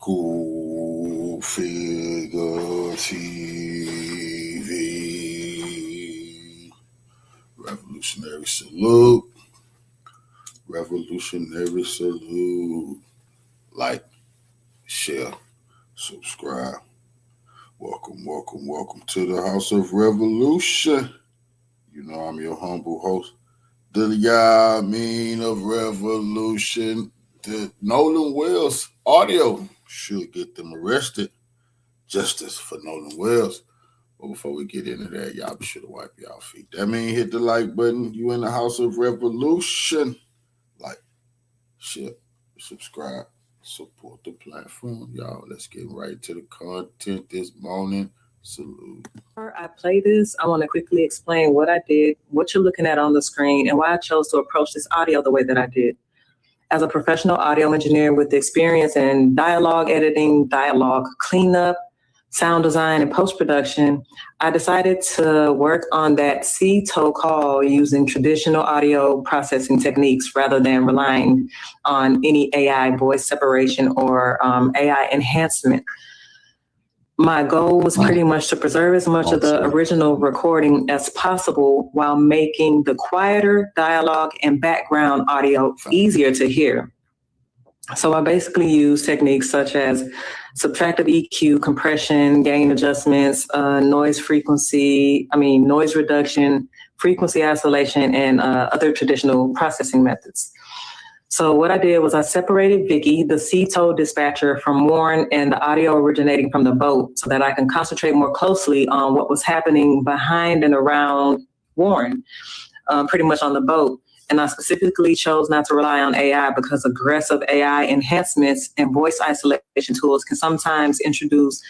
Go Figure TV. Revolutionary salute. Revolutionary salute. Like, share, subscribe. Welcome, welcome, welcome to the House of Revolution. You know I'm your humble host, the Yamin of Revolution. The Nolan Wells audio should get them arrested. Justice for Nolan Wells. But before we get into that, y'all be sure to wipe y'all feet. That means hit the like button. You in the House of Revolution. Like, share, subscribe, support the platform. Y'all, let's get right to the content this morning. Salute. Before I play this, I want to quickly explain what I did, what you're looking at on the screen, and why I chose to approach this audio the way that I did. As a professional audio engineer with experience in dialogue editing, dialogue cleanup, sound design, and post-production, I decided to work on that C-toe call using traditional audio processing techniques rather than relying on any AI voice separation or AI enhancement. My goal was pretty much to preserve as much of the original recording as possible while making the quieter dialogue and background audio easier to hear. So I basically use techniques such as subtractive EQ, compression, gain adjustments, noise reduction, frequency isolation, and other traditional processing methods. So what I did was I separated Vicky, the C-toe dispatcher, from Warren and the audio originating from the boat so that I can concentrate more closely on what was happening behind and around Warren, pretty much on the boat. And I specifically chose not to rely on AI because aggressive AI enhancements and voice isolation tools can sometimes introduce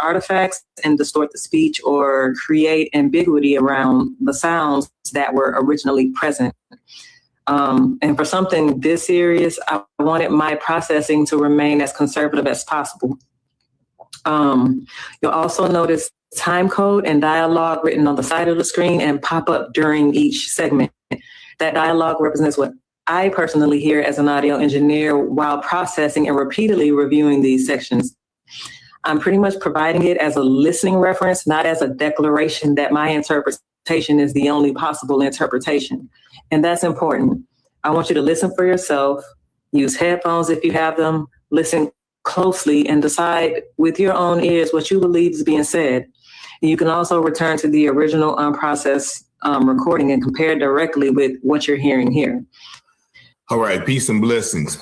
artifacts and distort the speech or create ambiguity around the sounds that were originally present. And for something this serious, I wanted my processing to remain as conservative as possible. You'll also notice time code and dialogue written on the side of the screen and pop up during each segment. That dialogue represents what I personally hear as an audio engineer while processing and repeatedly reviewing these sections. I'm pretty much providing it as a listening reference, not as a declaration that my interpretation is the only possible interpretation. And that's important. I want you to listen for yourself, use headphones if you have them, listen closely, and decide with your own ears what you believe is being said. You can also return to the original unprocessed recording and compare directly with what you're hearing here. All right, peace and blessings.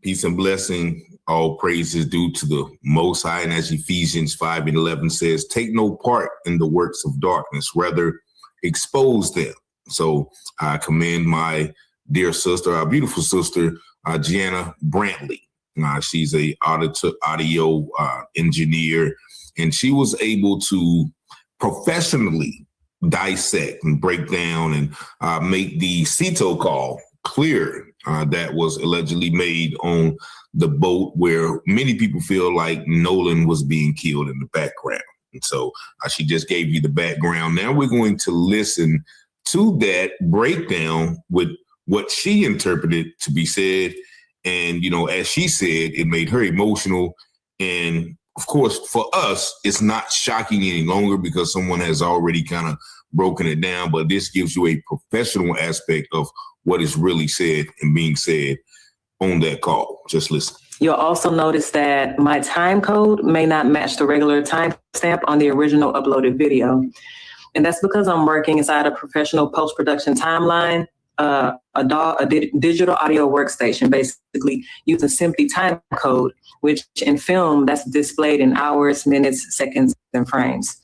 Peace and blessing. All praise is due to the Most High. And as Ephesians 5:11 says, take no part in the works of darkness, rather expose them. So I commend my dear sister, our beautiful sister, Gianna Brantley. She's a audio engineer, and she was able to professionally dissect and break down and make the C-toe call clear that was allegedly made on the boat where many people feel like Nolan was being killed in the background. And so she just gave you the background. Now we're going to listen to that breakdown with what she interpreted to be said. And, as she said, it made her emotional. And of course, for us, it's not shocking any longer because someone has already kind of broken it down. But this gives you a professional aspect of what is really said and being said on that call. Just listen. You'll also notice that my time code may not match the regular timestamp on the original uploaded video. And that's because I'm working inside a professional post-production timeline, a digital audio workstation, basically using simply time code, which in film, that's displayed in hours, minutes, seconds, and frames.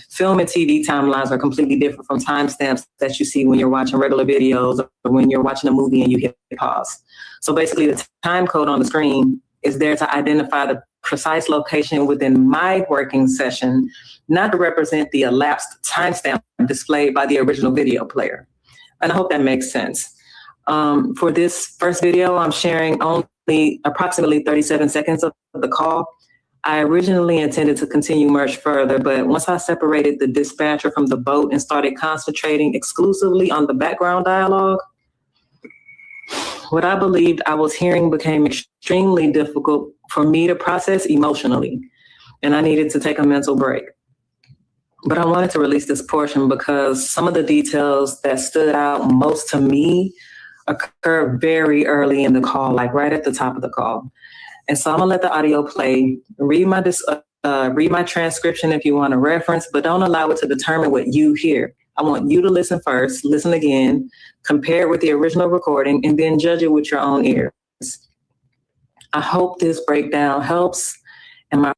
Film and TV timelines are completely different from timestamps that you see when you're watching regular videos or when you're watching a movie and you hit pause. So basically the time code on the screen is there to identify the precise location within my working session, not to represent the elapsed timestamp displayed by the original video player. And I hope that makes sense. For this first video, I'm sharing only approximately 37 seconds of the call. I originally intended to continue much further, but once I separated the dispatcher from the boat and started concentrating exclusively on the background dialogue, What I believed I was hearing became extremely difficult for me to process emotionally, and I needed to take a mental break. But I wanted to release this portion because some of the details that stood out most to me occurred very early in the call, like right at the top of the call. And so I'm gonna let the audio play. Read my transcription if you want to reference, but don't allow it to determine what you hear. I want you to listen first, listen again, compare it with the original recording, and then judge it with your own ears. I hope this breakdown helps. And my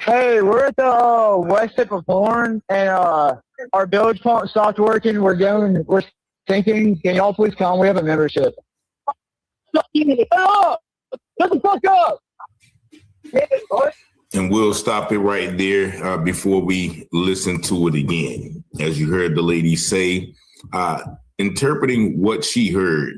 Hey, we're at the west tip of Horn, and our bilge pump stopped working. We're thinking, can y'all please come? We have a membership. Oh, shut the fuck up! And we'll stop it right there before we listen to it again. As you heard the lady say, interpreting what she heard,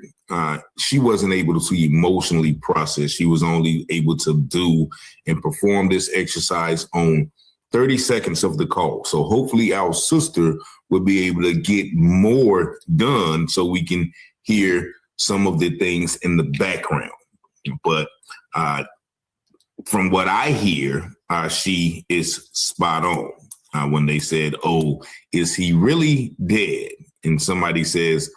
she wasn't able to emotionally process. She was only able to do and perform this exercise on 30 seconds of the call. So hopefully our sister will be able to get more done so we can hear some of the things in the background. But from what I hear, she is spot on when they said, "Oh, is he really dead?" And somebody says,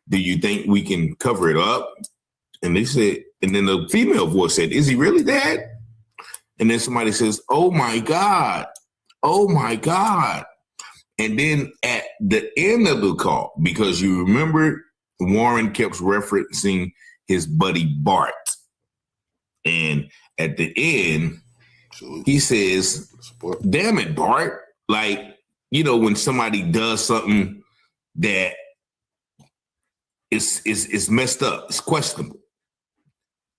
"Do you think we can cover it up?" And they said, and then the female voice said, "Is he really dead?" And then somebody says, "Oh my God, oh my God." And then at the end of the call, because you remember Warren kept referencing his buddy Bart. And at the end, he says, "Damn it, Bart." Like, you know, when somebody does something that is messed up, it's questionable.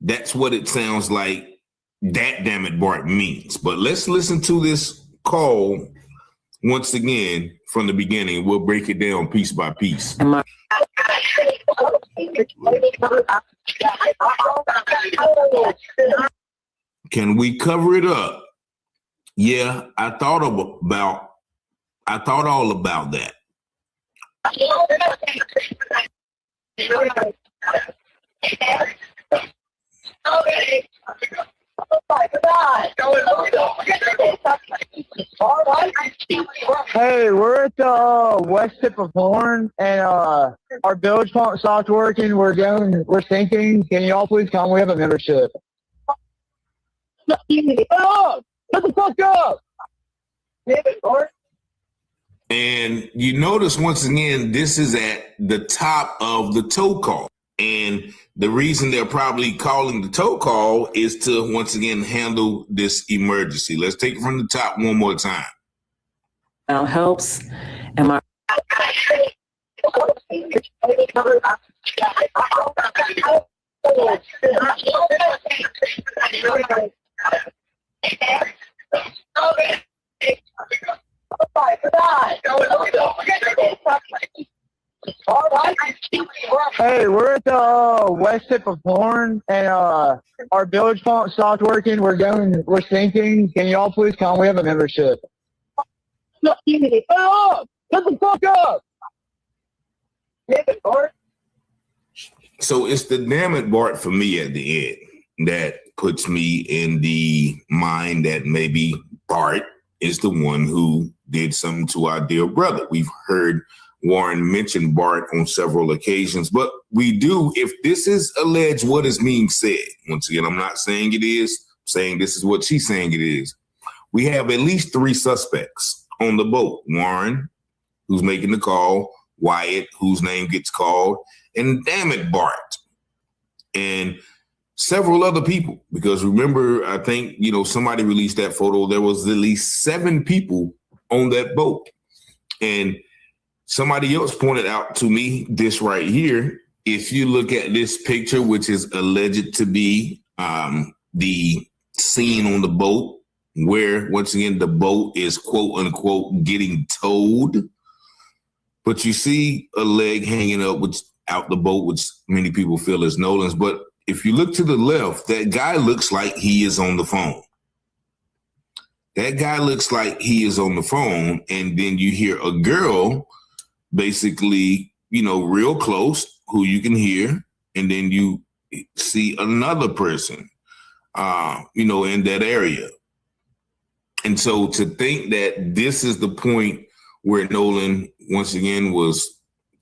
That's what it sounds like that "damn it, Bart" means. But let's listen to this call once again from the beginning. We'll break it down piece by piece. Can we cover it up? Yeah, I thought all about that. Hey, we're at the west tip of Horn, and our bilge pump stopped working. We're thinking, can y'all please come? We have a membership. Oh, shut the fuck up! And you notice once again, this is at the top of the tow call. And the reason they're probably calling the tow call is to once again handle this emergency. Let's take it from the top one more time. now helps. And my Hey, we're at the west tip of Horn, and our bilge pump stopped working. We're thinking, can y'all please come? We have a membership. Oh, shut the fuck up! So it's the "damn it, Bart" for me at the end that puts me in the mind that maybe Bart is the one who did something to our dear brother. We've heard Warren mention Bart on several occasions, but we do, if this is alleged, what is being said. Once again, I'm not saying it is, I'm saying this is what she's saying it is. We have at least 3 suspects on the boat. Warren, who's making the call, Wyatt, whose name gets called, and damn it, Bart. And several other people, because remember, I think, somebody released that photo. There was at least 7 people on that boat. And somebody else pointed out to me this right here. If you look at this picture, which is alleged to be the scene on the boat, where once again the boat is quote unquote getting towed. but you see a leg hanging up out the boat, which many people feel is Nolan's. But if you look to the left, that guy looks like he is on the phone. That guy looks like he is on the phone. And then you hear a girl basically, real close who you can hear. And then you see another person, in that area. And so to think that this is the point where Nolan, once again, was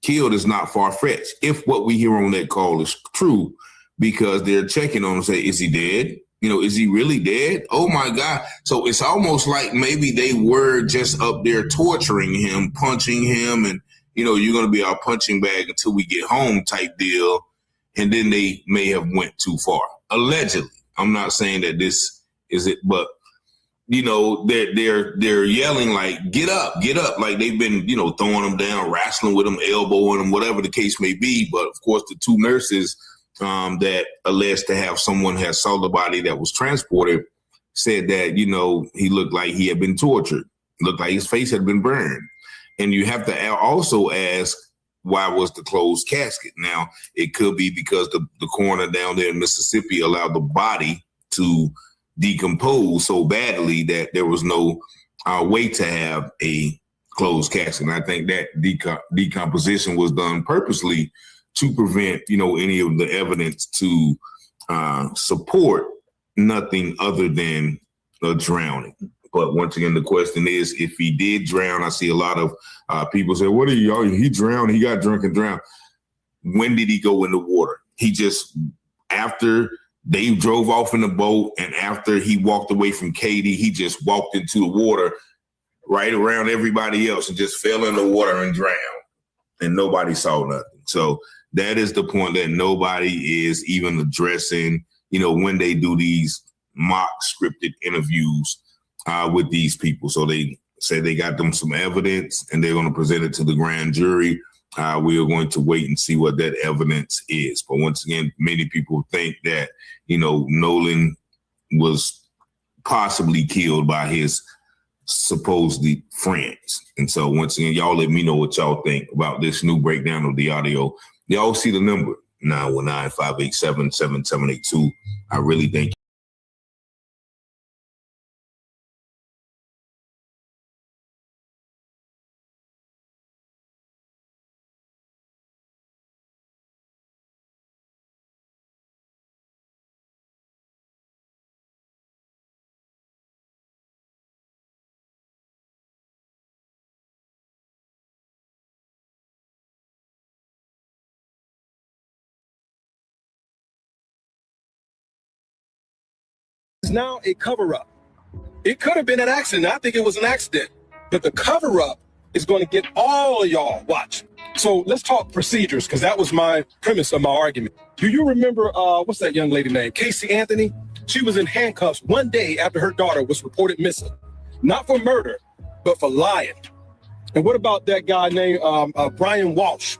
killed is not far-fetched. If what we hear on that call is true, because they're checking on him, say, is he dead? Is he really dead? Oh my God. So it's almost like maybe they were just up there torturing him, punching him, and, you're going to be our punching bag until we get home type deal. And then they may have went too far. Allegedly. I'm not saying that this is it, but they're yelling like, get up, like they've been, throwing them down, wrestling with them, elbowing them, whatever the case may be. But of course, the two nurses that alleged to have someone had saw the body that was transported said that, he looked like he had been tortured, looked like his face had been burned. And you have to also ask, why was the closed casket? Now, it could be because the coroner down there in Mississippi allowed the body to decompose so badly that there was no way to have a closed casket. And I think that decomposition was done purposely to prevent, any of the evidence to support nothing other than a drowning. But once again, the question is, if he did drown, I see a lot of people say, what are y'all? He drowned. He got drunk and drowned. When did he go in the water? He just, after they drove off in the boat and after he walked away from Katie, he just walked into the water right around everybody else and just fell in the water and drowned. And nobody saw nothing. So that is the point that nobody is even addressing, when they do these mock scripted interviews with these people. So they say they got them some evidence and they're going to present it to the grand jury. We are going to wait and see what that evidence is. But once again, many people think that, Nolan was possibly killed by his supposedly friends. And so once again, y'all let me know what y'all think about this new breakdown of the audio. Y'all see the number 919-587-7782. I really think now a cover-up. It could have been an accident. I think it was an accident. But the cover-up is going to get all of y'all watching. So let's talk procedures, because that was my premise of my argument. Do you remember, what's that young lady name? Casey Anthony? She was in handcuffs one day after her daughter was reported missing. Not for murder, but for lying. And what about that guy named Brian Welsh?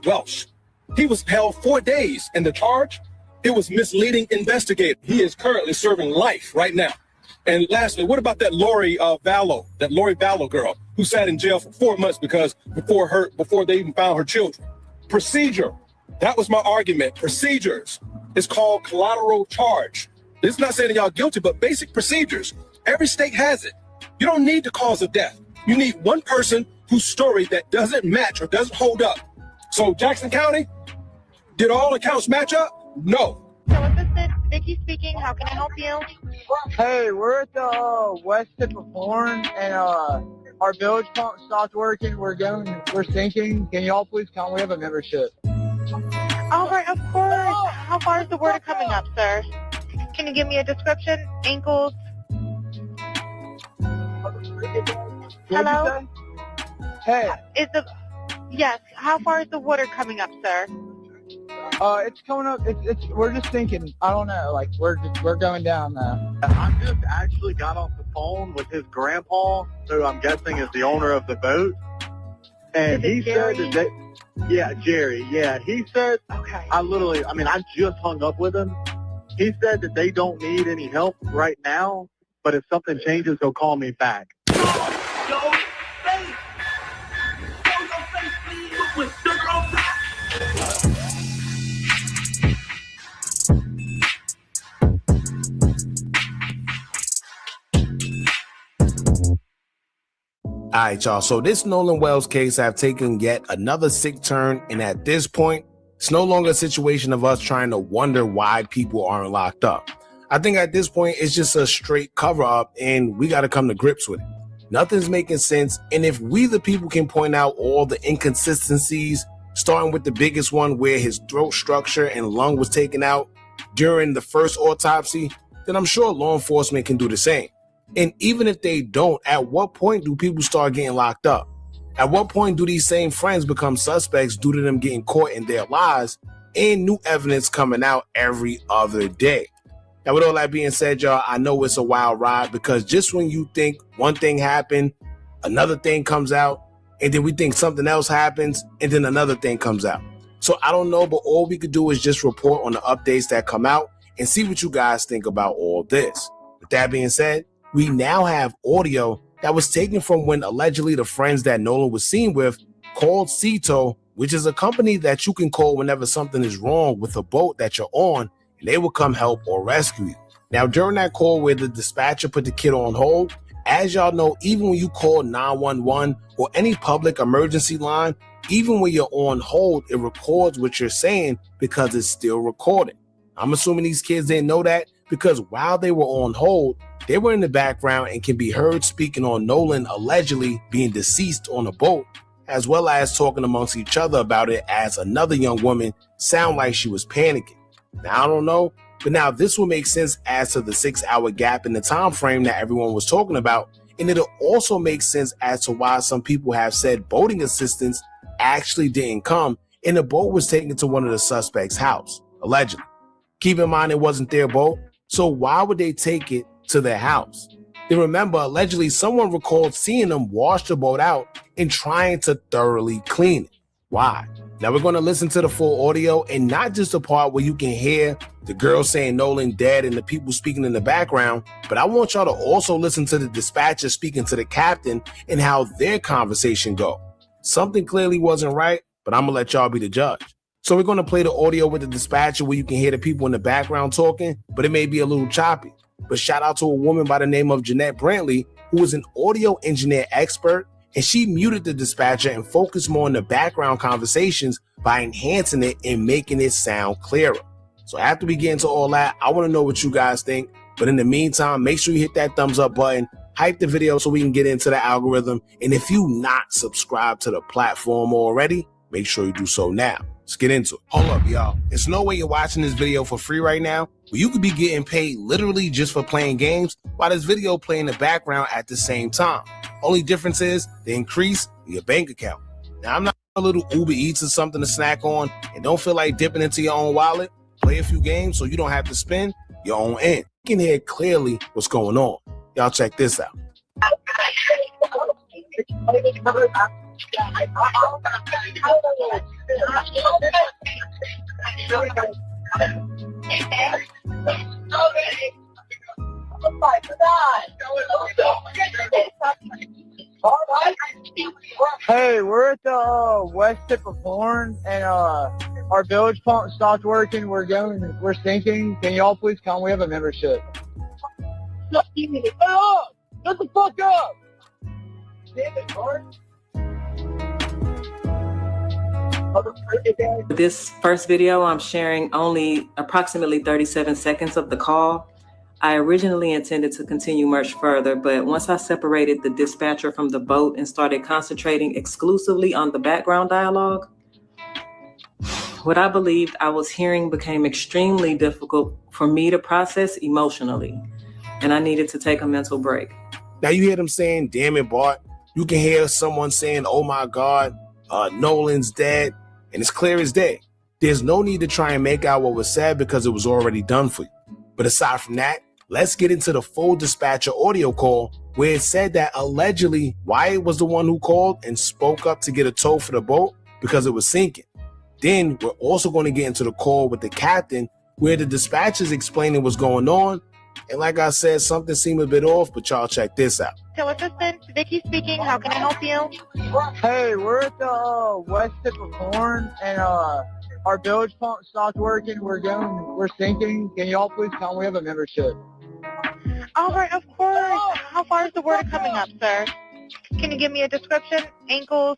He was held 4 days, and the charge? It was misleading investigator. He is currently serving life right now. And lastly, what about that Lori Vallow girl who sat in jail for 4 months because before they even found her children? Procedure. That was my argument. Procedures. It's called collateral charge. It's not saying that y'all guilty, but basic procedures. Every state has it. You don't need the cause of death. You need one person whose story that doesn't match or doesn't hold up. So Jackson County, did all accounts match up? No. So assistant, Vicky speaking. How can I help you? Hey, we're at the west tip of Horn, and our village pump stopped working. We're sinking. Can y'all please come? We have a membership. All right, of course. How far is the water coming up, sir? Can you give me a description? Ankles? Hello? Hey. Yes. How far is the water coming up, sir? It's coming up. We're just thinking. I don't know. Like we're going down now. I just actually got off the phone with his grandpa, who I'm guessing is the owner of the boat, and he said that Jerry. Yeah, he said. Okay. I just hung up with him. He said that they don't need any help right now, but if something changes, he'll call me back. right, y'all. So this Nolan Wells case have taken yet another sick turn. And at this point, it's no longer a situation of us trying to wonder why people aren't locked up. I think at this point, it's just a straight cover up and we got to come to grips with it. Nothing's making sense. And if we, the people, can point out all the inconsistencies, starting with the biggest one where his throat structure and lung was taken out during the first autopsy, then I'm sure law enforcement can do the same. And even if they don't, at what point do people start getting locked up? At what point do these same friends become suspects due to them getting caught in their lies and new evidence coming out every other day? Now, with all that being said, y'all, I know it's a wild ride because just when you think one thing happened, another thing comes out, and then we think something else happens, and then another thing comes out. So I don't know, but all we could do is just report on the updates that come out and see what you guys think about all this. With that being said, we now have audio that was taken from when allegedly the friends that Nolan was seen with called Cito, which is a company that you can call whenever something is wrong with a boat that you're on, and they will come help or rescue you. Now, during that call where the dispatcher put the kid on hold, as y'all know, even when you call 911 or any public emergency line, even when you're on hold, it records what you're saying because it's still recorded. I'm assuming these kids didn't know that because while they were on hold, they were in the background and can be heard speaking on Nolan allegedly being deceased on a boat, as well as talking amongst each other about it as another young woman sounded like she was panicking. Now, I don't know, but now this will make sense as to the 6-hour gap in the time frame that everyone was talking about, and it'll also make sense as to why some people have said boating assistance actually didn't come and the boat was taken to one of the suspects' house, allegedly. Keep in mind it wasn't their boat, so why would they take it to their house? Then remember, allegedly someone recalled seeing them wash the boat out and trying to thoroughly clean it. Why? Now we're going to listen to the full audio and not just the part where you can hear the girl saying Nolan dead and the people speaking in the background, but I want y'all to also listen to the dispatcher speaking to the captain and how their conversation go. Something clearly wasn't right, but I'm going to let y'all be the judge. So we're going to play the audio with the dispatcher where you can hear the people in the background talking, but it may be a little choppy. But shout out to a woman by the name of Jeanette Brantley, who is an audio engineer expert, and she muted the dispatcher and focused more on the background conversations by enhancing it and making it sound clearer. So after we get into all that, I want to know what you guys think. But in the meantime, make sure you hit that thumbs up button, hype the video so we can get into the algorithm. And if you not subscribed to the platform already, make sure you do so now. Let's get into it. Hold up, y'all. There's no way you're watching this video for free right now. Well, you could be getting paid literally just for playing games while this video play in the background at the same time. Only difference is the increase in your bank account. Now, I'm not a little Uber Eats or something to snack on and don't feel like dipping into your own wallet. Play a few games so you don't have to spend your own end. You can hear clearly what's going on. Y'all check this out. Hey, we're at the west tip of Horn, and our village pump stopped working. We're sinking. Can y'all please come? We have a membership. Oh, shut the fuck up! Damn it, Bart. This first video, I'm sharing only approximately 37 seconds of the call. I originally intended to continue much further, but once I separated the dispatcher from the boat and started concentrating exclusively on the background dialogue, what I believed I was hearing became extremely difficult for me to process emotionally, and I needed to take a mental break. Now you hear them saying, damn it, Bart. You can hear someone saying, oh my God, Nolan's dead, and it's clear as day. There's no need to try and make out what was said because it was already done for you. But aside from that, let's get into the full dispatcher audio call where it said that allegedly Wyatt was the one who called and spoke up to get a tow for the boat because it was sinking. Then we're also going to get into the call with the captain where the dispatcher's explaining what's going on. And like I said, something seemed a bit off, but y'all check this out. So assistant, Vicky speaking. How can I help you? Hey, we're at the west tip of Horn, and our village pump stopped working. We're sinking. Can y'all please come? We have a membership. All right, of course. How far is the water coming up, sir? Can you give me a description? Ankles?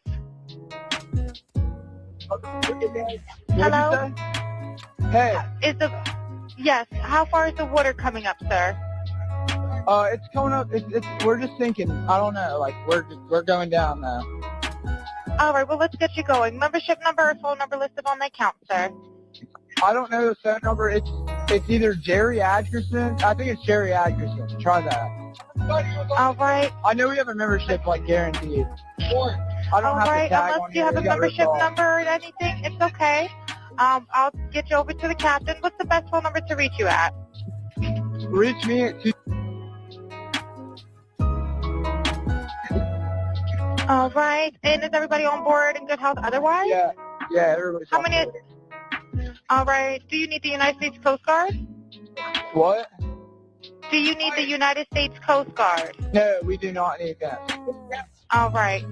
Hello? Hey, Yes, how far is the water coming up, sir? it's coming up. We're just sinking. I don't know. Like we're going down now. All right, well, let's get you going. Membership number or phone number listed on the account, sir. I don't know the phone number. It's either Jerry Atkerson. I think it's Jerry Atkerson. Try that. All right. I know we have a membership, like, guaranteed. I don't All have right, to tag unless on you have a We got membership ripped off. number or anything, it's okay. I'll get you over to the captain. What's the best phone number to reach you at? Reach me at 2. All right, and is everybody on board in good health otherwise? Yeah, everybody's How on many? board. All right, do you need the United States Coast Guard? What? Do you need the United States Coast Guard? No, we do not need that. All right.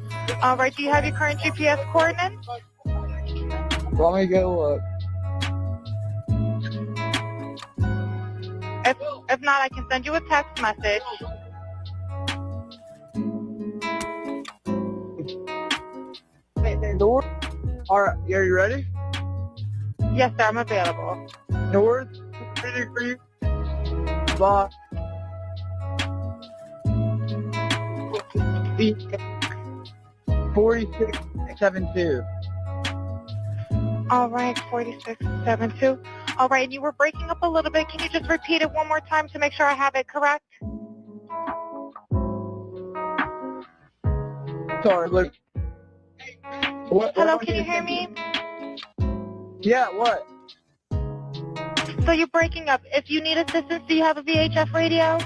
All right, do you have your current GPS coordinates? Let me go look. If not, I can send you a text message. North. All right, are you ready? Yes, sir, I'm available. North 3 degrees. By 4672. All right, 4672. All right, and you were breaking up a little bit. Can you just repeat it one more time to make sure I have it correct? Sorry, look. Hello, can you hear me? Yeah, what? So you're breaking up. If you need assistance, do you have a VHF radio?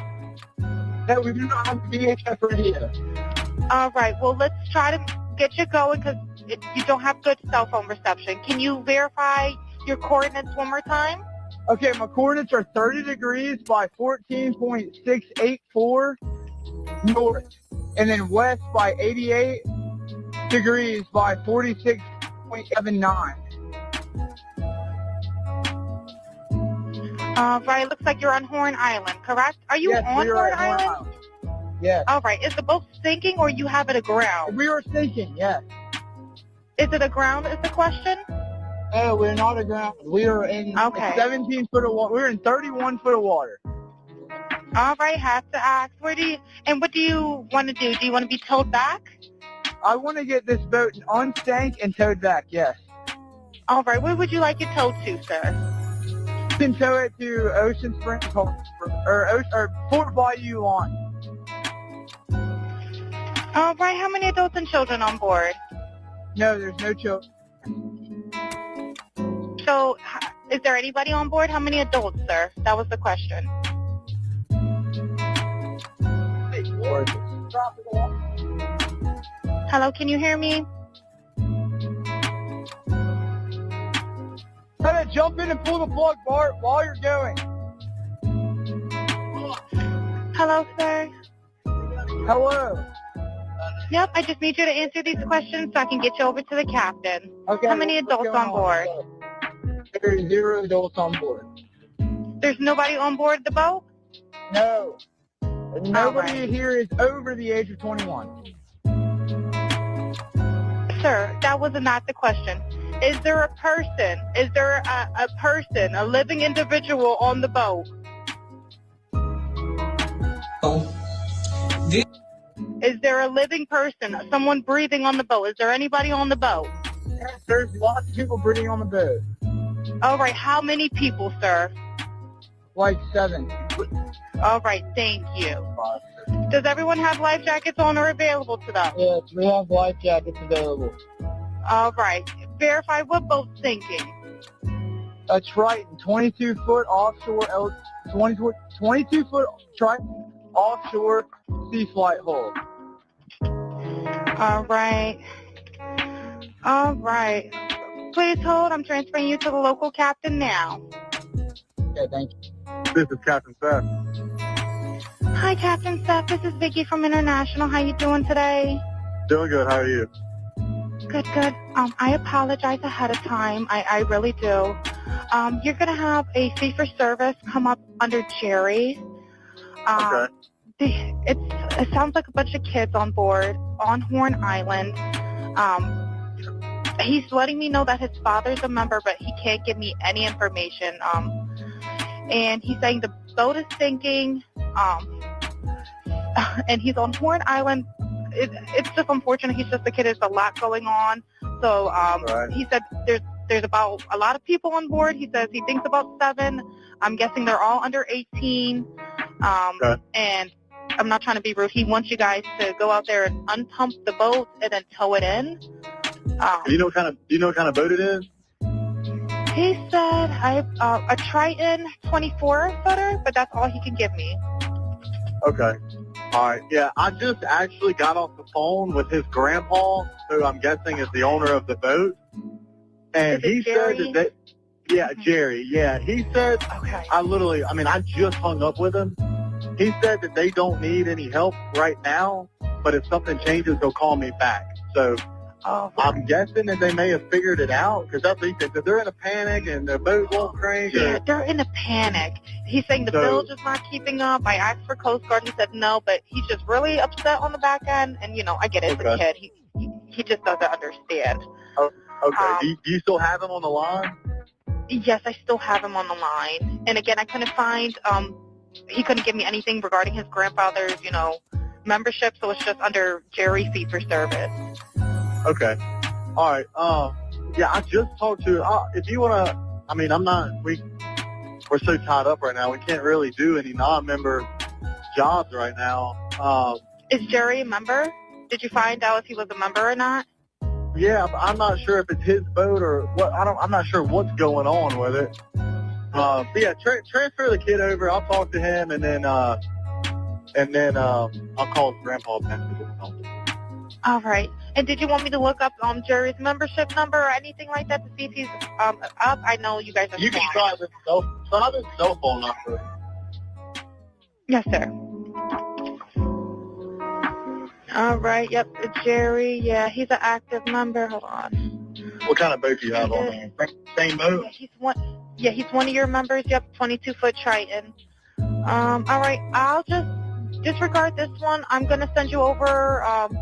No, we do not have a VHF radio. All right, well, let's try to get you going because you don't have good cell phone reception. Can you verify your coordinates one more time? Okay, my coordinates are 30 degrees by 14.684 north, and then west by 88 degrees by 46.79. Right, looks like you're on Horn Island, correct? Are you Yes, on we are Horn at Horn Island? Island. Yes. All right, is the boat sinking or you have it aground? We are sinking, yes. Is it aground is the question? No, we're not aground. We are in 17 foot of water. We're in 31 foot of water. All right, have to ask. What do you want to do? Do you want to be towed back? I want to get this boat unstanked and towed back, yes. All right, where would you like it towed to, sir? You can tow it to Ocean Springs or Fort Bayou Lawn. All right, how many adults and children on board? No, there's no children. So, is there anybody on board? How many adults, sir? That was the question. Hello, can you hear me? Kind of jump in and pull the plug, Bart, while you're going. Hello, sir. Hello. Yep, I just need you to answer these questions so I can get you over to the captain. Okay. How many adults on board? There's 0 adults on board. There's nobody on board the boat? No. Nobody here is over the age of 21. Sir, that was not the question. Is there a person? Is there a person, a living individual on the boat? Is there a living person, someone breathing on the boat? Is there anybody on the boat? There's lots of people breathing on the boat. All right, how many people, sir? Like 7. All right, thank you. Does everyone have life jackets on or available to them? Yes, we have life jackets available. All right, verify what boat's sinking. A Triton, 22 foot offshore, 22 foot Triton offshore sea flight hull. All right. All right. Please hold. I'm transferring you to the local captain now. Okay, thank you. This is Captain Seth. Hi, Captain Seth. This is Vicky from International. How you doing today? Doing good. How are you? Good, good. I apologize ahead of time. I really do. You're going to have a fee for service come up under Jerry. Okay. It's It sounds like a bunch of kids on board on Horn Island. He's letting me know that his father's a member, but he can't give me any information. And he's saying the boat is sinking, and he's on Horn Island. It's just unfortunate. He's just a kid. There's a lot going on. So Right. he said there's about a lot of people on board. He says he thinks about 7. I'm guessing they're all under 18. Okay. And I'm not trying to be rude. He wants you guys to go out there and unpump the boat and then tow it in. Do you know what kind of boat it is? He said a Triton 24-footer, but that's all he can give me. Okay. All right. Yeah, I just actually got off the phone with his grandpa, who I'm guessing is the owner of the boat. And Is it he Jerry? said that yeah, Jerry. Yeah, he said, Okay. I just hung up with him. He said that they don't need any help right now, but if something changes, they'll call me back. So Oh, I'm guessing that they may have figured it out, because that's what he said. That they're in a panic and the boat won't crank. yeah, they're in a panic. He's saying the So- bilge is not keeping up. I asked for Coast Guard. He said no, but he's just really upset on the back end. And, I get it. It's a Okay. kid. He just doesn't understand. Okay. Do you still have him on the line? Yes, I still have him on the line. And again, I couldn't find, he couldn't give me anything regarding his grandfather's, membership. So it's just under Jerry fee for service. Okay. All right. Yeah, I just talked to. If you want to, we're so tied up right now. We can't really do any non-member jobs right now. Is Jerry a member? Did you find out if he was a member or not? Yeah, but I'm not sure if it's his boat or what. I'm not sure what's going on with it. But yeah, transfer the kid over. I'll talk to him, and then I'll call his grandpa back. All right. And did you want me to look up Jerry's membership number or anything like that to see if he's up? I know you guys are You can smart. try the cell phone number. Yes, sir. All right. Yep, it's Jerry. Yeah, he's an active member. Hold on. What kind of boat do you have on there? Same boat? Yeah, he's one of your members. Yep, 22-foot Triton. All right. I'll just disregard this one. I'm gonna send you over an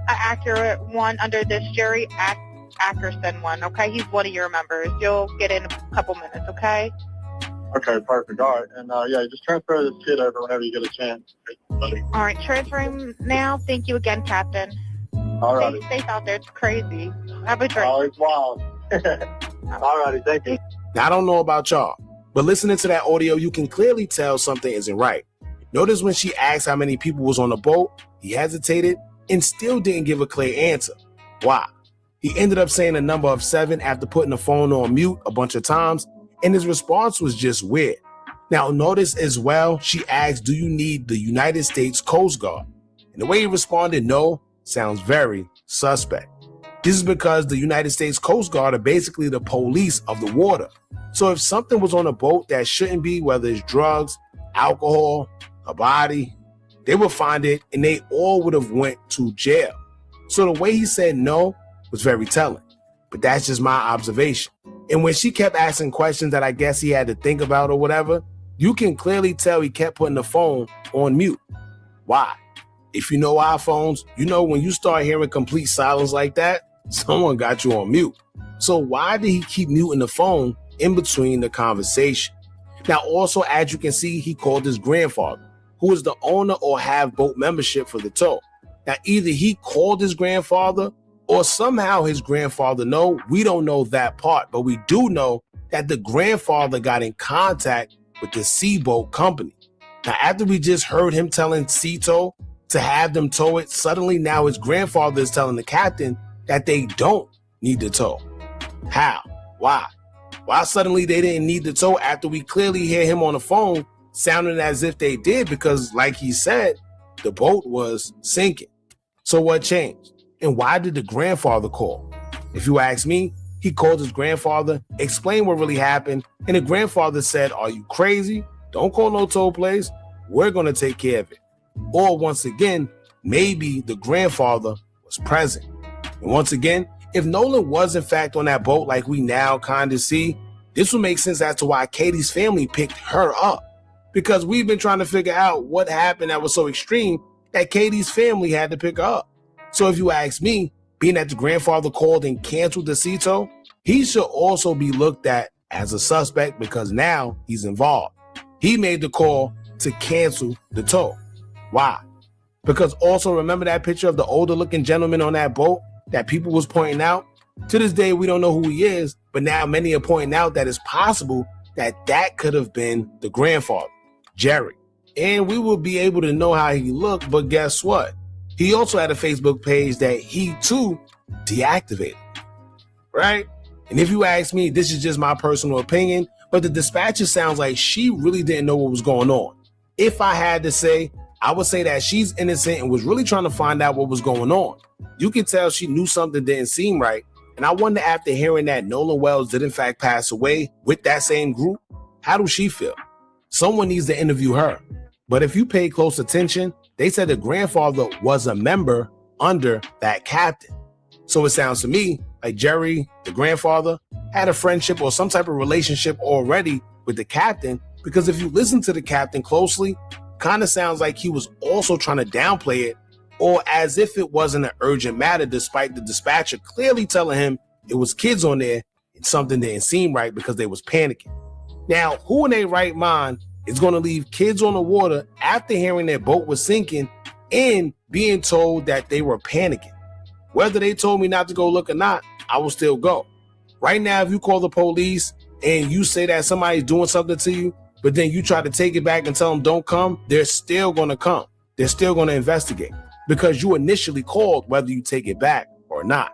accurate one under this Jerry Ackerson one. Okay, he's one of your members. You'll get in a couple minutes. Okay. Okay, perfect. All right. And yeah, just transfer this kid over whenever you get a chance. All right, transferring now. Thank you again, Captain. All Stay righty. safe out there. It's crazy. Have a drink. Oh, it's wild. All righty. Thank you. Now, I don't know about y'all, but listening to that audio, you can clearly tell something isn't right. Notice when she asked how many people was on the boat, he hesitated and still didn't give a clear answer. Why? He ended up saying a number of 7 after putting the phone on mute a bunch of times, and his response was just weird. Now, notice as well, she asked, do you need the United States Coast Guard? And the way he responded, no, sounds very suspect. This is because the United States Coast Guard are basically the police of the water. So if something was on a boat that shouldn't be, whether it's drugs, alcohol, a body, they would find it and they all would have went to jail. So the way he said no was very telling, but that's just my observation. And when she kept asking questions that I guess he had to think about or whatever, you can clearly tell he kept putting the phone on mute. Why? If you know iPhones, you know when you start hearing complete silence like that, someone got you on mute. So why did he keep muting the phone in between the conversation? Now, also, as you can see, he called his grandfather, who is the owner or have boat membership for the tow. Now, either he called his grandfather or somehow his grandfather know. We don't know that part, but we do know that the grandfather got in contact with the Seaboat Company. Now, after we just heard him telling Seato to have them tow it, suddenly now his grandfather is telling the captain that they don't need to tow. How? Why? Why suddenly they didn't need to tow after we clearly hear him on the phone sounding as if they did, because like he said, the boat was sinking. So what changed? And why did the grandfather call? If you ask me, he called his grandfather, explained what really happened, and the grandfather said, are you crazy? Don't call no tow place. We're going to take care of it. Or once again, maybe the grandfather was present. And once again, if Nolan was in fact on that boat like we now kind of see, this would make sense as to why Katie's family picked her up. Because we've been trying to figure out what happened that was so extreme that Katie's family had to pick her up. So if you ask me, being that the grandfather called and canceled the CTO, he should also be looked at as a suspect because now he's involved. He made the call to cancel the tow. Why? Because also remember that picture of the older looking gentleman on that boat that people was pointing out? To this day, we don't know who he is, but now many are pointing out that it's possible that that could have been the grandfather, Jerry. And we will be able to know how he looked, but guess what? He also had a Facebook page that he too deactivated, right? And if you ask me, this is just my personal opinion, but the dispatcher sounds like she really didn't know what was going on. If I had to say, I would say that she's innocent and was really trying to find out what was going on. You can tell she knew something didn't seem right. And I wonder, after hearing that Nolan Wells did in fact pass away with that same group, how does she feel? Someone needs to interview her. But if you pay close attention, they said the grandfather was a member under that captain. So it sounds to me like Jerry, the grandfather, had a friendship or some type of relationship already with the captain, because if you listen to the captain closely, kind of sounds like he was also trying to downplay it, or as if it wasn't an urgent matter, despite the dispatcher clearly telling him it was kids on there and something didn't seem right because they was panicking. Now, who in their right mind is going to leave kids on the water after hearing their boat was sinking and being told that they were panicking? Whether they told me not to go look or not, I will still go. Right now, if you call the police and you say that somebody's doing something to you, but then you try to take it back and tell them don't come, they're still going to come. They're still going to investigate because you initially called whether you take it back or not.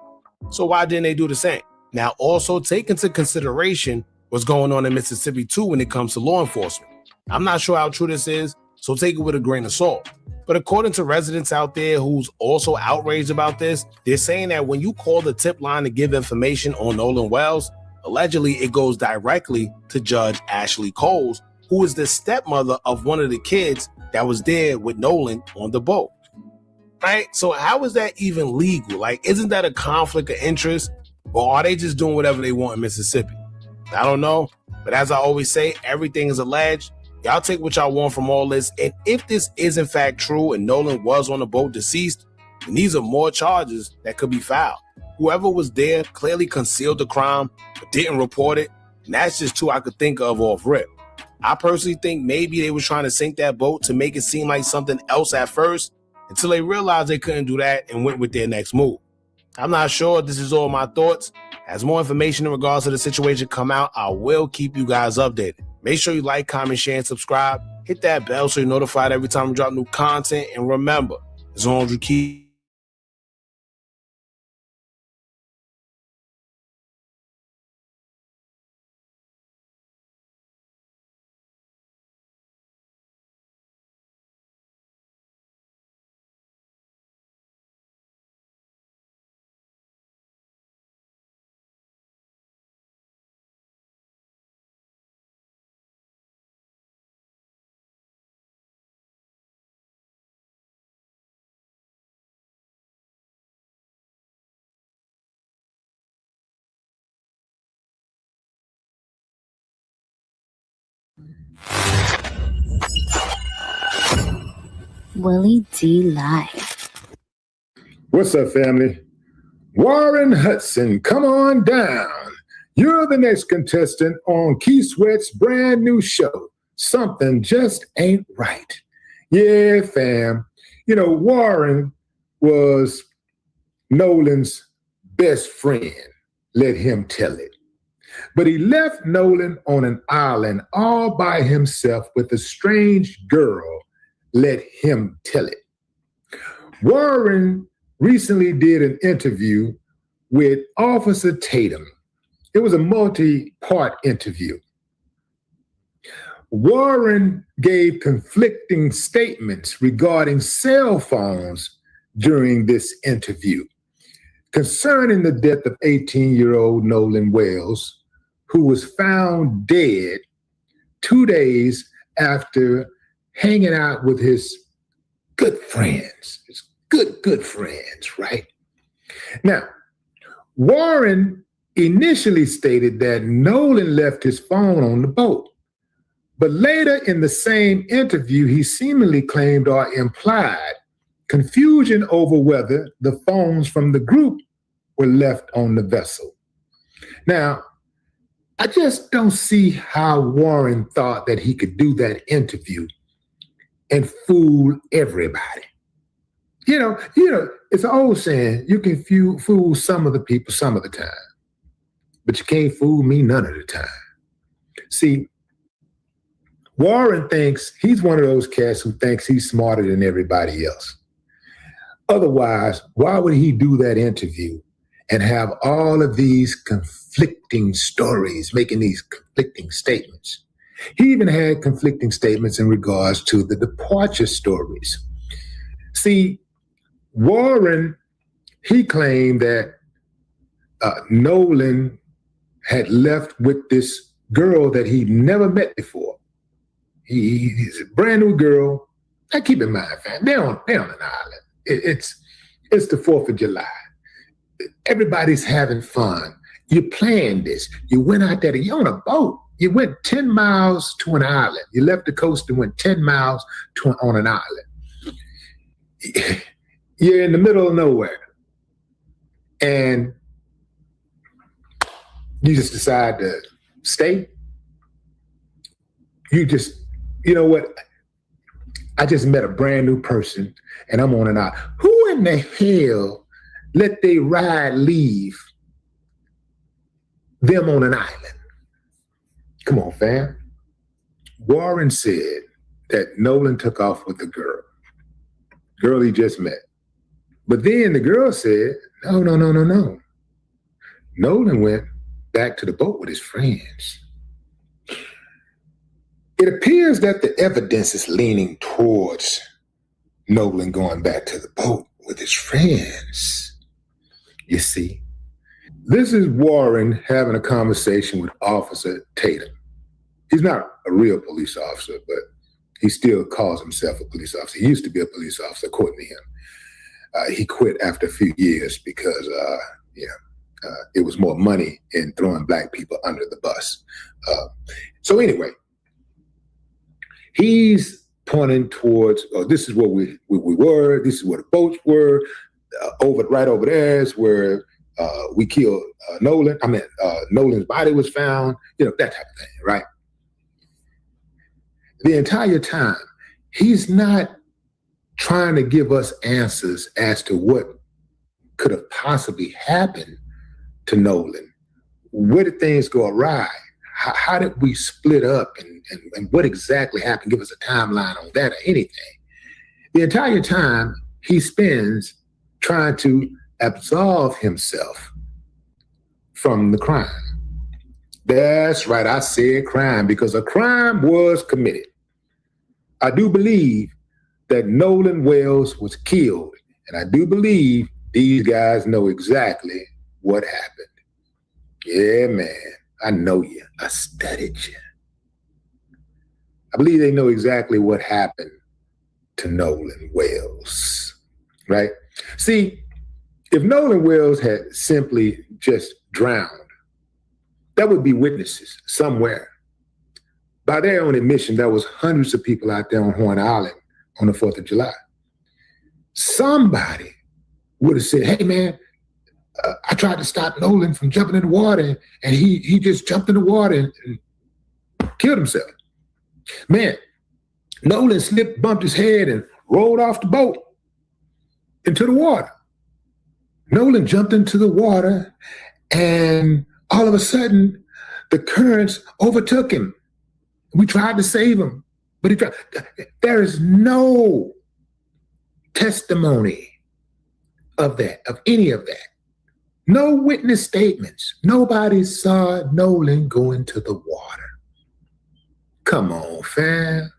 So why didn't they do the same? Now, also take into consideration what's going on in Mississippi too when it comes to law enforcement. I'm not sure how true this is, so take it with a grain of salt. But according to residents out there who's also outraged about this, they're saying that when you call the tip line to give information on Nolan Wells, allegedly it goes directly to Judge Ashley Coles, who is the stepmother of one of the kids that was there with Nolan on the boat. Right? So how is that even legal? Like, isn't that a conflict of interest? Or are they just doing whatever they want in Mississippi? I don't know. But as I always say, everything is alleged. Y'all take what y'all want from all this. And if this is in fact true and Nolan was on the boat deceased, then these are more charges that could be filed. Whoever was there clearly concealed the crime but didn't report it. And that's just two I could think of off rip. I personally think maybe they were trying to sink that boat to make it seem like something else at first until they realized they couldn't do that and went with their next move. I'm not sure. This is all my thoughts. As more information in regards to the situation come out, I will keep you guys updated. Make sure you like, comment, share, and subscribe. Hit that bell so you're notified every time we drop new content. And remember, as long as you keep Willie D Live. What's up, family? Warren Hudson, come on down. You're the next contestant on Key Sweat's brand new show, Something Just Ain't Right. Yeah, fam. You know, Warren was Nolan's best friend. Let him tell it. But he left Nolan on an island all by himself with a strange girl. Let him tell it. Warren recently did an interview with Officer Tatum. It was a multi-part interview. Warren gave conflicting statements regarding cell phones during this interview concerning the death of 18-year-old Nolan Wells, who was found dead 2 days after hanging out with his good friends, his good friends, right? Now, Warren initially stated that Nolan left his phone on the boat, but later in the same interview, he seemingly claimed or implied confusion over whether the phones from the group were left on the vessel. Now, I just don't see how Warren thought that he could do that interview and fool everybody. You know, it's an old saying, you can fool some of the people some of the time, but you can't fool me none of the time. See, Warren thinks he's one of those cats who thinks he's smarter than everybody else. Otherwise, why would he do that interview and have all of these conflicting stories, making these conflicting statements? He even had conflicting statements in regards to the departure stories. See, Warren, he claimed that Nolan had left with this girl that he never met before. He's a brand new girl. Now keep in mind, fam, they're on an island. It's the 4th of July. Everybody's having fun. You planned this. You went out there. You're on a boat. You went 10 miles to an island. You left the coast and went 10 miles on an island. You're in the middle of nowhere. And you just decide to stay. You know what? I just met a brand new person and I'm on an island. Who in the hell let they ride leave them on an island? Come on, fam. Warren said that Nolan took off with the girl he just met. But then the girl said, no. Nolan went back to the boat with his friends. It appears that the evidence is leaning towards Nolan going back to the boat with his friends. You see, this is Warren having a conversation with Officer Tatum. He's not a real police officer, but he still calls himself a police officer. He used to be a police officer, according to him. He quit after a few years because, it was more money in throwing black people under the bus. So anyway, he's pointing towards, this is where we were. This is where the boats were. Right over there is where we killed Nolan. Nolan's body was found. That type of thing, right? The entire time, he's not trying to give us answers as to what could have possibly happened to Nolan. Where did things go awry? How did we split up and what exactly happened? Give us a timeline on that or anything. The entire time he spends trying to absolve himself from the crime. That's right, I said crime because a crime was committed. I do believe that Nolan Wells was killed, and I do believe these guys know exactly what happened. Yeah, man. I know you. I studied you. I believe they know exactly what happened to Nolan Wells, right? See, if Nolan Wells had simply just drowned, that would be witnesses somewhere. By their own admission, there was hundreds of people out there on Horn Island on the 4th of July. Somebody would have said, hey, man, I tried to stop Nolan from jumping in the water, and he just jumped in the water and killed himself. Man, Nolan bumped his head and rolled off the boat into the water. Nolan jumped into the water, and all of a sudden, the currents overtook him. We tried to save him, but there is no testimony of that, of any of that. No witness statements. Nobody saw Nolan go into the water. Come on, fam.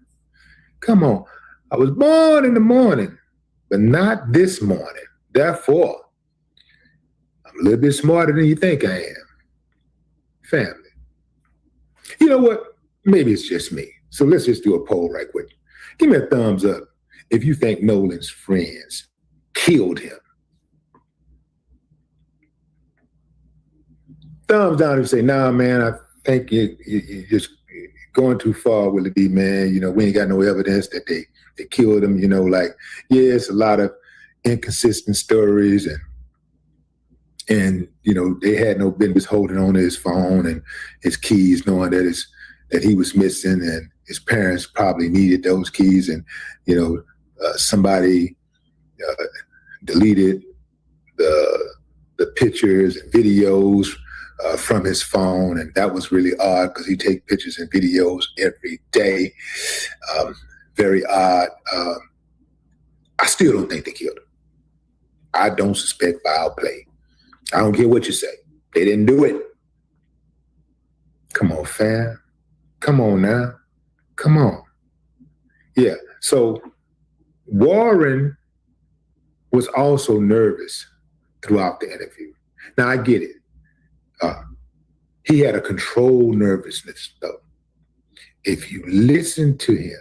Come on. I was born in the morning, but not this morning. Therefore, I'm a little bit smarter than you think I am. Family. You know what? Maybe it's just me. So let's just do a poll right quick. Give me a thumbs up if you think Nolan's friends killed him. Thumbs down if you say, nah, man, I think you're just going too far with it, man. We ain't got no evidence that they killed him. It's a lot of inconsistent stories, and they had no business holding on to his phone and his keys, knowing that he was missing, and his parents probably needed those keys, and somebody deleted the pictures and videos from his phone, and that was really odd because he take pictures and videos every day. Very odd. I still don't think they killed him. I don't suspect foul play. I don't care what you say. They didn't do it. Come on, fam. Come on now. Come on. Yeah. So Warren was also nervous throughout the interview. Now, I get it. He had a controlled nervousness, though. If you listen to him,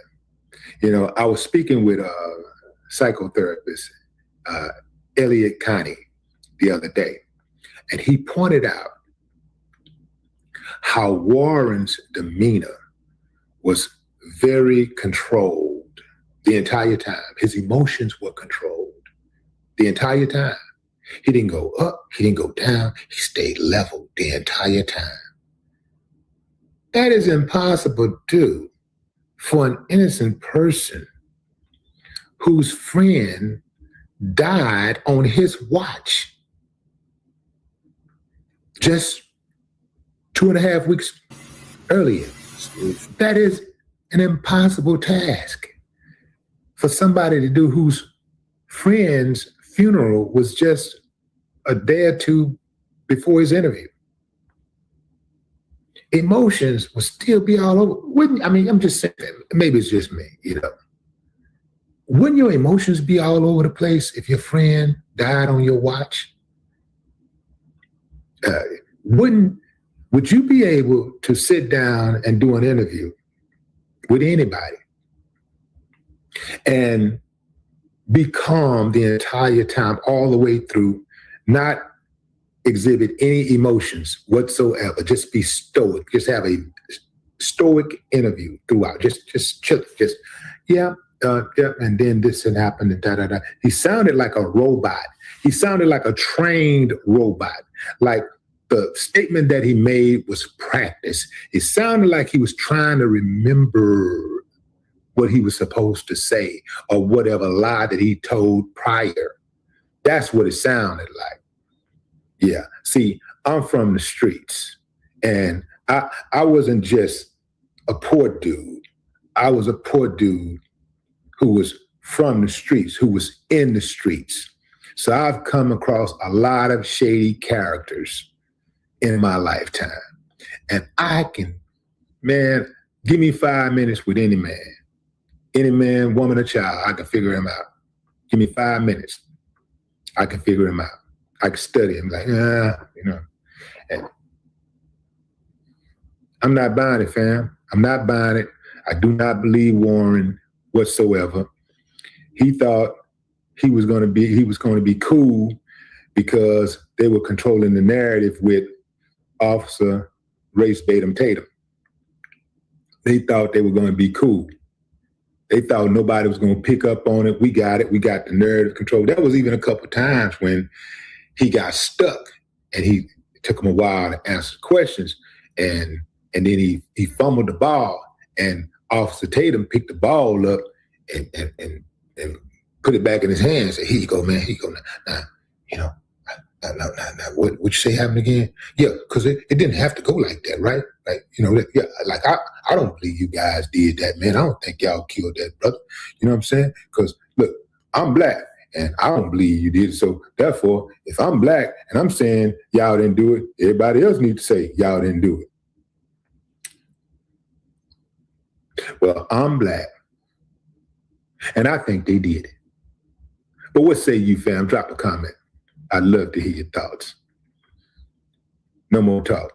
I was speaking with a psychotherapist, Elliot Connie, the other day, and he pointed out how Warren's demeanor was very controlled the entire time. His emotions were controlled the entire time. He didn't go up, he didn't go down, he stayed level the entire time. That is impossible to do for an innocent person whose friend died on his watch just 2.5 weeks earlier. That is an impossible task for somebody to do whose friend's funeral was just a day or two before his interview. Emotions will still be all over. I'm just saying, maybe it's just me, Wouldn't your emotions be all over the place if your friend died on your watch? Would you be able to sit down and do an interview with anybody and be calm the entire time, all the way through, not exhibit any emotions whatsoever, just be stoic, just have a stoic interview throughout, just chill, yeah, and then this and happened and da. He sounded like a robot. He sounded like a trained robot. Like the statement that he made was practice. It sounded like he was trying to remember what he was supposed to say or whatever lie that he told prior. That's what it sounded like. Yeah. See, I'm from the streets, and I wasn't just a poor dude. I was a poor dude who was from the streets, who was in the streets. So I've come across a lot of shady characters in my lifetime. And give me 5 minutes with any man, woman, or child, I can figure him out. Give me 5 minutes. I can figure him out. I can study him And I'm not buying it, fam. I'm not buying it. I do not believe Warren whatsoever. He thought he was going to be cool because they were controlling the narrative with Officer Race Batum Tatum. They thought they were going to be cool. They thought nobody was going to pick up on it. We got it. We got the narrative control. There was even a couple of times when he got stuck, and it took him a while to answer questions, and then he fumbled the ball, and Officer Tatum picked the ball up and put it back in his hands. Said, "Here you go, man. Here you go. Now, what you say happened again? Yeah, because it didn't have to go like that, right? Like, I don't believe you guys did that, man. I don't think y'all killed that brother. You know what I'm saying? Because look, I'm black, and I don't believe you did it. So therefore, if I'm black and I'm saying y'all didn't do it, everybody else needs to say y'all didn't do it. Well, I'm black, and I think they did it. But what say you, fam? Drop a comment. I'd love to hear your thoughts. No more talk.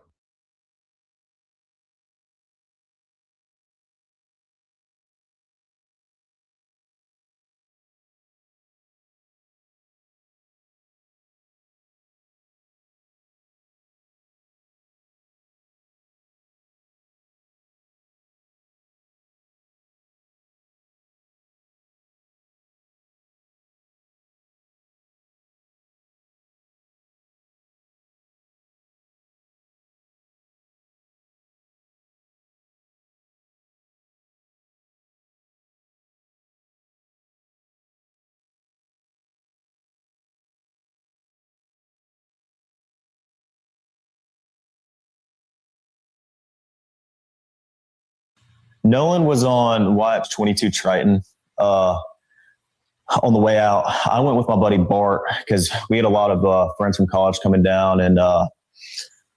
Nolan was on YX22 Triton. On the way out, I went with my buddy Bart because we had a lot of friends from college coming down. And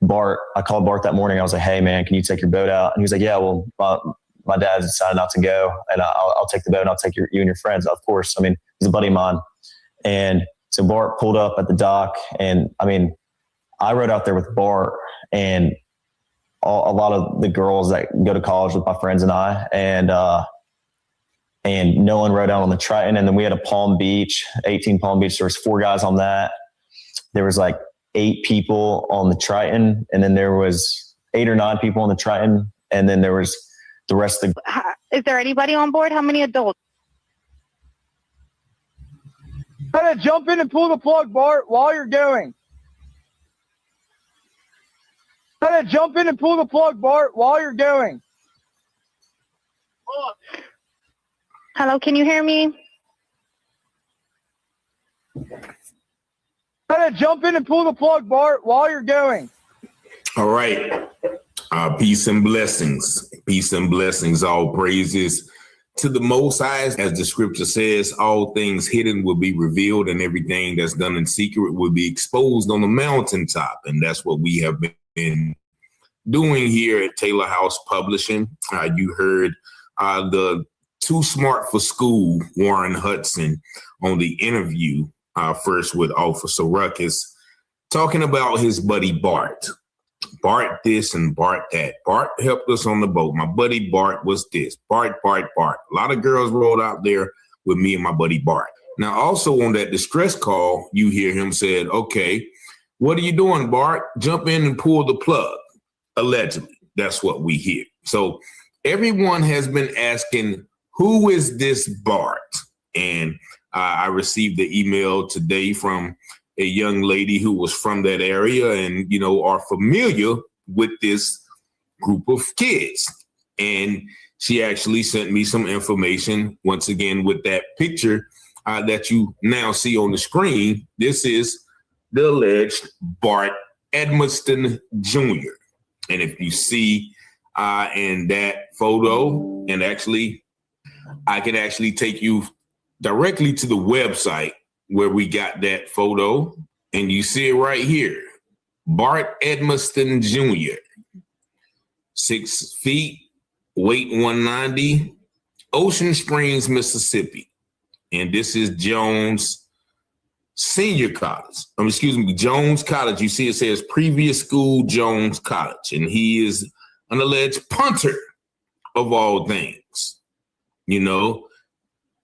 Bart, I called Bart that morning. I was like, "Hey, man, can you take your boat out?" And he was like, "Yeah, well, my dad decided not to go, and I'll take the boat and I'll take you and your friends." Of course, I mean, he's a buddy of mine. And so Bart pulled up at the dock, and I mean, I rode out there with Bart and a lot of the girls that go to college with my friends and I, and Nolan rode out on the Triton. And then we had a Palm Beach, 18 Palm Beach. There was 4 guys on that. There was like 8 people on the Triton. And then there was 8 or 9 people on the Triton. And then there was the rest of the... Is there anybody on board? How many adults? Try to jump in and pull the plug, Bart, while you're going. Try to jump in and pull the plug, Bart, while you're going. Hello, can you hear me? Try to jump in and pull the plug, Bart, while you're going. All right. Peace and blessings. Peace and blessings. All praises to the Most High. As the scripture says, all things hidden will be revealed, and everything that's done in secret will be exposed on the mountaintop. And that's what we have been doing here at Taylor House Publishing. You heard the Too Smart for School, Warren Hudson, on the interview first with Officer Ruckus, talking about his buddy Bart. Bart this and Bart that. Bart helped us on the boat. My buddy Bart was this. Bart. A lot of girls rolled out there with me and my buddy Bart. Now, also on that distress call, you hear him said, "Okay, what are you doing, Bart? Jump in and pull the plug." Allegedly, that's what we hear. So everyone has been asking, who is this Bart? And I received the email today from a young lady who was from that area and, you know, are familiar with this group of kids. And she actually sent me some information, once again, with that picture that you now see on the screen. This is the alleged Bart Edmiston Jr. And if you see in that photo, and actually, I can actually take you directly to the website where we got that photo, and you see it right here. Bart Edmiston Jr., 6 feet, weight 190, Ocean Springs, Mississippi. And this is Jones Senior College. Jones College. You see it says previous school Jones College. And he is an alleged punter of all things, you know,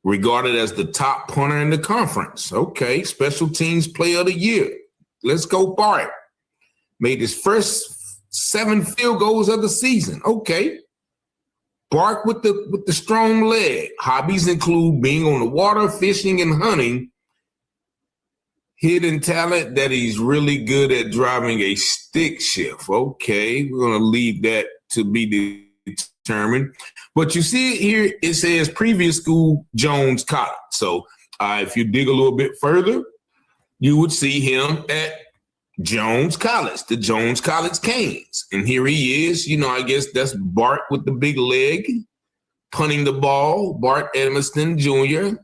regarded as the top punter in the conference. Okay, special teams player of the year. Let's go, Bart. Made his first 7 field goals of the season. Okay. Bart with the strong leg. Hobbies include being on the water, fishing, and hunting. Hidden talent that he's really good at driving a stick shift. Okay, we're going to leave that to be determined. But you see it here, it says previous school Jones College. So if you dig a little bit further, you would see him at Jones College, the Jones College Canes. And here he is, you know, I guess that's Bart with the big leg, punting the ball, Bart Edmiston Jr.,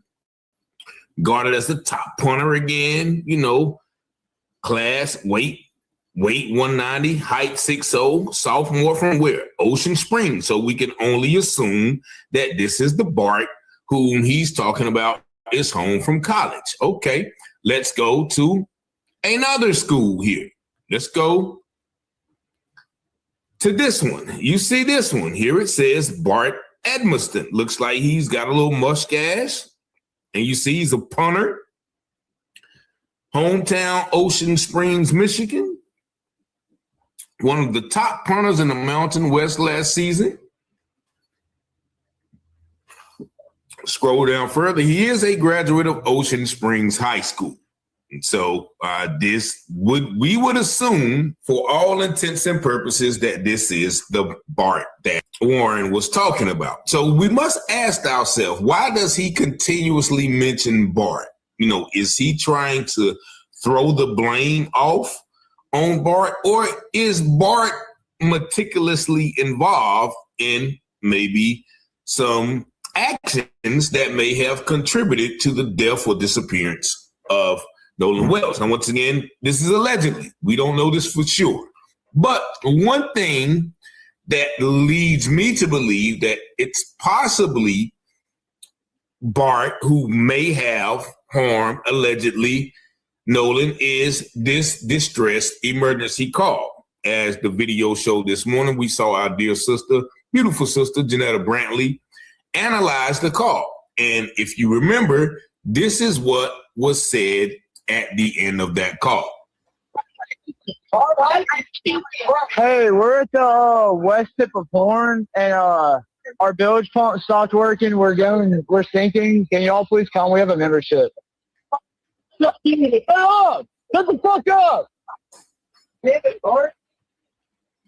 guarded as the top punter again, you know, class, weight 190, height 6'0", sophomore from where? Ocean Springs. So we can only assume that this is the Bart whom he's talking about is home from college. Okay, let's go to another school here. Let's go to this one. You see this one. Here it says Bart Edmiston. Looks like he's got a little mustache. And you see he's a punter. Hometown, Ocean Springs, Michigan. One of the top punters in the Mountain West last season. Scroll down further. He is a graduate of Ocean Springs High School. And so we would assume for all intents and purposes that this is the Bart that Warren was talking about. So we must ask ourselves, why does he continuously mention Bart? You know, is he trying to throw the blame off on Bart, or is Bart meticulously involved in maybe some actions that may have contributed to the death or disappearance of Nolan Wells. Now, once again, this is allegedly. We don't know this for sure. But one thing that leads me to believe that it's possibly Bart who may have harmed, allegedly, Nolan is this distress emergency call. As the video showed this morning, we saw our dear sister, beautiful sister, Janetta Brantley, analyze the call. And if you remember, this is what was said at the end of that call. All right. Hey, we're at the west tip of Horn, and our bilge pump stopped working. We're sinking. Can you all please come? We have a membership. Shut up! Shut the fuck up!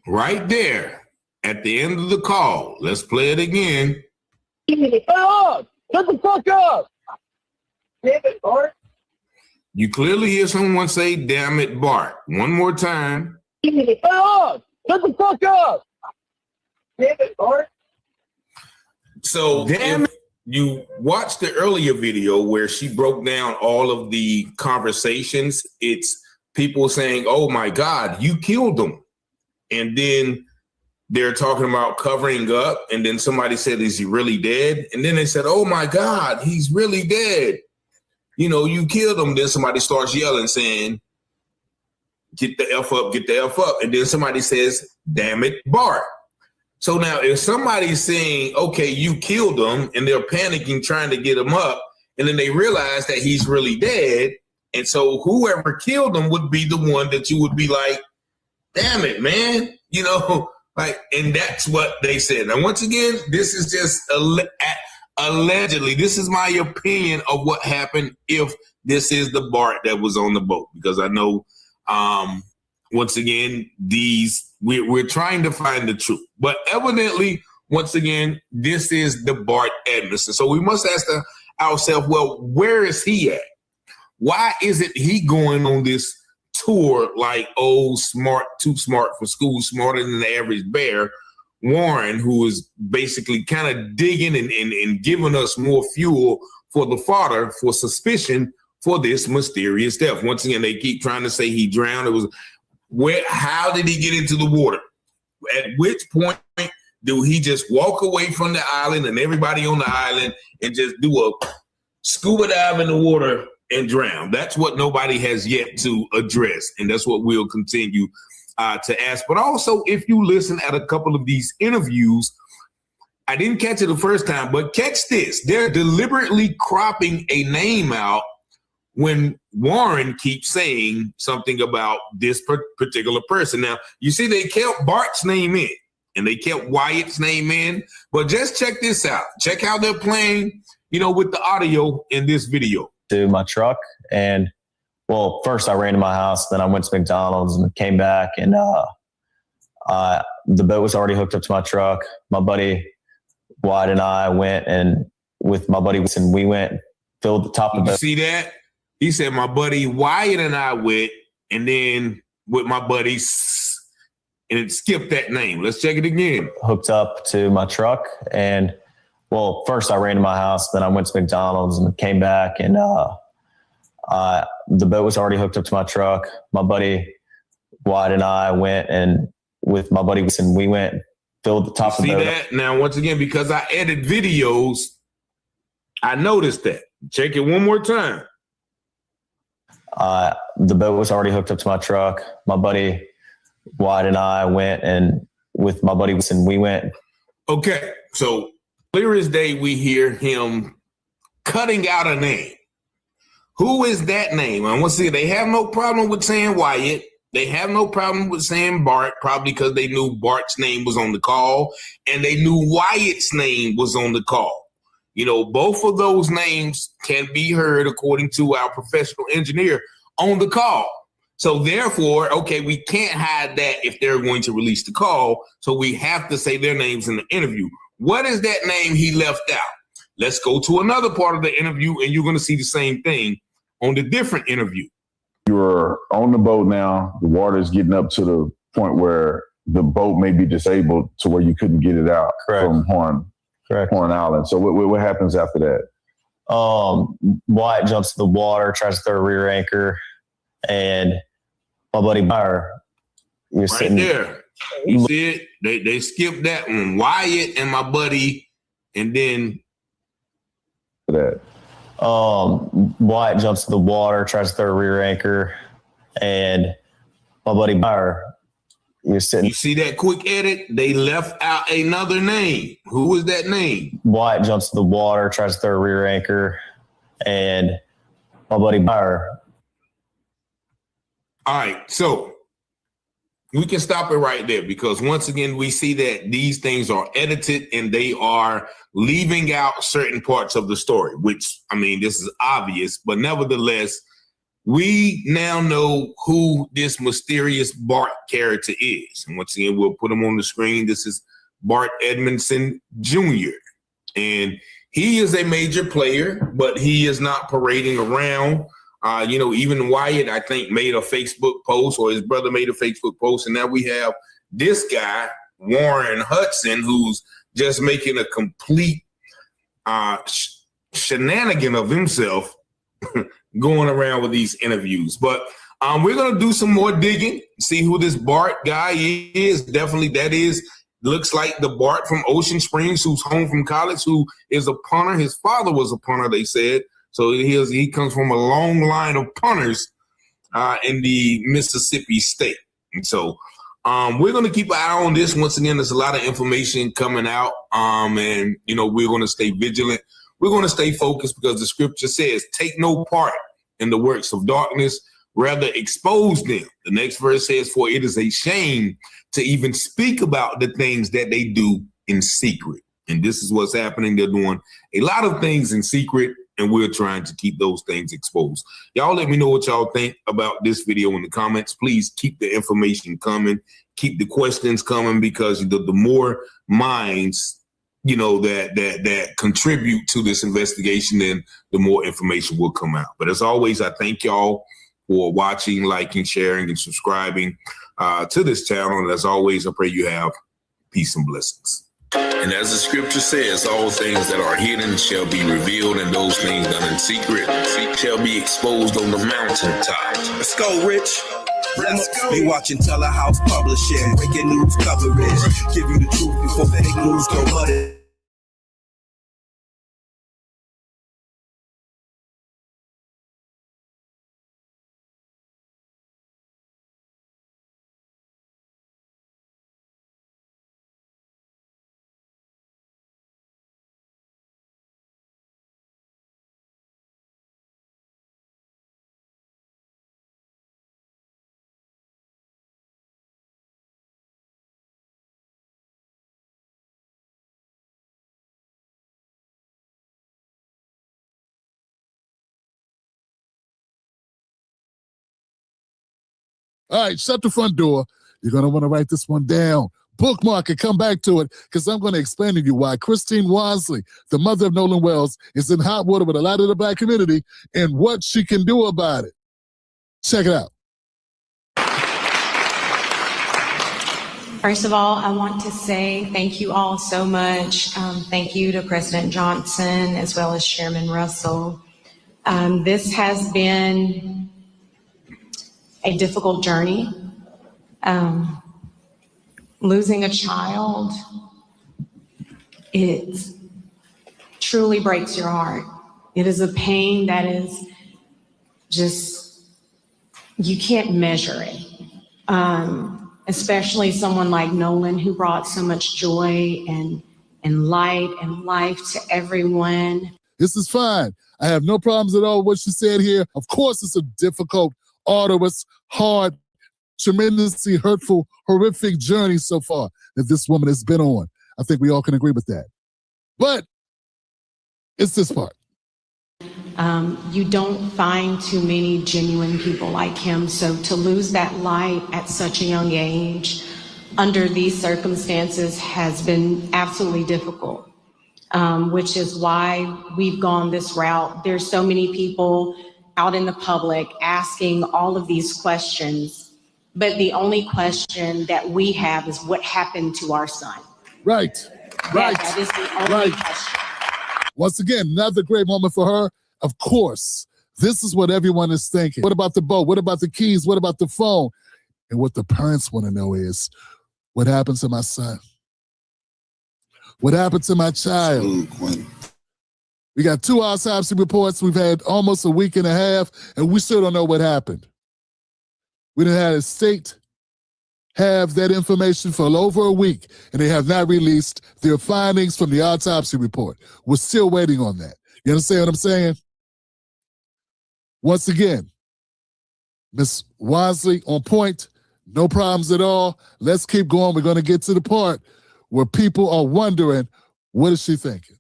Right there at the end of the call. Let's play it again. Shut up! Shut the fuck up! You clearly hear someone say, "Damn it, Bart." One more time. Shut up! Shut the fuck up! So if you watched the earlier video where she broke down all of the conversations, it's people saying, "Oh my God, you killed him." And then they're talking about covering up. And then somebody said, "Is he really dead?" And then they said, "Oh my God, he's really dead. You know, you killed him." Then somebody starts yelling, saying, "Get the F up, get the F up." And then somebody says, "Damn it, Bart." So now if somebody's saying, okay, you killed him, and they're panicking, trying to get him up, and then they realize that he's really dead, and so whoever killed him would be the one that you would be like, damn it, man. You know, like, and that's what they said. Now, once again, this is just allegedly, this is my opinion of what happened if this is the Bart that was on the boat, because I know, once again, we're trying to find the truth. But evidently, once again, this is the Bart Edmondson. So we must ask ourselves, well, where is he at? Why isn't he going on this tour like, oh, smart, too smart for school, smarter than the average bear, Warren, who is basically kind of digging and giving us more fuel for the fodder for suspicion for this mysterious death? Once again, they keep trying to say he drowned. It was how did he get into the water? At which point do he just walk away from the island and everybody on the island and just do a scuba dive in the water and drown? That's what nobody has yet to address. And that's what we'll continue to ask. But also, if you listen at a couple of these interviews, I didn't catch it the first time, but catch this. They're deliberately cropping a name out when Warren keeps saying something about this particular person. Now, you see, they kept Bart's name in and they kept Wyatt's name in, but just check this out. Check how they're playing, with the audio in this video. To my truck, and well, first I ran to my house, then I went to McDonald's and came back, and the boat was already hooked up to my truck. My buddy Wyatt and I went, and with my buddy, and we went, filled the top of the boat. See that? He said, my buddy Wyatt and I went, and then with my buddies, and it skipped that name. Let's check it again. Hooked up to my truck, and well, first I ran to my house, then I went to McDonald's and came back, and the boat was already hooked up to my truck. My buddy Wyatt and I went, and with my buddy, and we went, filled the top of the boat. See that? Now, once again, because I edit videos, I noticed that. Check it one more time. The boat was already hooked up to my truck. My buddy Wyatt and I went, and with my buddy, and we went. Okay, so clear as day, we hear him cutting out a name. Who is that name? And once again, they have no problem with saying Wyatt. They have no problem with saying Bart, probably because they knew Bart's name was on the call and they knew Wyatt's name was on the call. Both of those names can be heard, according to our professional engineer, on the call. So therefore, okay, we can't hide that if they're going to release the call. So we have to say their names in the interview. What is that name he left out? Let's go to another part of the interview, and you're going to see the same thing on the different interview. You're on the boat now. The water is getting up to the point where the boat may be disabled to where you couldn't get it out from Horn Island. So what happens after that? Wyatt jumps in the water, tries to throw a rear anchor, and my buddy Meyer, right there. You see it? They skipped that one. Wyatt and my buddy, and then that. Wyatt jumps in the water, tries to throw a rear anchor, and my buddy Meyer, you see that quick edit? They left out another name. Who was that name? Wyatt jumps in the water, tries to throw a rear anchor, and my buddy Meyer. All right, so we can stop it right there because once again, we see that these things are edited and they are leaving out certain parts of the story, which, I mean, this is obvious, but nevertheless, we now know who this mysterious Bart character is. And once again, we'll put him on the screen. This is Bart Edmondson Jr. And he is a major player, but he is not parading around. Even Wyatt, I think, made a Facebook post, or his brother made a Facebook post. And now we have this guy, Warren Hudson, who's just making a complete shenanigan of himself going around with these interviews. But we're going to do some more digging, see who this Bart guy is. Definitely looks like the Bart from Ocean Springs who's home from college, who is a punter. His father was a punter, they said. So he comes from a long line of punters in the Mississippi state. And so we're going to keep an eye on this. Once again, there's a lot of information coming out. And we're going to stay vigilant. We're going to stay focused because the scripture says, take no part in the works of darkness, rather expose them. The next verse says, for it is a shame to even speak about the things that they do in secret. And this is what's happening. They're doing a lot of things in secret, and we're trying to keep those things exposed. Y'all let me know what y'all think about this video in the comments. Please keep the information coming. Keep the questions coming, because the more minds that contribute to this investigation, then the more information will come out. But as always, I thank y'all for watching, liking, sharing, and subscribing to this channel. And as always, I pray you have peace and blessings. And as the scripture says, all things that are hidden shall be revealed, and those things done in secret shall be exposed on the mountaintop. Let's go, Rich. Let's go. Be watching Telehouse Publishing, breaking news coverage. Give you the truth before fake news go muddy. All right, shut the front door. You're going to want to write this one down. Bookmark it, come back to it, because I'm going to explain to you why Christine Wansley, the mother of Nolan Wells, is in hot water with a lot of the Black community and what she can do about it. Check it out. First of all, I want to say thank you all so much. Thank you to President Johnson as well as Chairman Russell. This has been a difficult journey. Losing a child, it truly breaks your heart. It is a pain that is just, you can't measure it. Especially someone like Nolan, who brought so much joy and light and life to everyone. This is fine. I have no problems at all with what she said here. Of course, it's a difficult, arduous, hard, tremendously hurtful, horrific journey so far that this woman has been on. I think we all can agree with that. But it's this part. You don't find too many genuine people like him. So to lose that light at such a young age under these circumstances has been absolutely difficult, which is why we've gone this route. There's so many people out in the public asking all of these questions. But the only question that we have is what happened to our son. Right. That is the only question. Once again, another great moment for her. Of course, this is what everyone is thinking. What about the boat? What about the keys? What about the phone? And what the parents want to know is, what happened to my son? What happened to my child? We got 2 autopsy reports. We've had almost a week and a half, and we still don't know what happened. We done had a state have that information for over a week, and they have not released their findings from the autopsy report. We're still waiting on that. You understand what I'm saying? Once again, Ms. Wansley on point, no problems at all. Let's keep going. We're going to get to the part where people are wondering, what is she thinking?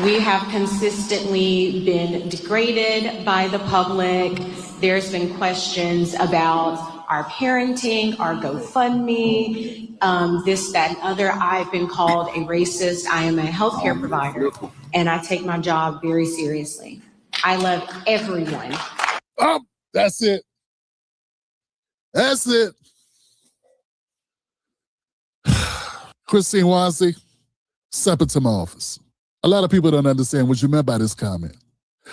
We have consistently been degraded by the public. There's been questions about our parenting, our GoFundMe, this, that, and other. I've been called a racist. I am a healthcare provider, and I take my job very seriously. I love everyone. Oh, that's it. That's it. Christine Wansley, step into my office. A lot of people don't understand what you meant by this comment.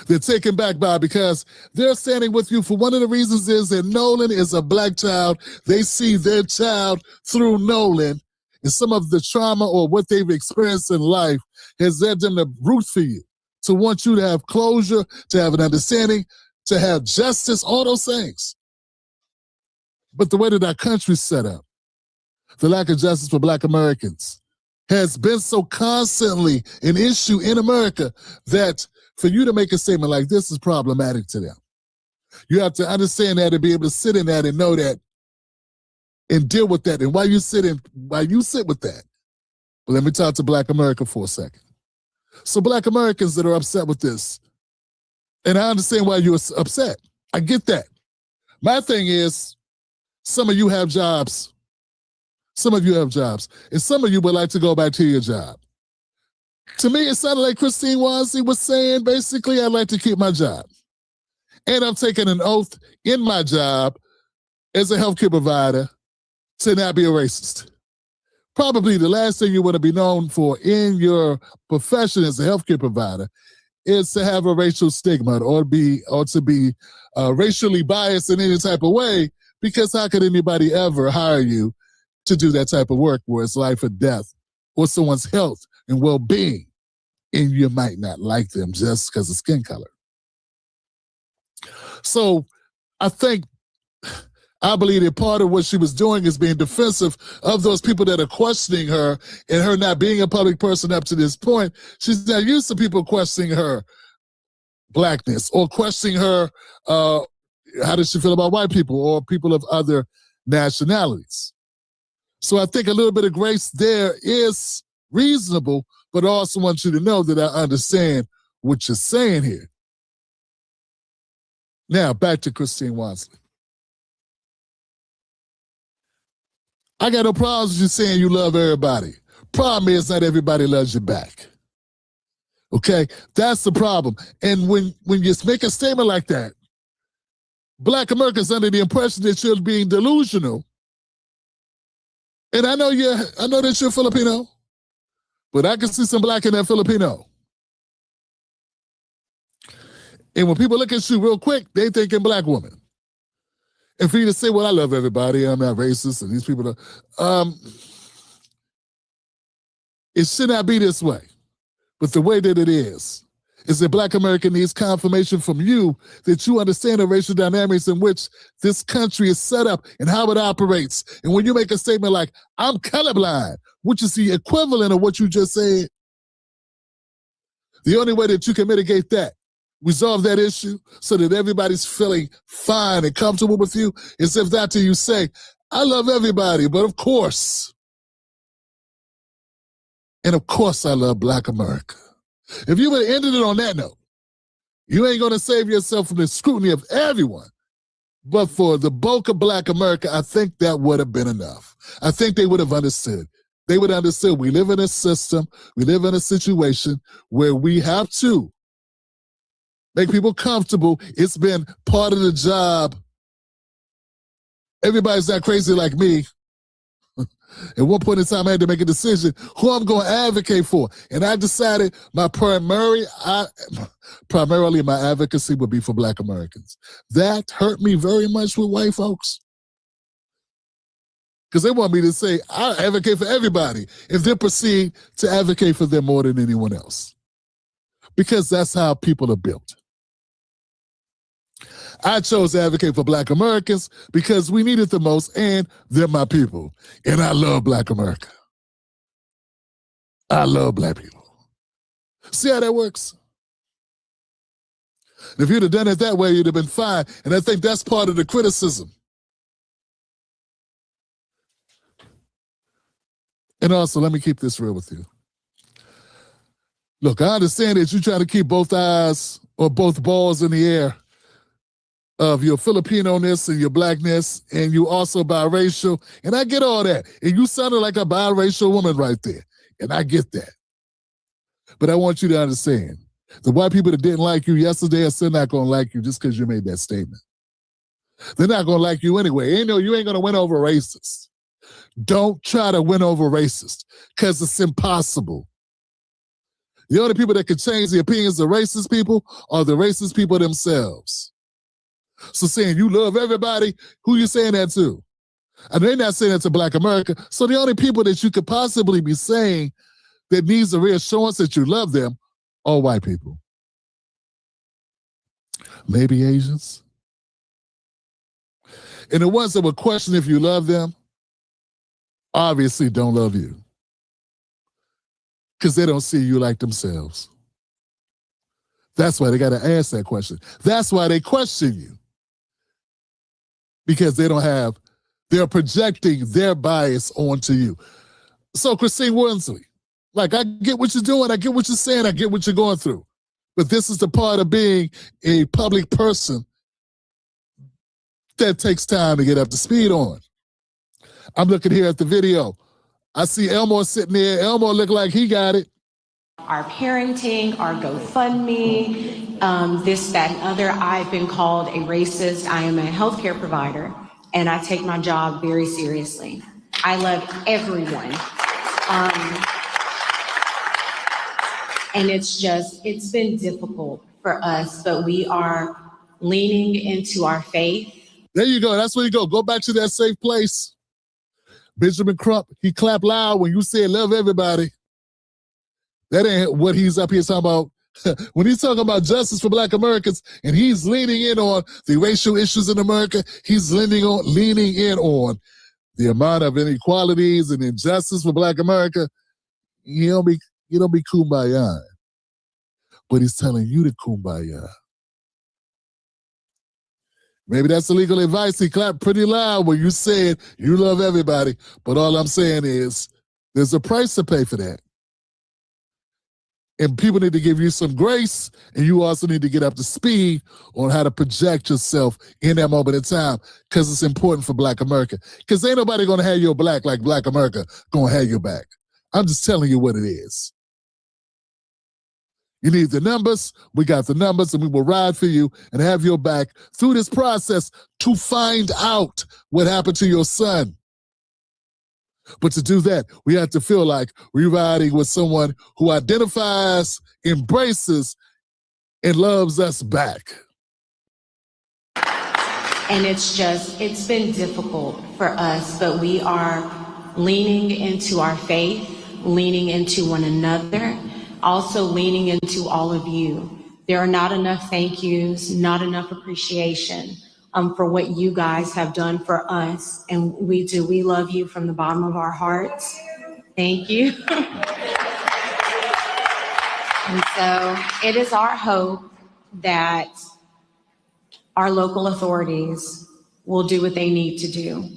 They're taken back by it because they're standing with you for one of the reasons is that Nolan is a black child. They see their child through Nolan, and some of the trauma or what they've experienced in life has led them to root for you, to want you to have closure, to have an understanding, to have justice, all those things. But the way that our country's set up, the lack of justice for black Americans has been so constantly an issue in America that for you to make a statement like this is problematic to them. You have to understand that and be able to sit in that and know that and deal with that. And while you sit with that, let me talk to black America for a second. So black Americans that are upset with this, and I understand why you're upset. I get that. My thing is, some of you have jobs. Some of you have jobs. And some of you would like to go back to your job. To me, it sounded like Christine Wansley was saying, basically, I'd like to keep my job. And I'm taking an oath in my job as a healthcare provider to not be a racist. Probably the last thing you want to be known for in your profession as a healthcare provider is to have a racial stigma or to be racially biased in any type of way, because how could anybody ever hire you to do that type of work where it's life or death or someone's health and well-being, and you might not like them just because of skin color. So I believe that part of what she was doing is being defensive of those people that are questioning her, and her not being a public person up to this point. She's not used to people questioning her blackness or questioning her, how does she feel about white people or people of other nationalities. So I think a little bit of grace there is reasonable, but I also want you to know that I understand what you're saying here. Now, back to Christine Wansley. I got no problems with you saying you love everybody. Problem is not everybody loves you back. Okay? That's the problem. And when you make a statement like that, black Americans under the impression that you're being delusional. And I know that you're Filipino, but I can see some black in that Filipino. And when people look at you real quick, they thinking black woman. And for you to say, well, I love everybody, I'm not racist, and these people are, it should not be this way. But the way that it is that black America needs confirmation from you that you understand the racial dynamics in which this country is set up and how it operates. And when you make a statement like, I'm colorblind, which is the equivalent of what you just said, the only way that you can mitigate that, resolve that issue so that everybody's feeling fine and comfortable with you, is if after you say, I love everybody, but of course, and of course I love black America. If you would have ended it on that note, you ain't going to save yourself from the scrutiny of everyone. But for the bulk of black America, I think that would have been enough. I think they would have understood. They would have understood we live in a system, we live in a situation where we have to make people comfortable. It's been part of the job Everybody's not crazy like me. At one point in time, I had to make a decision who I'm going to advocate for. And I decided primarily my advocacy would be for Black Americans. That hurt me very much with white folks. Because they want me to say, I advocate for everybody, and then proceed to advocate for them more than anyone else. Because that's how people are built. I chose to advocate for Black Americans because we need it the most, and they're my people. And I love Black America. I love Black people. See how that works? If you'd have done it that way, you'd have been fine. And I think that's part of the criticism. And also, let me keep this real with you. Look, I understand that you're trying to keep both eyes or both balls in the air of your Filipino-ness and your Blackness, and you also biracial, and I get all that. And you sounded like a biracial woman right there, and I get that. But I want you to understand, the white people that didn't like you yesterday are still not going to like you just because you made that statement. They're not going to like you anyway. You ain't going to win over racists. Don't try to win over racists, because it's impossible. The only people that can change the opinions of racist people are the racist people themselves. So saying you love everybody, who you saying that to? And they're not saying that to Black America. So the only people that you could possibly be saying that needs a reassurance that you love them are white people. Maybe Asians. And the ones that would question if you love them obviously don't love you, because they don't see you like themselves. That's why they got to ask that question. That's why they question you. Because they're projecting their bias onto you. So Christine Wormsley, like, I get what you're doing, I get what you're saying, I get what you're going through. But this is the part of being a public person that takes time to get up to speed on. I'm looking here at the video. I see Elmore sitting there. Elmore look like he got it. Our parenting, our GoFundMe, this, that, and other. I've been called a racist. I am a healthcare provider, and I take my job very seriously. I love everyone. And it's been difficult for us, but we are leaning into our faith. There you go. That's where you go. Go back to that safe place. Benjamin Crump, he clapped loud when you said love everybody. That ain't what he's up here talking about. When he's talking about justice for Black Americans and he's leaning in on the racial issues in America, he's leaning in on the amount of inequalities and injustice for Black America. You don't be kumbaya. But he's telling you to kumbaya. Maybe that's illegal advice. He clapped pretty loud when you said you love everybody. But all I'm saying is there's a price to pay for that. And people need to give you some grace, and you also need to get up to speed on how to project yourself in that moment in time, because it's important for Black America. Because ain't nobody going to have your back like Black America going to have your back. I'm just telling you what it is. You need the numbers. We got the numbers, and we will ride for you and have your back through this process to find out what happened to your son. But to do that, we have to feel like we're riding with someone who identifies, embraces, and loves us back. And it's been difficult for us, but we are leaning into our faith, leaning into one another, also leaning into all of you. There are not enough thank yous, not enough appreciation for what you guys have done for us. And we do. We love you from the bottom of our hearts. Thank you. And so it is our hope that our local authorities will do what they need to do,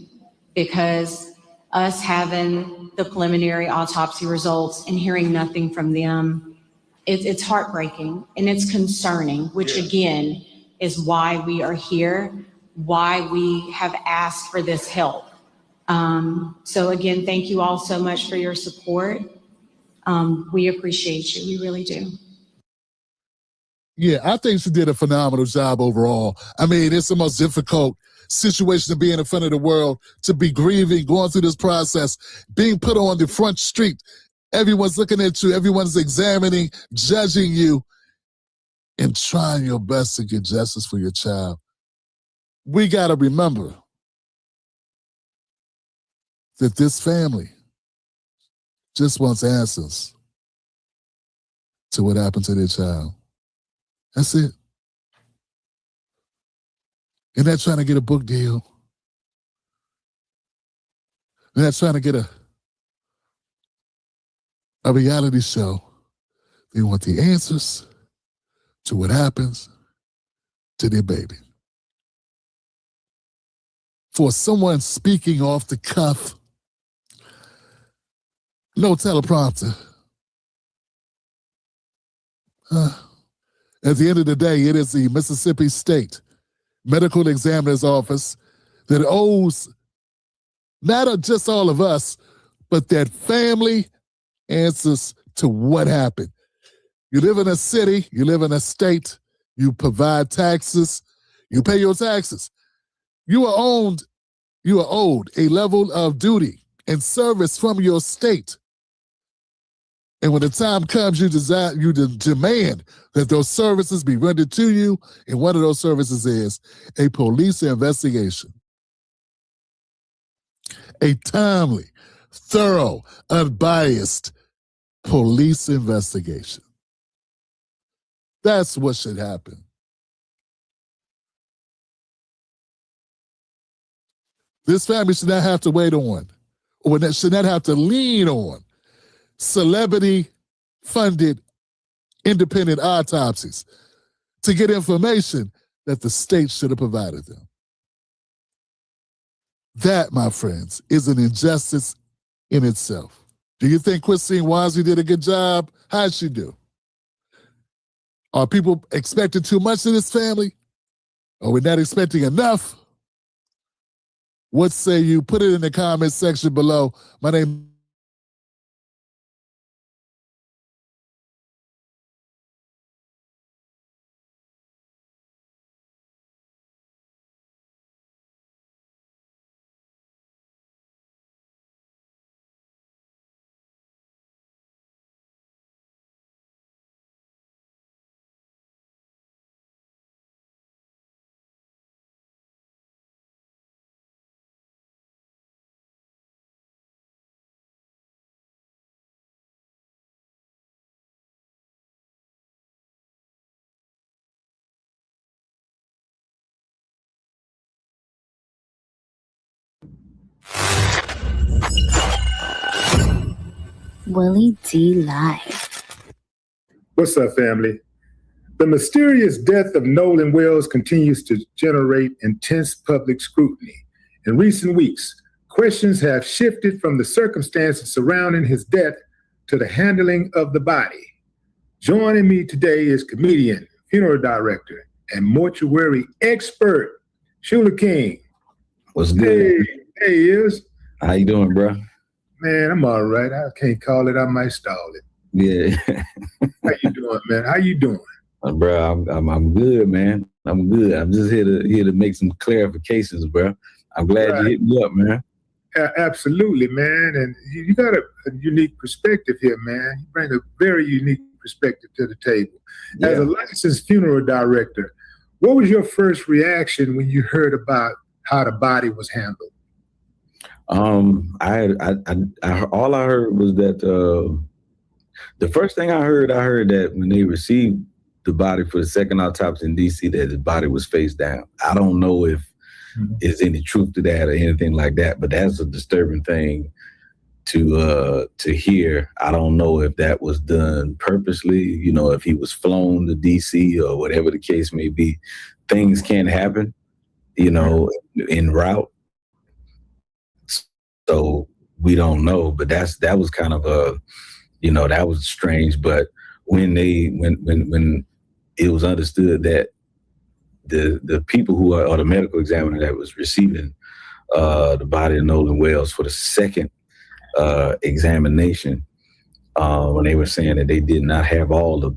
because us having the preliminary autopsy results and hearing nothing from them, it's heartbreaking and it's concerning, which again is why we are here, why we have asked for this help. So again, thank you all so much for your support. We appreciate you, we really do. Yeah, I think she did a phenomenal job overall. I mean, it's the most difficult situation to be in front of the world, to be grieving, going through this process, being put on the front street. Everyone's looking at you. Everyone's examining, judging you, and trying your best to get justice for your child. We got to remember that this family just wants answers to what happened to their child. That's it. They're not trying to get a book deal. They're not trying to get a reality show. They want the answers to what happens to their baby. For someone speaking off the cuff, no teleprompter. At the end of the day, it is the Mississippi State Medical Examiner's Office that owes not just all of us, but that family answers to what happened. You live in a city, you live in a state, you provide taxes, you pay your taxes. You are owed a level of duty and service from your state. And when the time comes, you demand that those services be rendered to you, and one of those services is a police investigation. A timely, thorough, unbiased police investigation. That's what should happen. This family should not have to wait on, or should not have to lean on, celebrity-funded independent autopsies to get information that the state should have provided them. That, my friends, is an injustice in itself. Do you think Christine Wansley did a good job? How'd she do? Are people expecting too much of this family? Are we not expecting enough? What say you? Put it in the comments section below. My name Willie D Live. What's up, family? The mysterious death of Nolan Wells continues to generate intense public scrutiny. In recent weeks, questions have shifted from the circumstances surrounding his death to the handling of the body. Joining me today is comedian, funeral director, and mortuary expert, Shula King. What's good? Hey, Is. How you doing, bro? Man, I'm all right. I can't call it. I might stall it. Yeah. How you doing, man? How you doing? Bro, I'm good, man. I'm good. I'm just here to make some clarifications, bro. I'm glad you hit me up, man. Absolutely, man. And you got a unique perspective here, man. You bring a very unique perspective to the table. Yeah. As a licensed funeral director, what was your first reaction when you heard about how the body was handled? All I heard was that the first thing I heard that when they received the body for the second autopsy in DC, that the body was face down. I don't know if there's any truth to that or anything like that, but that's a disturbing thing to hear. I don't know if that was done purposely, you know, if he was flown to DC or whatever the case may be. Things can happen, you know, en route. So we don't know, but that was kind of that was strange. But when it was understood that the people who are, or the medical examiner that was receiving the body of Nolan Wells for the second examination, when they were saying that they did not have all of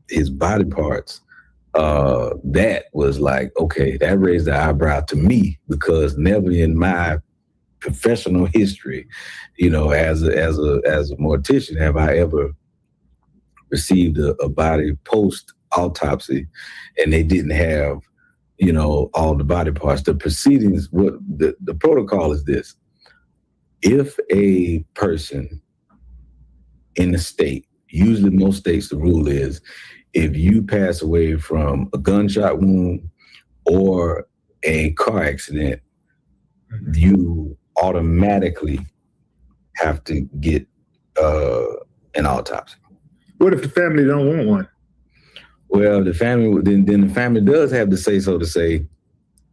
his body parts, that was like, okay, that raised the eyebrow to me, because never in my professional history, as a mortician, have I ever received a body post autopsy and they didn't have, all the body parts. The proceedings, what the protocol is this: if a person in the state, usually most states, the rule is, if you pass away from a gunshot wound or a car accident, you automatically have to get an autopsy. What if the family don't want one? Well, the family then the family does have the say so to say,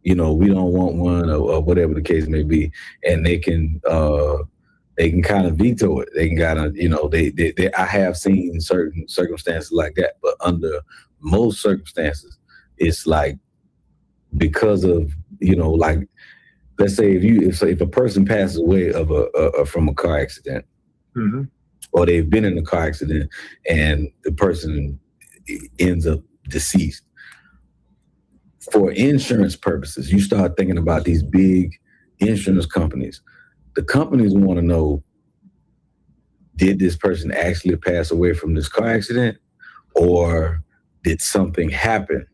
we don't want one, or whatever the case may be, and they can kind of veto it. They can kind of, I have seen certain circumstances like that, but under most circumstances, it's like, because of, like, let's say if a person passes away from a car accident, mm-hmm. or they've been in a car accident and the person ends up deceased, for insurance purposes, you start thinking about these big insurance companies. The companies want to know, did this person actually pass away from this car accident, or did something happen?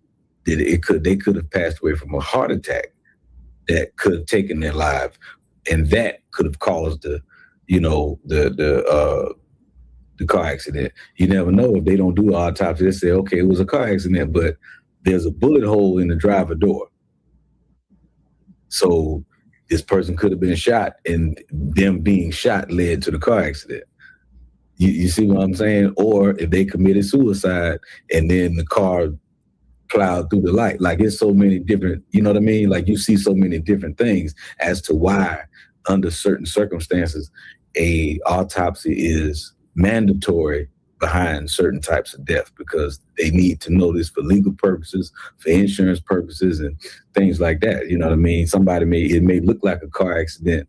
They could have passed away from a heart attack that could have taken their life, and that could have caused the car accident. You never know. If they don't do an autopsy, they say, okay, it was a car accident, but there's a bullet hole in the driver door. So this person could have been shot, and them being shot led to the car accident. You see what I'm saying? Or if they committed suicide and then the car plowed through the light. Like, it's so many different, you know what I mean? Like, you see so many different things as to why, under certain circumstances, a autopsy is mandatory behind certain types of death, because they need to know this for legal purposes, for insurance purposes, and things like that. You know what I mean? It may look like a car accident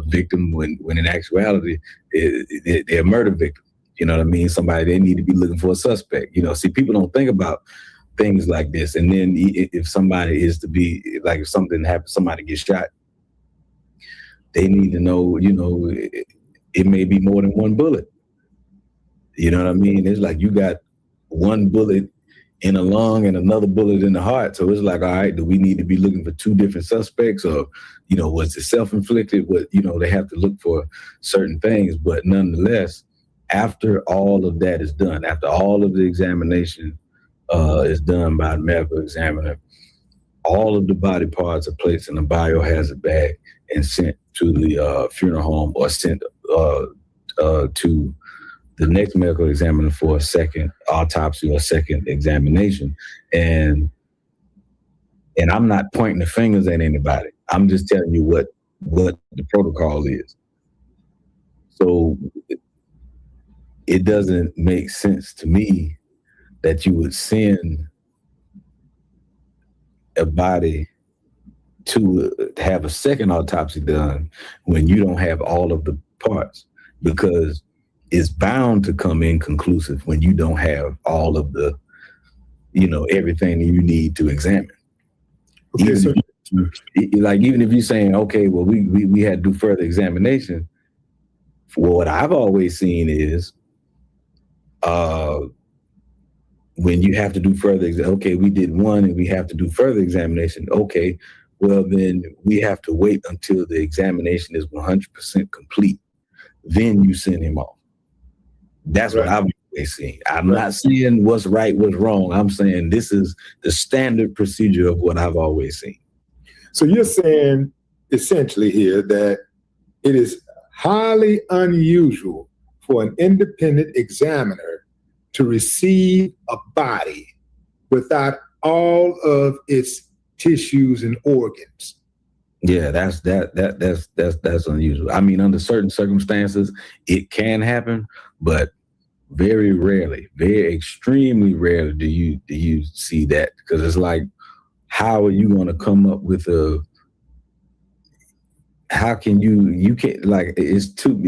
victim when in actuality they're a murder victim. You know what I mean? They need to be looking for a suspect. See, people don't think about things like this. And then if somebody is to be, like, if something happens, somebody gets shot, they need to know, it may be more than one bullet. You know what I mean? It's like you got one bullet in a lung and another bullet in the heart. So it's like, all right, do we need to be looking for two different suspects, or, was it self-inflicted? They have to look for certain things. But nonetheless, after all of that is done, after all of the examination is done by the medical examiner, all of the body parts are placed in a biohazard bag and sent to the funeral home, or sent to the next medical examiner for a second autopsy or second examination. And I'm not pointing the fingers at anybody. I'm just telling you what the protocol is. So it doesn't make sense to me that you would send a body to have a second autopsy done when you don't have all of the parts, because it's bound to come inconclusive when you don't have all of the, everything you need to examine. Okay, even if you're saying, okay, well, we had to do further examination, what I've always seen is when you have to do further, okay, we did one and we have to do further examination. Okay, well, then we have to wait until the examination is 100% complete. Then you send him off. That's right. What I've always seen. I'm not saying what's right, what's wrong. I'm saying this is the standard procedure of what I've always seen. So you're saying essentially here that it is highly unusual for an independent examiner to receive a body without all of its tissues and organs. Yeah, that's unusual. I mean, under certain circumstances, it can happen, but very rarely, very extremely rarely do you see that, because it's like, how are you going to come up with how can you can't, like, it's too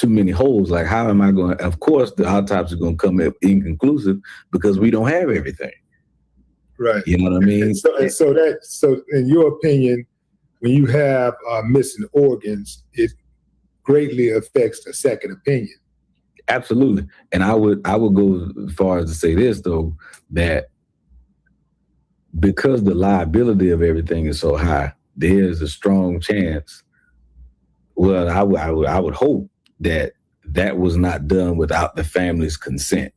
many holes. Like, how am I going? Of course, the autopsy is going to come up inconclusive because we don't have everything. Right. You know what I mean? So in your opinion, when you have missing organs, it greatly affects a second opinion. Absolutely. And I would go as far as to say this though, that because the liability of everything is so high, there's a strong chance. Well, I would hope that was not done without the family's consent.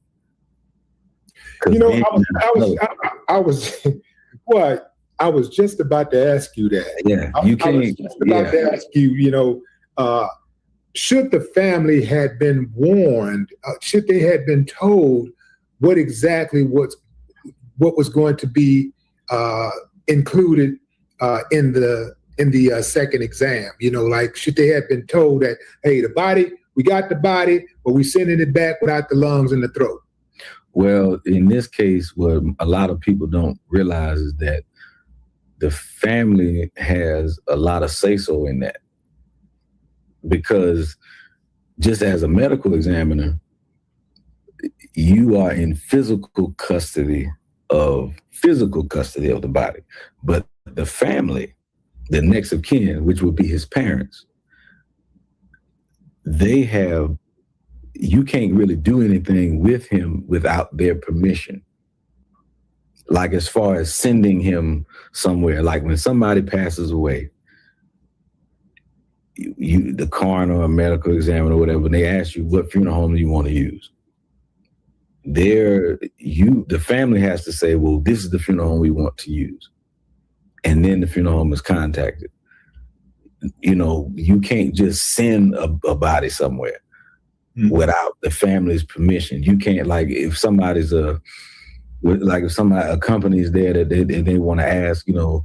You know, I was just about to ask you that. Yeah, I was just about to ask you. You know, should the family had been warned? Should they had been told what exactly what was going to be included in the second exam? You know, like should they have been told that, hey, the body, we got the body, but we sending it back without the lungs and the throat? Well, in this case, what a lot of people don't realize is that the family has a lot of say-so in that. Because just as a medical examiner, you are in physical custody of the body. But the family, the next of kin, which would be his parents, you can't really do anything with him without their permission. Like as far as sending him somewhere, like when somebody passes away, the coroner or medical examiner or whatever, they ask you what funeral home do you want to use. The family has to say, well, this is the funeral home we want to use. And then the funeral home is contacted. You know, you can't just send a body somewhere without the family's permission. You can't, like, if somebody's a company is there that they want to ask, you know,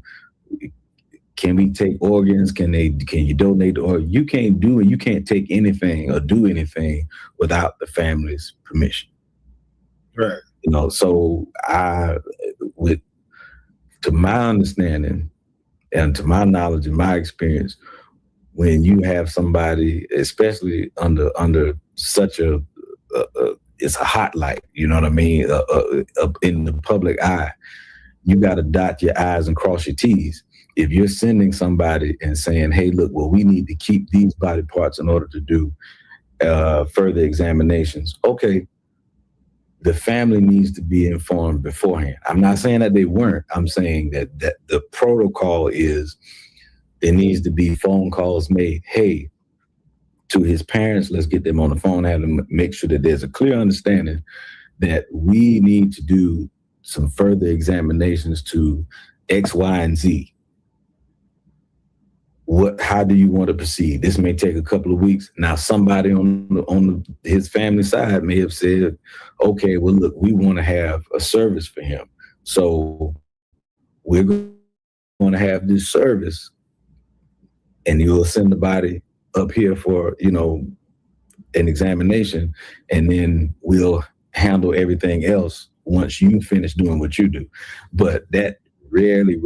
can we take organs? Can you donate? Or you can't take anything or do anything without the family's permission. Right. You know, so to my understanding and to my knowledge and my experience, when you have somebody, especially under such it's a hot light, you know what I mean, in the public eye, you got to dot your I's and cross your T's. If you're sending somebody and saying, hey, look, well, we need to keep these body parts in order to do further examinations, okay, the family needs to be informed beforehand. I'm not saying that they weren't. I'm saying that the protocol is there needs to be phone calls made, hey, to his parents, let's get them on the phone, have them make sure that there's a clear understanding that we need to do some further examinations to X, Y, and Z. How do you want to proceed? This may take a couple of weeks. Now, somebody on his family side may have said, okay, well, look, we want to have a service for him. So we're going to have this service and you'll send the body up here for, you know, an examination, and then we'll handle everything else once you finish doing what you do. But that rarely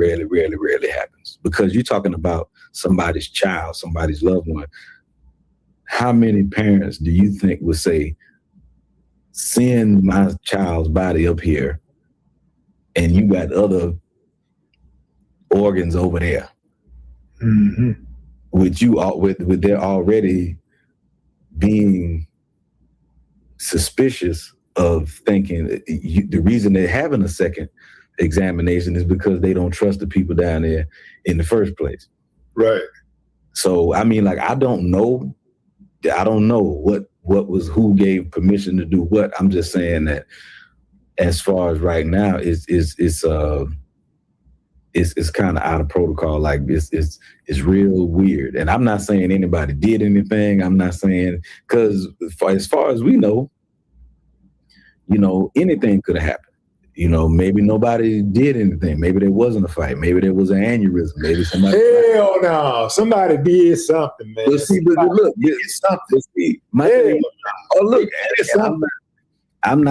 happens, because you're talking about somebody's child, somebody's loved one. How many parents do you think would say, send my child's body up here and you got other organs over there? Mm-hmm. With they're already being suspicious of thinking the reason they're having a second examination is because they don't trust the people down there in the first place. Right. So, I mean, like, I don't know who gave permission to do what. I'm just saying that as far as right now, it's kind of out of protocol. Like it's real weird. And I'm not saying anybody did anything. I'm not saying, because as far as we know, you know, anything could have happened. You know, maybe nobody did anything. Maybe there wasn't a fight. Maybe there was an aneurysm. Maybe somebody. Hell no! Somebody did something, man. But see, but look, it's something. See, look, I'm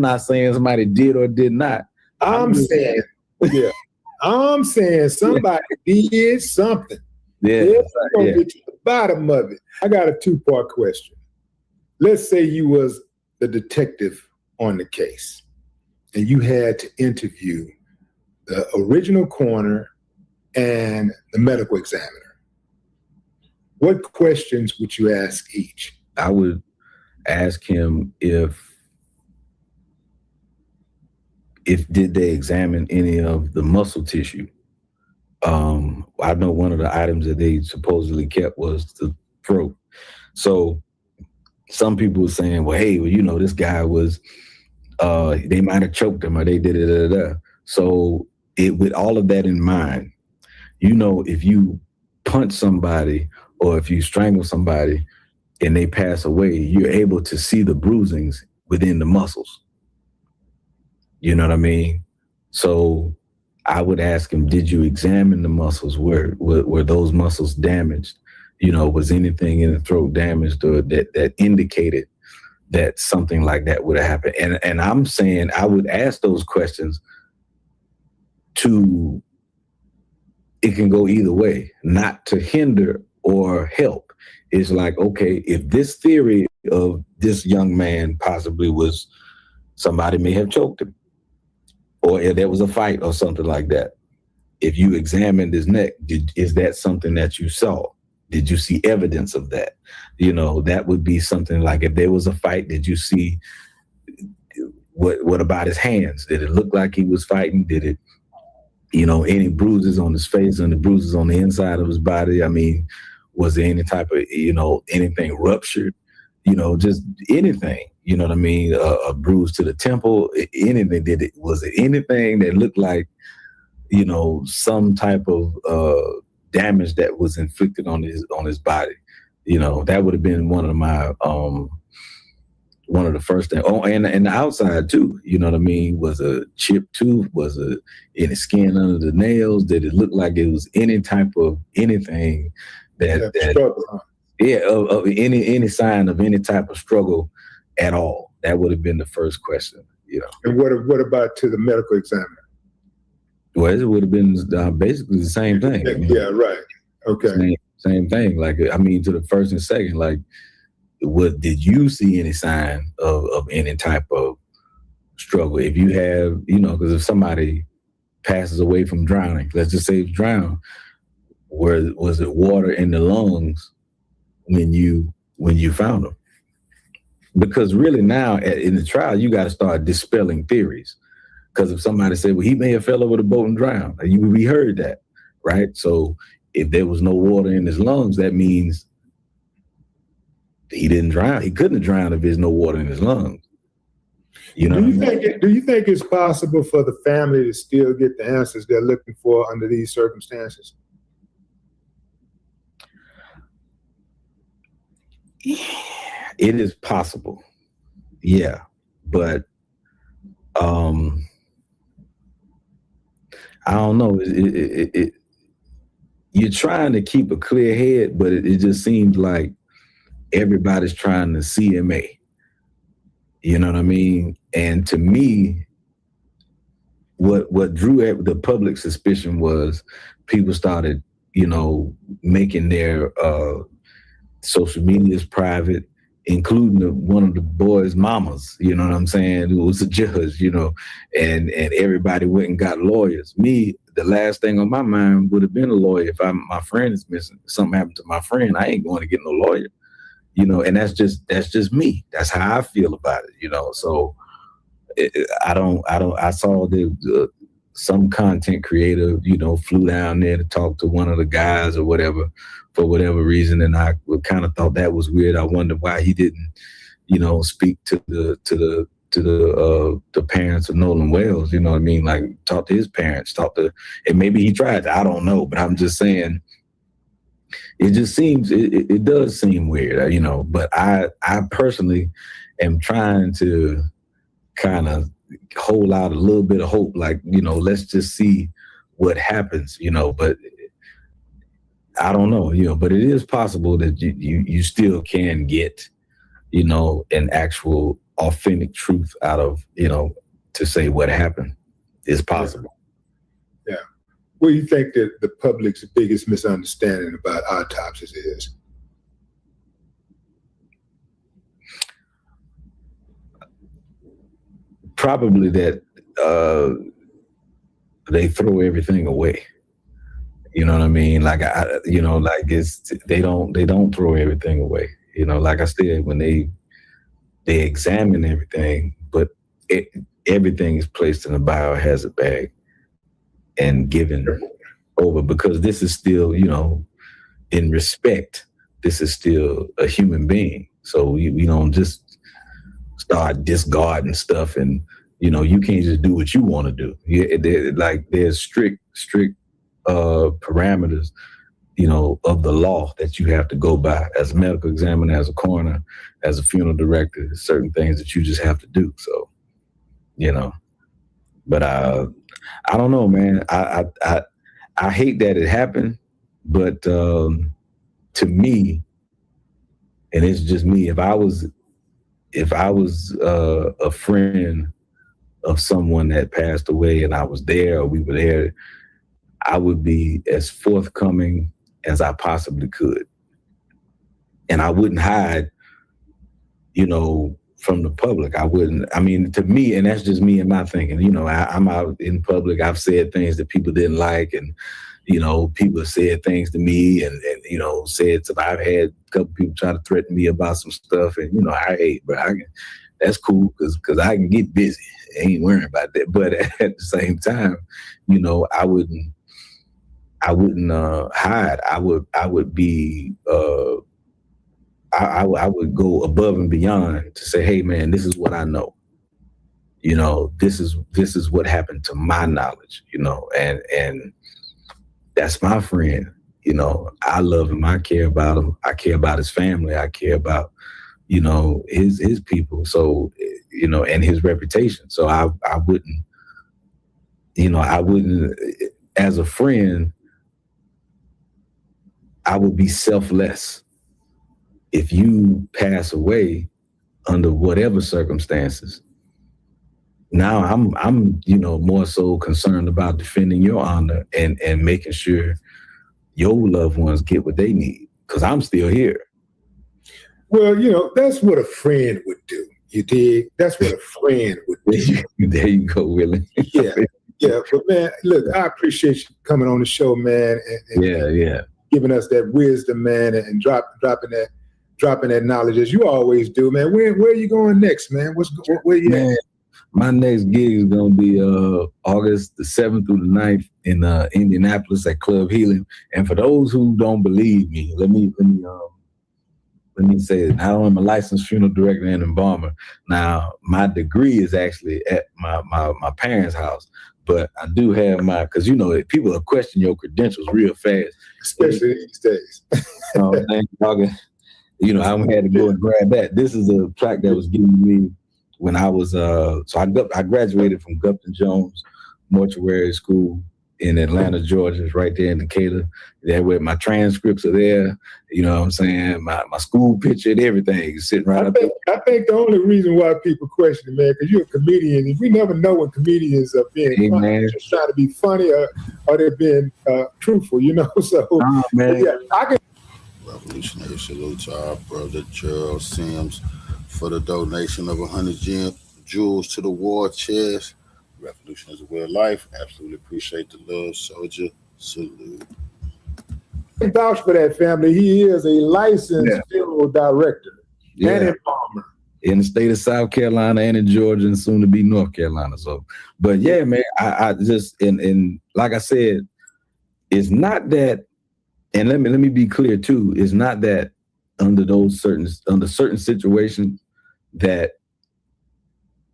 not saying somebody did or did not. I'm saying somebody did something. Yeah. We're gonna get to the bottom of it. I got a 2-part question. Let's say you was the detective on the case, and you had to interview the original coroner and the medical examiner, what questions would you ask each? I would ask him if did they examine any of the muscle tissue. I know one of the items that they supposedly kept was the throat. So some people were saying, well, hey, this guy was, they might have choked him or they did it. So with all of that in mind, if you punch somebody or if you strangle somebody and they pass away, you're able to see the bruisings within the muscles. You know what I mean? So I would ask him, did you examine the muscles? Were those muscles damaged? Was anything in the throat damaged or that indicated that something like that would have happened? And I'm saying I would ask those questions it can go either way, not to hinder or help. It's like, okay, if this theory of this young man possibly was somebody may have choked him, or if there was a fight or something like that. If you examined his neck, is that something that you saw? Did you see evidence of that? That would be something like if there was a fight, did you see what about his hands? Did it look like he was fighting? Did it, any bruises on his face and the bruises on the inside of his body? I mean, was there any type of, anything ruptured? Just anything, you know what I mean? A bruise to the temple, anything. Was it anything that looked like, some type of damage that was inflicted on his body? That would have been one of my one of the first things. Oh, and the outside too, you know what I mean? Was a chipped tooth? Was any skin under the nails? Did it look like it was any type of anything that of any sign of any type of struggle at all? That would have been the first question, And what about to the medical examiner? Well, it would have been basically the same thing. Yeah, right. Okay. Same thing. Like, I mean, to the first and second, like, did you see any sign of any type of struggle? If you have, because if somebody passes away from drowning, let's just say it's drowned, was it water in the lungs when you found them? Because really now in the trial, you got to start dispelling theories. Because if somebody said, well, he may have fell over the boat and drowned, we heard that, right? So if there was no water in his lungs, that means he didn't drown. He couldn't have drowned if there's no water in his lungs. Do you think it's possible for the family to still get the answers they're looking for under these circumstances? It is possible. Yeah. But I don't know. You're trying to keep a clear head, but it just seems like everybody's trying to CMA. You know what I mean? And to me, what drew the public suspicion was people started, making their social medias private, including one of the boys' mamas, you know what I'm saying, who was a judge, and everybody went and got lawyers. Me, the last thing on my mind would have been a lawyer. If my friend is missing, something happened to my friend, I ain't going to get no lawyer, and that's just me. That's how I feel about it, So I saw some content creator, flew down there to talk to one of the guys or whatever, for whatever reason, and I kind of thought that was weird. I wondered why he didn't, speak to the parents of Nolan Wells. You know what I mean? Like, talk to his parents, and maybe he tried. I don't know, but I'm just saying, it just seems it does seem weird, But I personally am trying to kind of hold out a little bit of hope, like, let's just see what happens, but I don't know, but it is possible that you still can get, an actual authentic truth out of, to say what happened is possible. Yeah. What do you think that the public's biggest misunderstanding about autopsies is? Probably that they throw everything away. You know what I mean? Like they don't throw everything away. You know, like I said, when they examine everything, but everything is placed in a biohazard bag and given over, because this is still, you know, in respect, this is still a human being. So we don't just start discarding stuff, and you know, you can't just do what you want to do. There's strict parameters, you know, of the law that you have to go by as a medical examiner, as a coroner, as a funeral director. There's certain things that you just have to do. So, you know, but I don't know, man. I hate that it happened, but to me, and it's just me, if I was a friend of someone that passed away and I was there, or we were there, I would be as forthcoming as I possibly could. And I wouldn't hide, you know, from the public. I wouldn't, I mean, to me, and that's just me and my thinking, you know, I'm out in public. I've said things that people didn't like, and, you know, people have said things to me and you know, I've had a couple people try to threaten me about some stuff, and, you know, I hate, but that's cool because I can get busy. I ain't worrying about that. But at the same time, you know, I wouldn't hide. I would be I would go above and beyond to say, hey man, this is what I know. You know, this is what happened to my knowledge, you know, and that's my friend. You know, I love him, I care about him, I care about his family, I care about, you know, his people. So, you know, and his reputation. So I wouldn't, you know, as a friend, I would be selfless. If you pass away under whatever circumstances, now I'm, you know, more so concerned about defending your honor and making sure your loved ones get what they need, because I'm still here. Well, you know, that's what a friend would do. You dig? That's what a friend would do. There you go, Willie. Yeah. But man, look, I appreciate you coming on the show, man. And giving us that wisdom, man, and dropping that knowledge as you always do, man. Where are you going next, man? Where you at? My next gig is gonna be August the 7th through the 9th in Indianapolis at Club Healing. And for those who don't believe me, let me say it. I am a licensed funeral director and embalmer. Now, my degree is actually at my parents' house, but I do have because you know, people will question your credentials real fast, especially these days. You know, I had to go and grab that. This is a plaque that was given to me when I was so I graduated from Gupton Jones Mortuary School in Atlanta, Georgia. It's right there in Decatur. There where my transcripts are there. You know what I'm saying? My school picture and everything is sitting right up there. I think the only reason why people question it, man, because you're a comedian, and we never know when comedians are being funny, just trying to be funny, or they're being truthful, you know? So, man. Yeah, I can. Revolutionary salute to our brother Gerald Sims for the donation of 100 jewels to the war chest. Revolution is a way of life. Absolutely appreciate the love, soldier. Salute. Vouch for that family. He is a licensed funeral director and embalmer in the state of South Carolina and in Georgia and soon to be North Carolina. So, but yeah, man, I just and like I said, it's not that. And let me be clear too. It's not that under certain situations that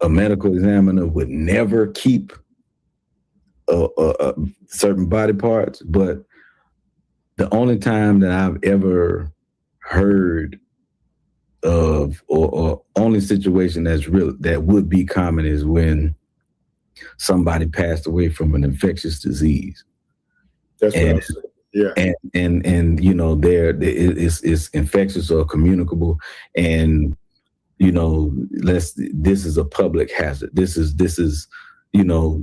a medical examiner would never keep certain body parts, but the only time that I've ever heard of or only situation that would be common is when somebody passed away from an infectious disease. That's what I'm saying. Yeah, and you know, it's infectious or communicable, and you know, this is a public hazard. This is you know,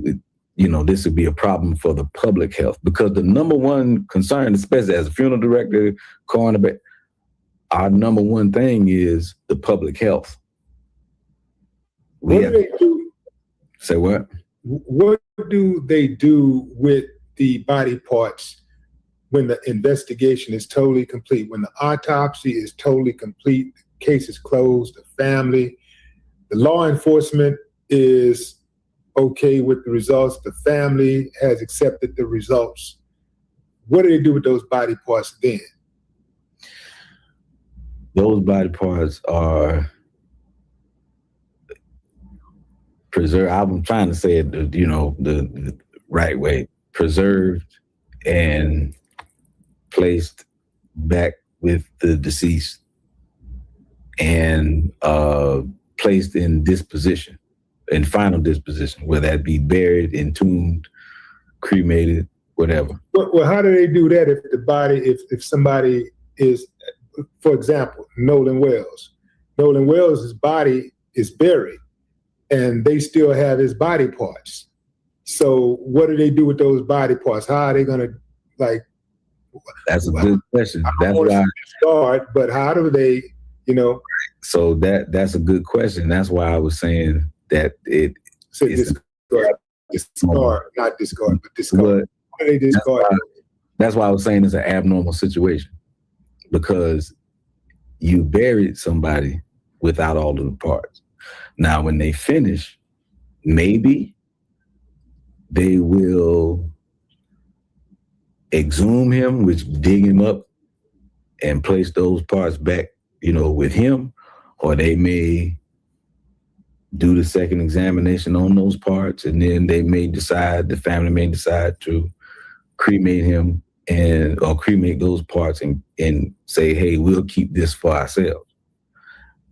this would be a problem for the public health, because the number one concern, especially as a funeral director, coroner, our number one thing is the public health. What do they do? Say what? what do they do with the body parts when the investigation is totally complete, when the autopsy is totally complete, the case is closed, the family, the law enforcement is okay with the results, the family has accepted the results. What do they do with those body parts then? Those body parts are preserved. I'm trying to say it, the right way. Preserved and placed back with the deceased and placed in disposition, in final disposition, whether that be buried, entombed, cremated, whatever. Well, how do they do that if the body, if somebody is, for example, Nolan Wells. Nolan Wells' body is buried and they still have his body parts. So what do they do with those body parts? How are they going to, like? That's a good question. That's why discard, but how do they, So that's a good question. That's why I was saying that discard, not discard, but discard. How do they discard? That's why I was saying it's an abnormal situation, because you buried somebody without all of the parts. Now, when they finish, maybe they will exhume him, which dig him up and place those parts back, with him, or they may do the second examination on those parts, and then the family may decide to cremate him or cremate those parts and say, hey, we'll keep this for ourselves.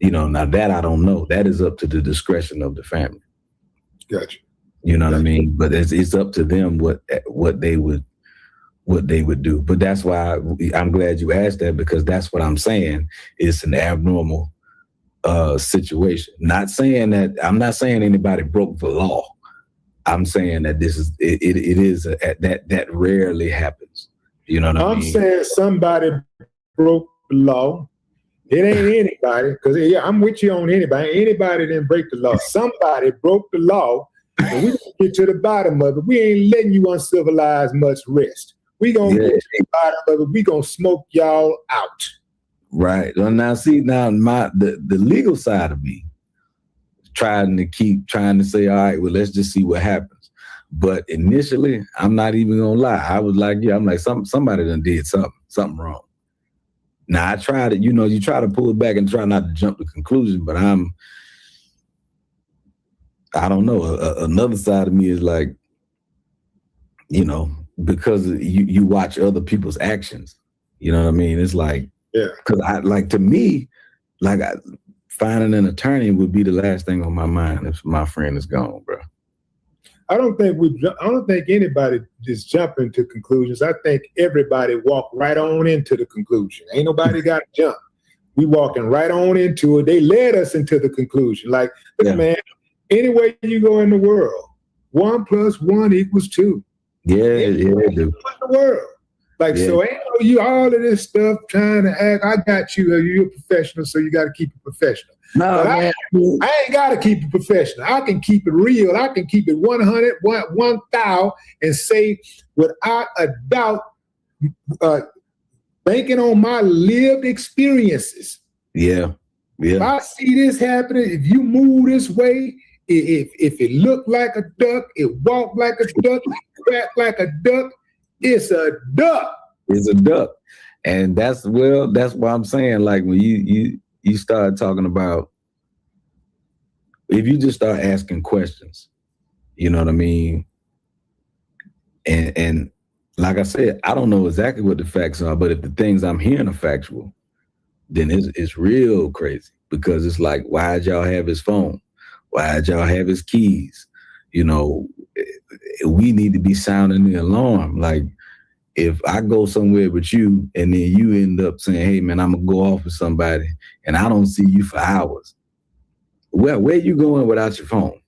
Now that I don't know. That is up to the discretion of the family. Gotcha. You know what I mean? But it's up to them what they would do. But that's why I'm glad you asked that, because that's what I'm saying. It's an abnormal situation. I'm not saying anybody broke the law. I'm saying that it is that rarely happens. You know what I mean? I'm saying somebody broke the law. It ain't anybody, because I'm with you on anybody. Anybody didn't break the law. Somebody broke the law, and we gonna get to the bottom of it. We ain't letting you uncivilized much rest. We gonna get to the bottom of it. We gonna smoke y'all out. Right. Well, now see, the legal side of me trying to say, all right, well, let's just see what happens. But initially, I'm not even gonna lie. I was like, I'm like, somebody done did something wrong. Now I try to, you try to pull it back and try not to jump to conclusion, but I don't know. Another side of me is like, because you watch other people's actions. You know what I mean? It's like, because to me, finding an attorney would be the last thing on my mind if my friend is gone, bro. I don't think anybody just jumping to conclusions. I think everybody walk right on into the conclusion. Ain't nobody got to jump. We walking right on into it. They led us into the conclusion. Like, look, man, any way you go in the world, 1 + 1 = 2. Yeah, in the world. Like, so ain't you all of this stuff trying to act, I got you, you're a professional, so you got to keep it professional. No, I ain't got to keep it professional. I can keep it real. I can keep it 100, 1,000, and say without a doubt, banking on my lived experiences. Yeah. If I see this happening, if you move this way, if it look like a duck, it walk like a duck, it quack like a duck, it's a duck. It's a duck. And that's what I'm saying. Like, when you start talking about, if you just start asking questions, you know what I mean? And like I said, I don't know exactly what the facts are, but if the things I'm hearing are factual, then it's real crazy, because it's like, why'd y'all have his phone? Why'd y'all have his keys? We need to be sounding the alarm. Like, if I go somewhere with you and then you end up saying, hey, man, I'm going to go off with somebody and I don't see you for hours, where are you going without your phone?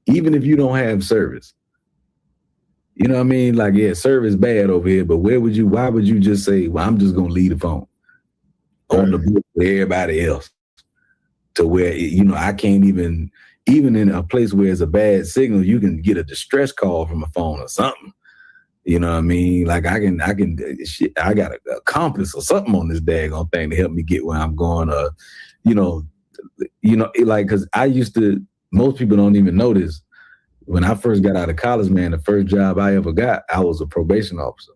Even if you don't have service. You know what I mean? Like, yeah, service bad over here, but why would you just say, well, I'm just going to leave the phone on the book with everybody else, to where, I can't even even in a place where it's a bad signal, you can get a distress call from a phone or something. You know what I mean? Like I got a compass or something on this daggone thing to help me get where I'm going. Like, cause most people don't even know this. When I first got out of college, man, the first job I ever got, I was a probation officer.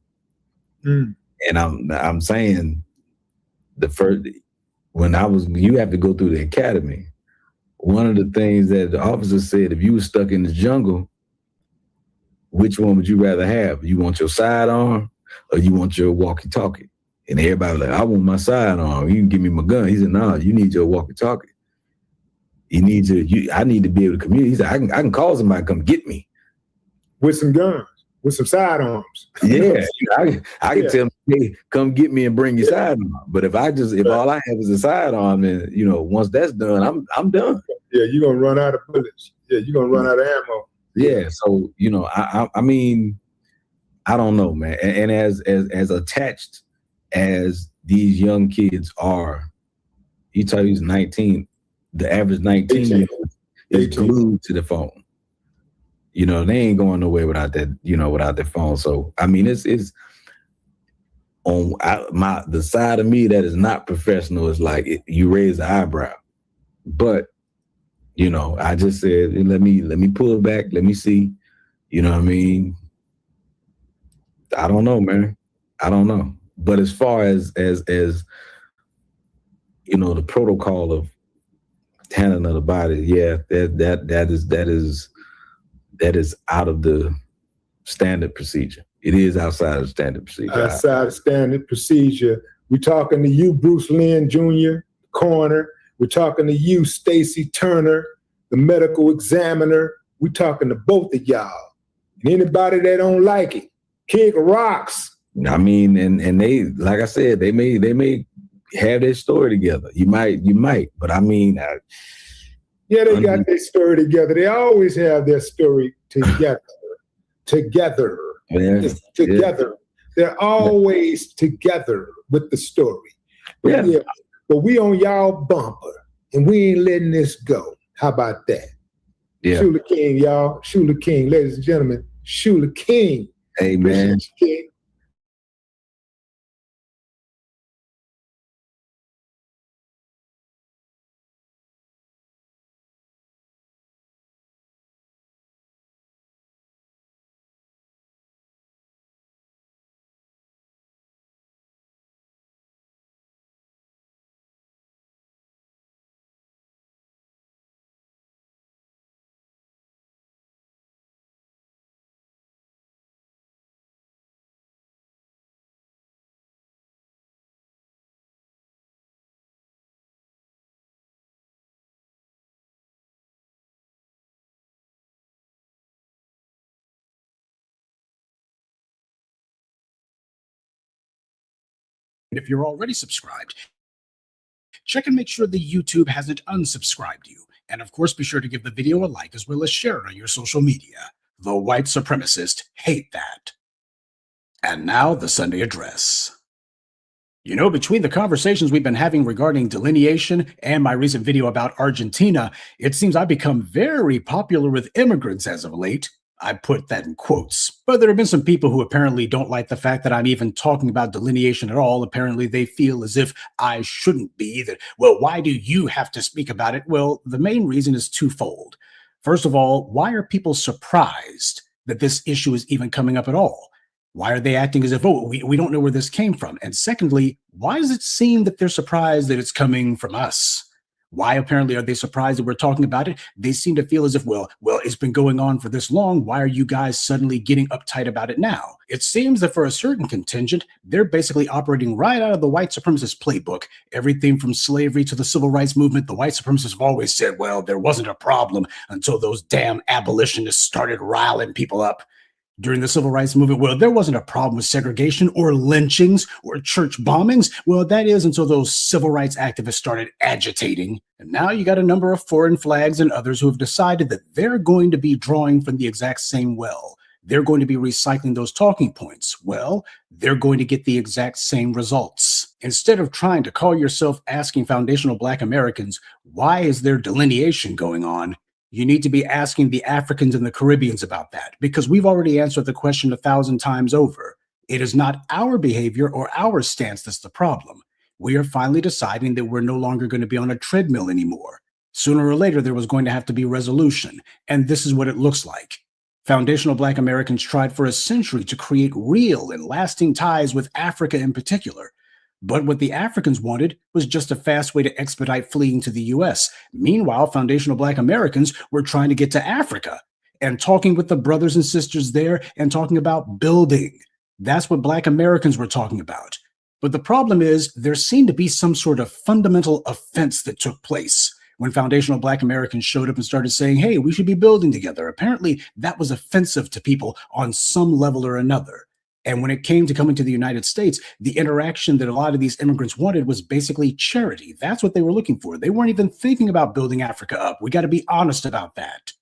Mm. And I'm saying you have to go through the academy. One of the things that the officer said, if you were stuck in the jungle, which one would you rather have? You want your sidearm or you want your walkie-talkie? And everybody was like, I want my sidearm. You can give me my gun. He said, no, you need your walkie-talkie. I need to be able to communicate. He said, I can call somebody to come get me. With some guns, with some sidearms. Yeah, I can tell them, hey, come get me and bring your sidearm. But if all I have is a sidearm, then once that's done, I'm done. Yeah, you're gonna run out of bullets. Yeah, you're gonna run out of ammo. Yeah, so I mean, I don't know, man. And as attached as these young kids are, you tell he's 19, the average 19 is glued to the phone. They ain't going nowhere without that, without their phone. So I mean, it's on the side of me that is not professional is like you raise the eyebrow, but I just said let me pull it back, let me see. You know what I mean? I don't know, man. I don't know. But as far as the protocol of handling the body, yeah, that is out of the standard procedure. It is outside of standard procedure. Outside of standard procedure. We're talking to you, Bruce Lynn Jr., coroner. We're talking to you, Stacy Turner, the medical examiner. We're talking to both of y'all. And anybody that don't like it, kick rocks. I mean, and they, like I said, they may have their story together. You might, but I mean, yeah, they got their story together. They always have their story together. Together. Yeah. Together. They're always together with the story. Yeah. But we on y'all bumper, and we ain't letting this go. How about that? Yeah. Shula King, y'all. Shula King, ladies and gentlemen. Shula King. Hey, man. King. If you're already subscribed, check and make sure the YouTube hasn't unsubscribed you. And of course, be sure to give the video a like as well as share it on your social media. The white supremacists hate that. And now the Sunday address. Between the conversations we've been having regarding delineation and my recent video about Argentina, it seems I've become very popular with immigrants as of late. I put that in quotes. But there have been some people who apparently don't like the fact that I'm even talking about delineation at all. Apparently they feel as if I shouldn't be. Well, why do you have to speak about it? Well, the main reason is twofold. First of all, why are people surprised that this issue is even coming up at all? Why are they acting as if, we don't know where this came from? And secondly, why does it seem that they're surprised that it's coming from us? Why apparently are they surprised that we're talking about it? They seem to feel as if, well, it's been going on for this long. Why are you guys suddenly getting uptight about it now? It seems that for a certain contingent, they're basically operating right out of the white supremacist playbook. Everything from slavery to the civil rights movement, the white supremacists have always said, well, there wasn't a problem until those damn abolitionists started riling people up. During the civil rights movement, well, there wasn't a problem with segregation or lynchings or church bombings. Well, that is until those civil rights activists started agitating. And now you got a number of foreign flags and others who have decided that they're going to be drawing from the exact same well. They're going to be recycling those talking points. Well, they're going to get the exact same results. Instead of trying to call yourself asking foundational Black Americans, why is there delineation going on? You need to be asking the Africans and the Caribbeans about that, because we've already answered the question 1,000 times over. It is not our behavior or our stance that's the problem. We are finally deciding that we're no longer going to be on a treadmill anymore. Sooner or later, there was going to have to be resolution, and this is what it looks like. Foundational Black Americans tried for a century to create real and lasting ties with Africa in particular. But what the Africans wanted was just a fast way to expedite fleeing to the US. Meanwhile, foundational Black Americans were trying to get to Africa and talking with the brothers and sisters there and talking about building. That's what Black Americans were talking about. But the problem is there seemed to be some sort of fundamental offense that took place when foundational Black Americans showed up and started saying, hey, we should be building together. Apparently, that was offensive to people on some level or another. And when it came to coming to the United States, the interaction that a lot of these immigrants wanted was basically charity. That's what they were looking for. They weren't even thinking about building Africa up. We got to be honest about that.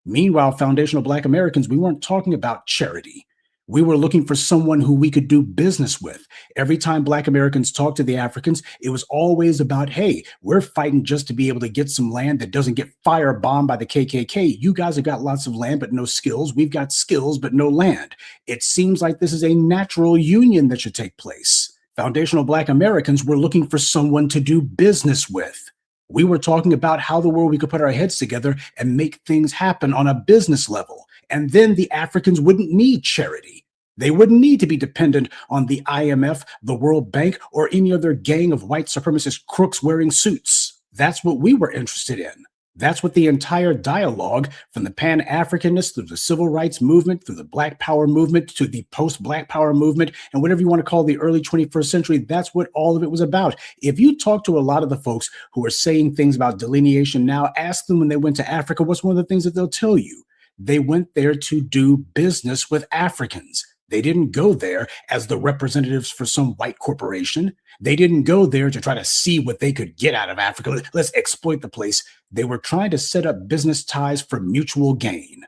Meanwhile, foundational Black Americans, we weren't talking about charity. We were looking for someone who we could do business with. Every time Black Americans talked to the Africans, it was always about, hey, we're fighting just to be able to get some land that doesn't get firebombed by the KKK. You guys have got lots of land, but no skills. We've got skills, but no land. It seems like this is a natural union that should take place. Foundational Black Americans were looking for someone to do business with. We were talking about how the world we could put our heads together and make things happen on a business level. And then the Africans wouldn't need charity. They wouldn't need to be dependent on the IMF, the World Bank, or any other gang of white supremacist crooks wearing suits. That's what we were interested in. That's what the entire dialogue, from the Pan-Africanists through the Civil Rights Movement, through the Black Power Movement, to the post-Black Power Movement, and whatever you want to call the early 21st century, that's what all of it was about. If you talk to a lot of the folks who are saying things about delineation now, ask them when they went to Africa, what's one of the things that they'll tell you? They went there to do business with Africans. They didn't go there as the representatives for some white corporation. They didn't go there to try to see what they could get out of Africa. Let's exploit the place. They were trying to set up business ties for mutual gain.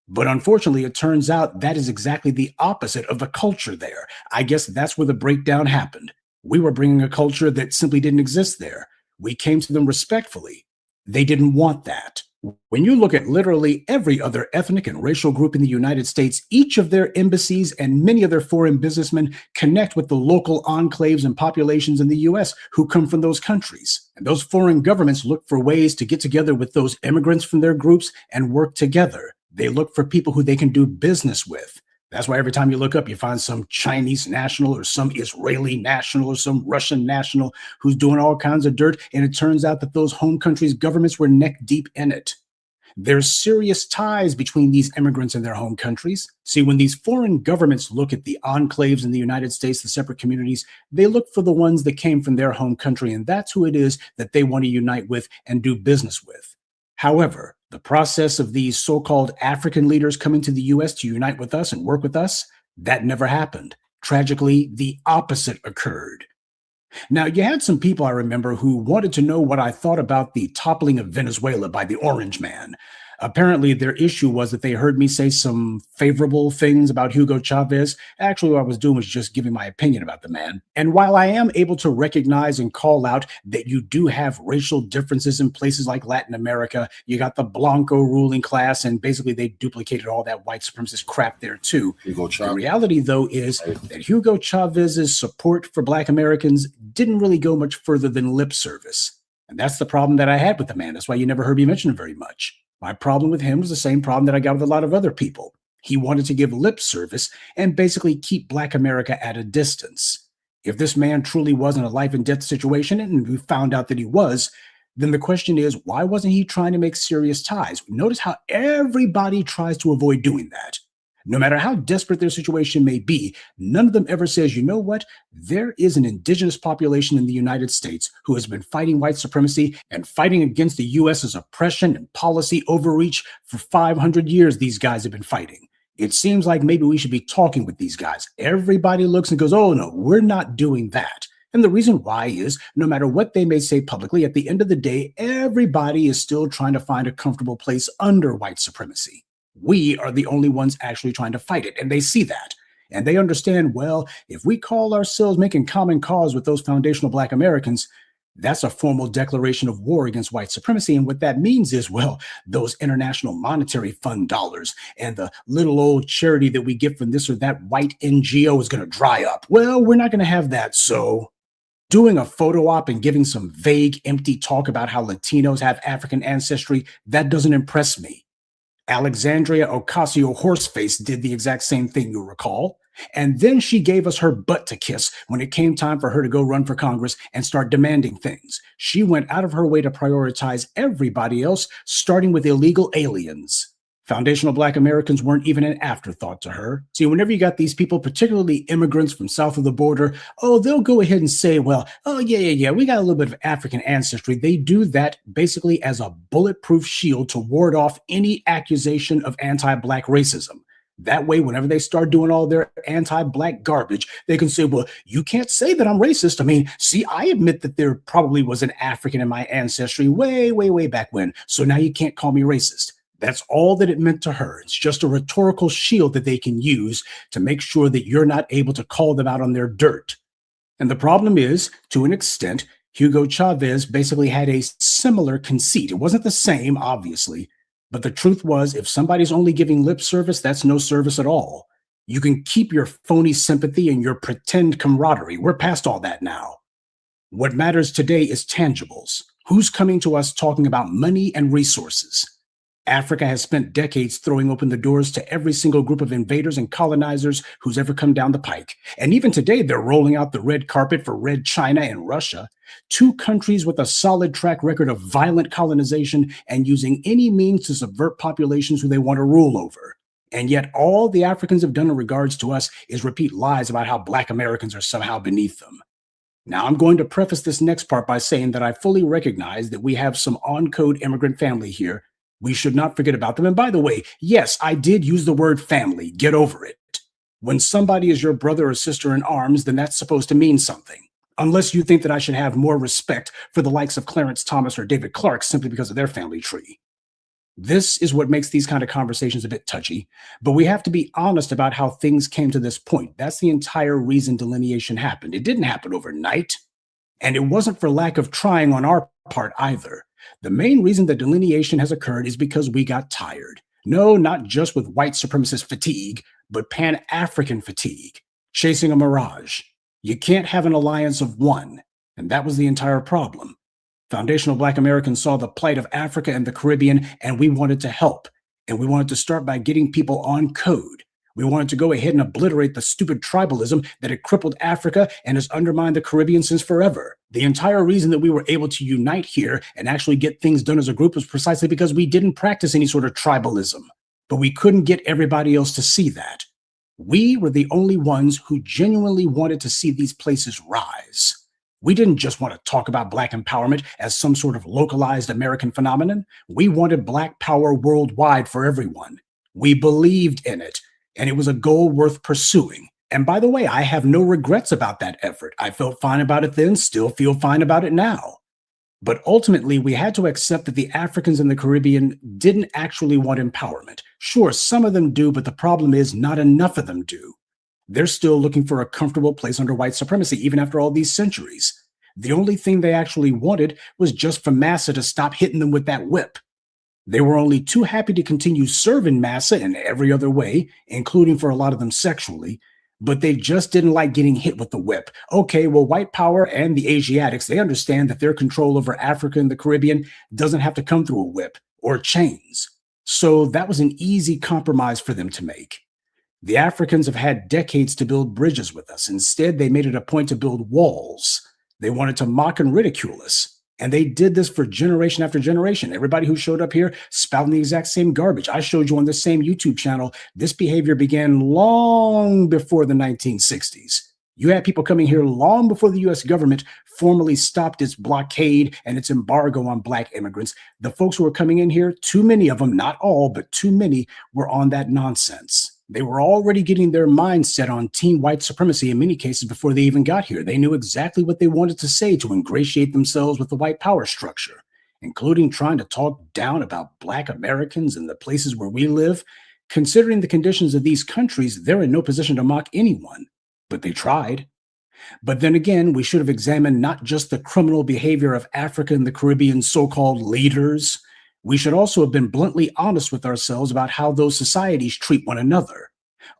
But unfortunately, it turns out that is exactly the opposite of the culture there. I guess that's where the breakdown happened. We were bringing a culture that simply didn't exist there. We came to them respectfully. They didn't want that. When you look at literally every other ethnic and racial group in the United States, each of their embassies and many of their foreign businessmen connect with the local enclaves and populations in the U.S. who come from those countries. And those foreign governments look for ways to get together with those immigrants from their groups and work together. They look for people who they can do business with. That's why every time you look up, you find some Chinese national or some Israeli national or some Russian national who's doing all kinds of dirt. And it turns out that those home countries' governments were neck deep in it. There's serious ties between these immigrants and their home countries. See, when these foreign governments look at the enclaves in the United States, the separate communities, they look for the ones that came from their home country. And that's who it is that they want to unite with and do business with. However, the process of these so-called African leaders coming to the U.S. to unite with us and work with us, that never happened. Tragically, the opposite occurred. Now, you had some people I remember who wanted to know what I thought about the toppling of Venezuela by the Orange Man. Apparently, their issue was that they heard me say some favorable things about Hugo Chavez. Actually, what I was doing was just giving my opinion about the man. And while I am able to recognize and call out that you do have racial differences in places like Latin America, you got the Blanco ruling class, and basically they duplicated all that white supremacist crap there too. The reality, though, is that Hugo Chavez's support for Black Americans didn't really go much further than lip service. And that's the problem that I had with the man. That's why you never heard me mention him very much. My problem with him was the same problem that I got with a lot of other people. He wanted to give lip service and basically keep Black America at a distance. If this man truly wasn't a life and death situation, and we found out that he was, then the question is, why wasn't he trying to make serious ties? Notice how everybody tries to avoid doing that. No matter how desperate their situation may be, none of them ever says, you know what? There is an indigenous population in the United States who has been fighting white supremacy and fighting against the U.S.'s oppression and policy overreach for 500 years. These guys have been fighting. It seems like maybe we should be talking with these guys. Everybody looks and goes, oh, no, we're not doing that. And the reason why is, no matter what they may say publicly, at the end of the day, everybody is still trying to find a comfortable place under white supremacy. We are the only ones actually trying to fight it, and they see that. And they understand, well, if we call ourselves making common cause with those foundational Black Americans, That's a formal declaration of war against white supremacy. And what that means is, well, those international monetary fund dollars and the little old charity that we get from this or that white NGO is going to dry up. Well, we're not going to have that. So doing a photo op and giving some vague, empty talk about how Latinos have African ancestry, that doesn't impress me. Alexandria Ocasio-Horseface did the exact same thing, you'll recall. And then she gave us her butt to kiss when it came time for her to go run for Congress and start demanding things. She went out of her way to prioritize everybody else, starting with illegal aliens. Foundational Black Americans weren't even an afterthought to her. See, whenever you got these people, particularly immigrants from south of the border, oh, they'll go ahead and say, well, oh, yeah, we got a little bit of African ancestry. They do that basically as a bulletproof shield to ward off any accusation of anti-Black racism. That way, whenever they start doing all their anti-Black garbage, they can say, well, you can't say that I'm racist. I mean, see, I admit that there probably was an African in my ancestry way, way, way back when. So now you can't call me racist. That's all that it meant to her. It's just a rhetorical shield that they can use to make sure that you're not able to call them out on their dirt. And the problem is, to an extent, Hugo Chavez basically had a similar conceit. It wasn't the same, obviously, but the truth was, if somebody's only giving lip service, that's no service at all. You can keep your phony sympathy and your pretend camaraderie. We're past all that now. What matters today is tangibles. Who's coming to us talking about money and resources? Africa has spent decades throwing open the doors to every single group of invaders and colonizers who's ever come down the pike. And even today, they're rolling out the red carpet for Red China and Russia, two countries with a solid track record of violent colonization and using any means to subvert populations who they want to rule over. And yet all the Africans have done in regards to us is repeat lies about how Black Americans are somehow beneath them. Now, I'm going to preface this next part by saying that I fully recognize that we have some on-code immigrant family here. We should not forget about them. And by the way, yes, I did use the word family. Get over it. When somebody is your brother or sister in arms, then that's supposed to mean something. Unless you think that I should have more respect for the likes of Clarence Thomas or David Clark simply because of their family tree. This is what makes these kind of conversations a bit touchy, but we have to be honest about how things came to this point. That's the entire reason delineation happened. It didn't happen overnight, and it wasn't for lack of trying on our part either. The main reason that delineation has occurred is because we got tired. No, not just with white supremacist fatigue, but Pan-African fatigue, chasing a mirage. You can't have an alliance of one, and that was the entire problem. Foundational Black Americans saw the plight of Africa and the Caribbean, and we wanted to help. And we wanted to start by getting people on code. We wanted to go ahead and obliterate the stupid tribalism that had crippled Africa and has undermined the Caribbean since forever. The entire reason that we were able to unite here and actually get things done as a group was precisely because we didn't practice any sort of tribalism. But we couldn't get everybody else to see that. We were the only ones who genuinely wanted to see these places rise. We didn't just want to talk about Black empowerment as some sort of localized American phenomenon. We wanted Black power worldwide for everyone. We believed in it, and it was a goal worth pursuing. And by the way, I have no regrets about that effort. I felt fine about it then, still feel fine about it now. But ultimately, we had to accept that the Africans in the Caribbean didn't actually want empowerment. Sure, some of them do, but the problem is not enough of them do. They're still looking for a comfortable place under white supremacy, even after all these centuries. The only thing they actually wanted was just for Massa to stop hitting them with that whip. They were only too happy to continue serving Massa in every other way, including for a lot of them sexually, but they just didn't like getting hit with the whip. Okay, well, white power and the Asiatics, they understand that their control over Africa and the Caribbean doesn't have to come through a whip or chains. So that was an easy compromise for them to make. The Africans have had decades to build bridges with us. Instead, they made it a point to build walls. They wanted to mock and ridicule us. And they did this for generation after generation. Everybody who showed up here spouting the exact same garbage. I showed you on the same YouTube channel, this behavior began long before the 1960s. You had people coming here long before the US government formally stopped its blockade and its embargo on Black immigrants. The folks who were coming in here, too many of them, not all, but too many, were on that nonsense. They were already getting their mind set on team white supremacy in many cases before they even got here. They knew exactly what they wanted to say to ingratiate themselves with the white power structure, including trying to talk down about Black Americans and the places where we live. Considering the conditions of these countries, they're in no position to mock anyone, but they tried. But then again, we should have examined not just the criminal behavior of Africa and the Caribbean so-called leaders. We should also have been bluntly honest with ourselves about how those societies treat one another.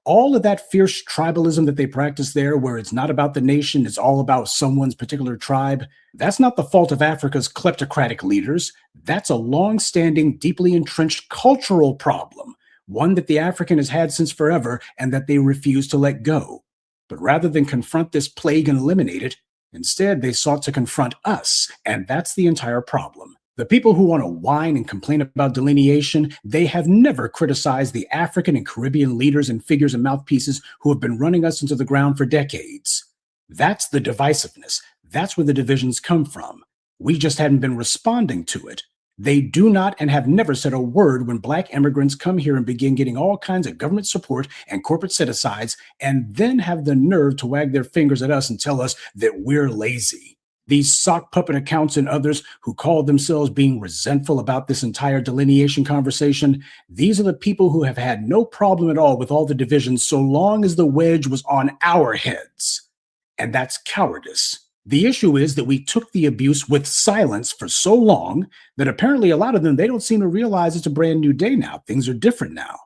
All of that fierce tribalism that they practice there, where it's not about the nation, it's all about someone's particular tribe, that's not the fault of Africa's kleptocratic leaders. That's a long-standing, deeply entrenched cultural problem, one that the African has had since forever and that they refuse to let go. But rather than confront this plague and eliminate it, instead they sought to confront us, and that's the entire problem. The people who want to whine and complain about delineation, they have never criticized the African and Caribbean leaders and figures and mouthpieces who have been running us into the ground for decades. That's the divisiveness. That's where the divisions come from. We just hadn't been responding to it. They do not and have never said a word when Black immigrants come here and begin getting all kinds of government support and corporate set-asides, and then have the nerve to wag their fingers at us and tell us that we're lazy. These sock puppet accounts and others who call themselves being resentful about this entire delineation conversation, these are the people who have had no problem at all with all the divisions so long as the wedge was on our heads. And that's cowardice. The issue is that we took the abuse with silence for so long that apparently a lot of them, they don't seem to realize it's a brand new day now. Things are different now.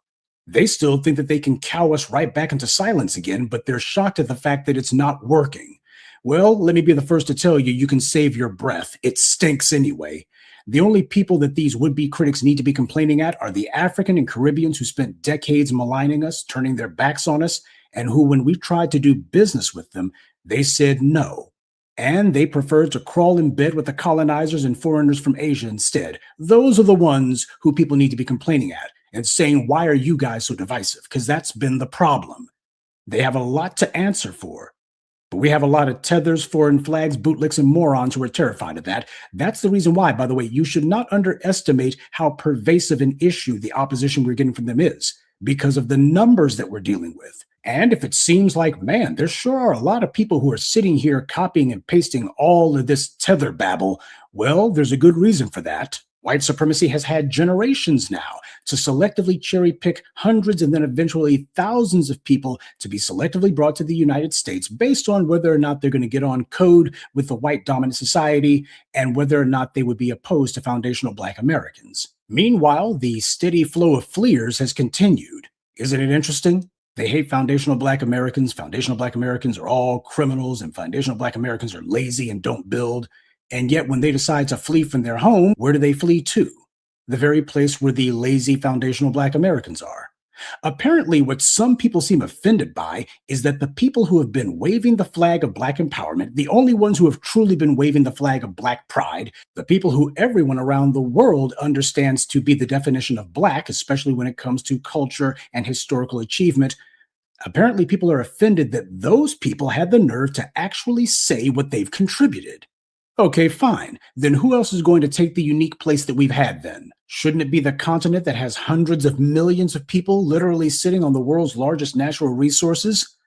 They still think that they can cow us right back into silence again, but they're shocked at the fact that it's not working. Well, let me be the first to tell you, you can save your breath. It stinks anyway. The only people that these would-be critics need to be complaining at are the African and Caribbeans who spent decades maligning us, turning their backs on us, and who, when we tried to do business with them, they said no. And they preferred to crawl in bed with the colonizers and foreigners from Asia instead. Those are the ones who people need to be complaining at and saying, why are you guys so divisive? Because that's been the problem. They have a lot to answer for. But we have a lot of tethers, foreign flags, bootlicks, and morons who are terrified of that. That's the reason why, by the way, you should not underestimate how pervasive an issue the opposition we're getting from them is, because of the numbers that we're dealing with. And if it seems like, man, there sure are a lot of people who are sitting here copying and pasting all of this tether babble, well, there's a good reason for that. White supremacy has had generations now to selectively cherry pick hundreds and then eventually thousands of people to be selectively brought to the United States based on whether or not they're going to get on code with the white dominant society and whether or not they would be opposed to foundational Black Americans. Meanwhile, the steady flow of fleers has continued. Isn't it interesting? They hate foundational Black Americans. Foundational Black Americans are all criminals, and foundational Black Americans are lazy and don't build. And yet when they decide to flee from their home, where do they flee to? The very place where the lazy foundational Black Americans are. Apparently, what some people seem offended by is that the people who have been waving the flag of Black empowerment, the only ones who have truly been waving the flag of Black pride, the people who everyone around the world understands to be the definition of Black, especially when it comes to culture and historical achievement, apparently people are offended that those people had the nerve to actually say what they've contributed. Okay, fine. Then who else is going to take the unique place that we've had then? Shouldn't it be the continent that has hundreds of millions of people literally sitting on the world's largest natural resources?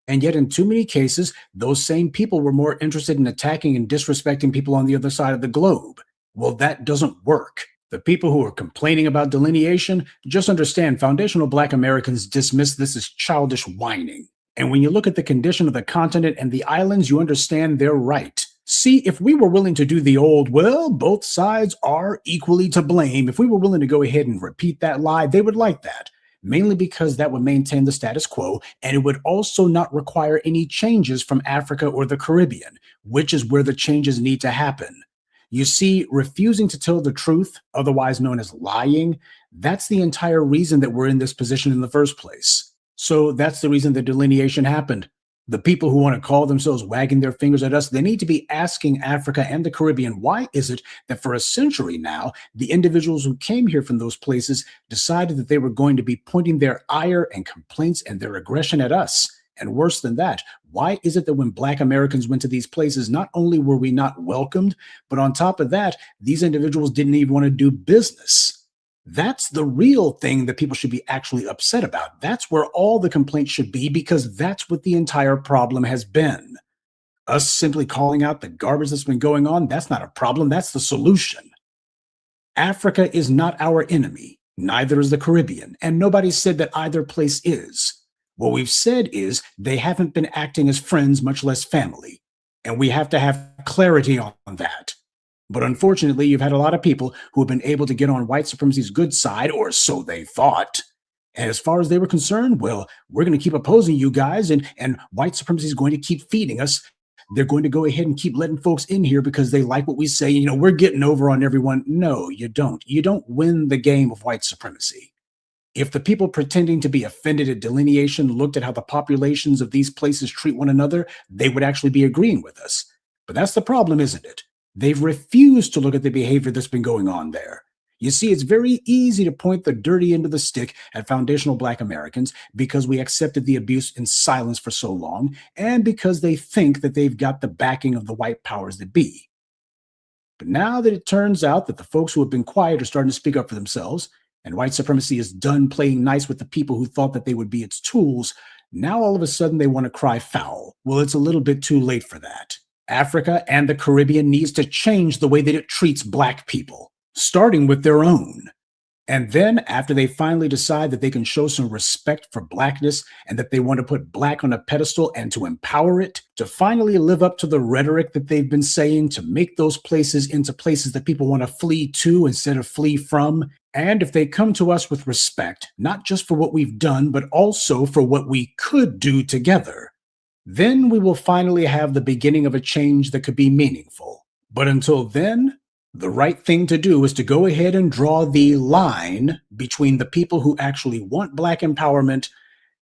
And yet in too many cases, those same people were more interested in attacking and disrespecting people on the other side of the globe. Well, that doesn't work. The people who are complaining about delineation, just understand foundational Black Americans dismiss this as childish whining. And when you look at the condition of the continent and the islands, you understand they're right. See, if we were willing to do the old, well, both sides are equally to blame, if we were willing to go ahead and repeat that lie, they would like that, mainly because that would maintain the status quo, and it would also not require any changes from Africa or the Caribbean, which is where the changes need to happen. You see, refusing to tell the truth, otherwise known as lying, that's the entire reason that we're in this position in the first place. So that's the reason that delineation happened. The people who want to call themselves wagging their fingers at us, they need to be asking Africa and the Caribbean, why is it that for a century now, the individuals who came here from those places decided that they were going to be pointing their ire and complaints and their aggression at us? And worse than that, why is it that when Black Americans went to these places, not only were we not welcomed, but on top of that, these individuals didn't even want to do business? That's the real thing that people should be actually upset about. That's where all the complaints should be, because that's what the entire problem has been. Us simply calling out the garbage that's been going on, that's not a problem, that's the solution. Africa is not our enemy, neither is the Caribbean, and nobody said that either place is. What we've said is they haven't been acting as friends, much less family. And we have to have clarity on that. But unfortunately, you've had a lot of people who have been able to get on white supremacy's good side, or so they thought. And as far as they were concerned, well, we're going to keep opposing you guys, and white supremacy is going to keep feeding us. They're going to go ahead and keep letting folks in here because they like what we say. You know, we're getting over on everyone. No, you don't. You don't win the game of white supremacy. If the people pretending to be offended at delineation looked at how the populations of these places treat one another, they would actually be agreeing with us. But that's the problem, isn't it? They've refused to look at the behavior that's been going on there. You see, it's very easy to point the dirty end of the stick at foundational Black Americans because we accepted the abuse in silence for so long, and because they think that they've got the backing of the white powers that be. But now that it turns out that the folks who have been quiet are starting to speak up for themselves, and white supremacy is done playing nice with the people who thought that they would be its tools, now all of a sudden they want to cry foul. Well, it's a little bit too late for that. Africa and the Caribbean needs to change the way that it treats Black people, starting with their own. And then after they finally decide that they can show some respect for Blackness and that they want to put Black on a pedestal and to empower it, to finally live up to the rhetoric that they've been saying, to make those places into places that people want to flee to instead of flee from. And if they come to us with respect, not just for what we've done, but also for what we could do together, then we will finally have the beginning of a change that could be meaningful. But until then, the right thing to do is to go ahead and draw the line between the people who actually want Black empowerment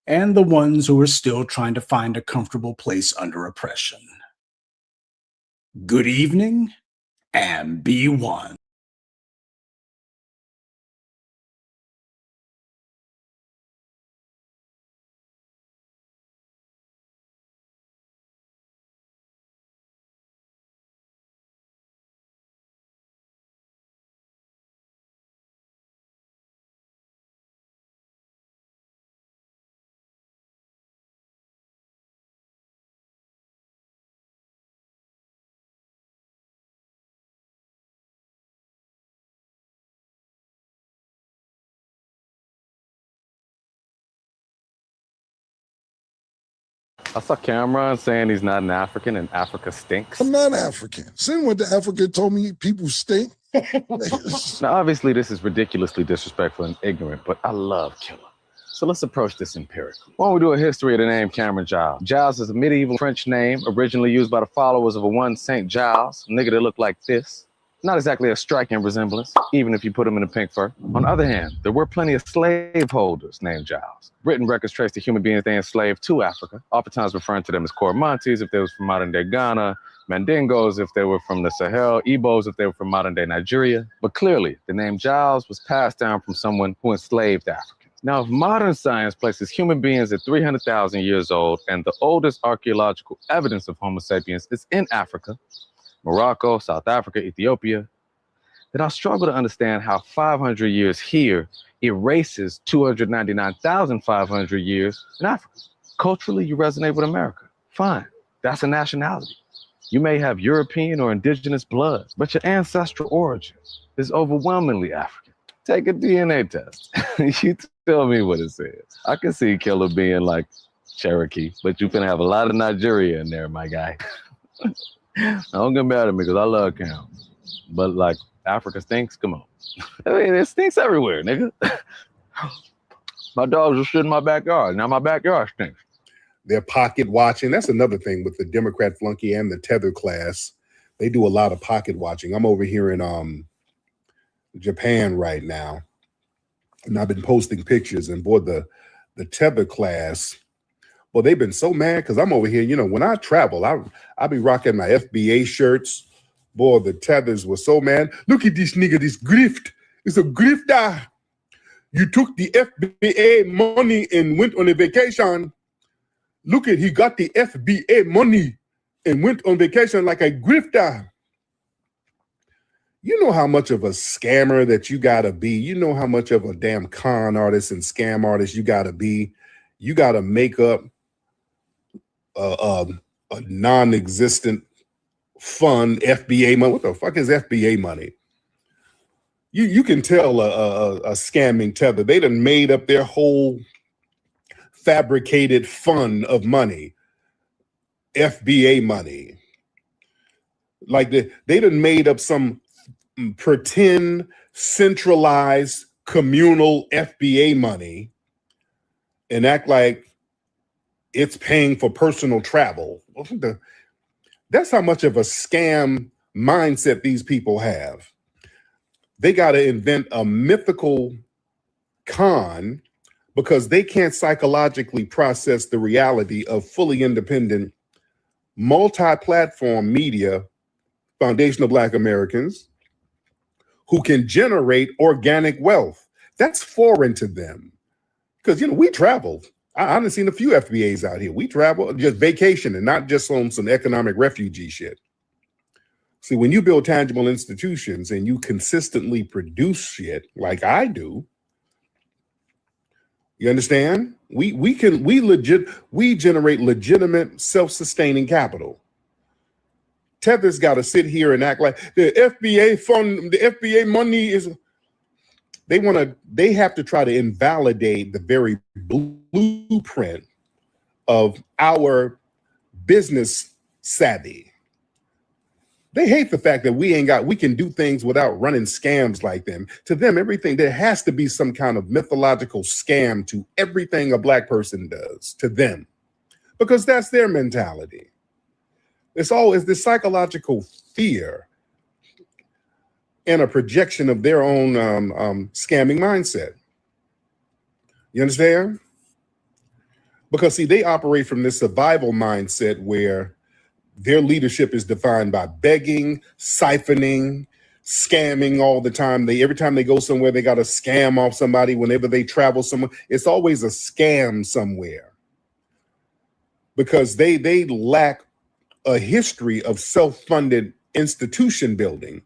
and the ones who are still trying to find a comfortable place under oppression. Good evening, and be one. I saw Cameron saying he's not an African and Africa stinks. I'm not African. Sin went to Africa and told me people stink. Now, obviously, this is ridiculously disrespectful and ignorant, but I love Killer. So let's approach this empirically. Why don't we do a history of the name Cameron Giles? Giles is a medieval French name originally used by the followers of a one Saint Giles, a nigga that looked like this. Not exactly a striking resemblance, even if you put him in a pink fur. On the other hand, there were plenty of slaveholders named Giles. Written records trace the human beings they enslaved to Africa, oftentimes referring to them as Coromantese if they was from modern-day Ghana, Mandingos if they were from the Sahel, Igbos if they were from modern-day Nigeria. But clearly, the name Giles was passed down from someone who enslaved Africans. Now, if modern science places human beings at 300,000 years old and the oldest archaeological evidence of Homo sapiens is in Africa, Morocco, South Africa, Ethiopia, then I'll struggle to understand how 500 years here erases 299,500 years in Africa. Culturally, you resonate with America. Fine, that's a nationality. You may have European or indigenous blood, but your ancestral origin is overwhelmingly African. Take a DNA test. You tell me what it says. I can see Killer being like Cherokee, but you're gonna have a lot of Nigeria in there, my guy. Don't get mad at me because I love Cam. But like Africa stinks, come on. I mean, it stinks everywhere, nigga. My dogs are shit in my backyard. Now my backyard stinks. They're pocket watching. That's another thing with the Democrat flunky and the tether class. They do a lot of pocket watching. I'm over here in Japan right now, and I've been posting pictures. And boy, the tether class, well, they've been so mad because I'm over here. You know, when I travel, I be rocking my FBA shirts. Boy, the tethers were so mad. Look at this nigga, this grift. It's a grifter. You took the FBA money and went on a vacation. Look at, he got the FBA money and went on vacation like a grifter. You know how much of a scammer that you gotta be. You know how much of a damn con artist and scam artist you gotta be. You gotta make up a non-existent fund FBA money. What the fuck is FBA money? You can tell a scamming tether. They done made up their whole fabricated fund of money, FBA money. Like they done made up some pretend centralized communal FBA money and act like it's paying for personal travel. That's how much of a scam mindset these people have. They got to invent a mythical con because they can't psychologically process the reality of fully independent, multi-platform media, foundational Black Americans who can generate organic wealth. That's foreign to them. Because, we travel. I've seen a few FBAs out here. We travel just vacation and not just on some economic refugee shit. See, when you build tangible institutions and you consistently produce shit like I do, you understand? We generate legitimate self-sustaining capital. Tether's got to sit here and act like the FBA fund, the FBA money is. They have to try to invalidate the very blueprint of our business savvy. They hate the fact that we can do things without running scams like them. To them, everything, there has to be some kind of mythological scam to everything a Black person does to them, because that's their mentality. It's always this psychological fear and a projection of their own scamming mindset. You understand? Because see, they operate from this survival mindset where their leadership is defined by begging, siphoning, scamming all the time. Every time they go somewhere, they got to scam off somebody. Whenever they travel somewhere, it's always a scam somewhere. Because they lack a history of self-funded institution building.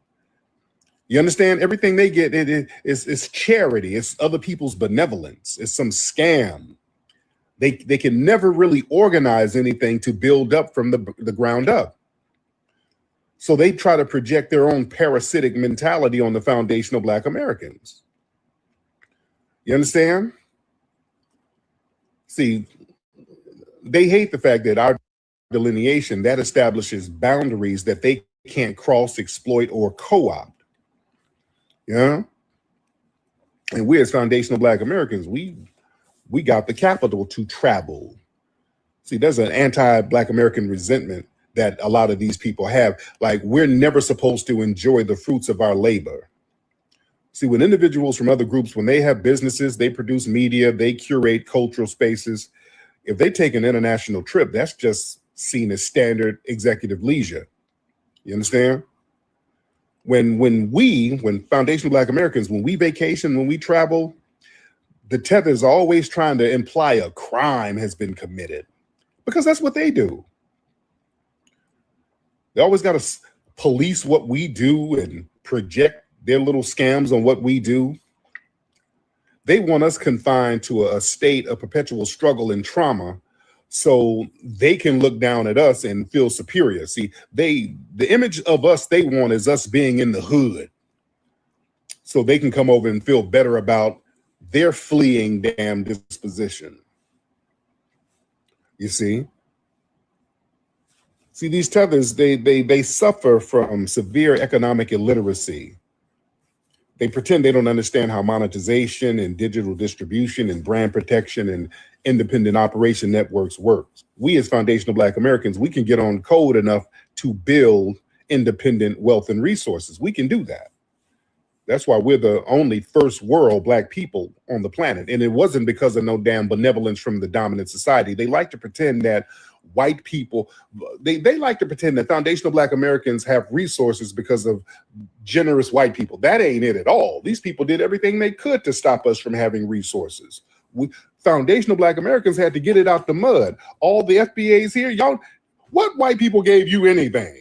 You understand? Everything they get is charity. It's other people's benevolence. It's some scam. They can never really organize anything to build up from the ground up. So they try to project their own parasitic mentality on the foundational Black Americans. You understand? See, they hate the fact that our delineation that establishes boundaries that they can't cross, exploit, or co-opt. Yeah. And we as foundational Black Americans, we got the capital to travel. See, there's an anti-Black American resentment that a lot of these people have. Like, we're never supposed to enjoy the fruits of our labor. See, when individuals from other groups, when they have businesses, they produce media, they curate cultural spaces, if they take an international trip, that's just seen as standard executive leisure. You understand? When foundational Black Americans, when we vacation, when we travel, the Tether's always trying to imply a crime has been committed, because that's what they do. They always got to police what we do and project their little scams on what we do. They want us confined to a state of perpetual struggle and trauma so they can look down at us and feel superior. See, the image of us they want is us being in the hood, so they can come over and feel better about their fleeing damn disposition. You see? See, these Tethers, they suffer from severe economic illiteracy. They pretend they don't understand how monetization and digital distribution and brand protection and independent operation networks work. We as foundational Black Americans, we can get on code enough to build independent wealth and resources. We can do that. That's why we're the only first world Black people on the planet. And it wasn't because of no damn benevolence from the dominant society. They like to pretend that white people, they like to pretend that foundational Black Americans have resources because of generous white people. That ain't it at all. These people did everything they could to stop us from having resources. Foundational Black Americans had to get it out the mud. All the FBAs here, y'all, what white people gave you anything?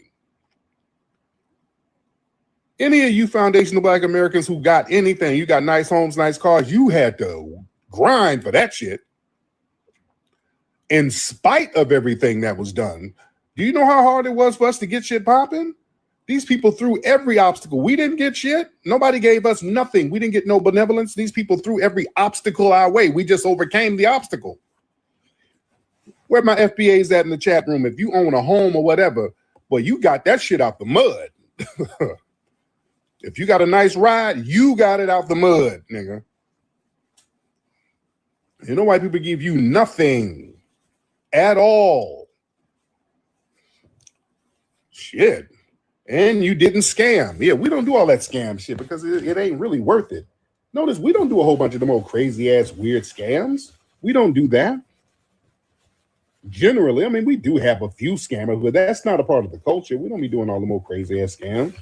Any of you foundational Black Americans who got anything, you got nice homes, nice cars, you had to grind for that shit. In spite of everything that was done. Do you know how hard it was for us to get shit popping? These people threw every obstacle. We didn't get shit. Nobody gave us nothing. We didn't get no benevolence. These people threw every obstacle our way. We just overcame the obstacle. Where my FBAs at in the chat room? If you own a home or whatever, well, you got that shit out the mud. If you got a nice ride, you got it out the mud, nigga. You know why people give you nothing at all? Shit. And you didn't scam. Yeah, we don't do all that scam shit because it ain't really worth it. Notice we don't do a whole bunch of them old crazy ass weird scams. We don't do that. Generally, I mean, we do have a few scammers, but that's not a part of the culture. We don't be doing all the more crazy ass scams.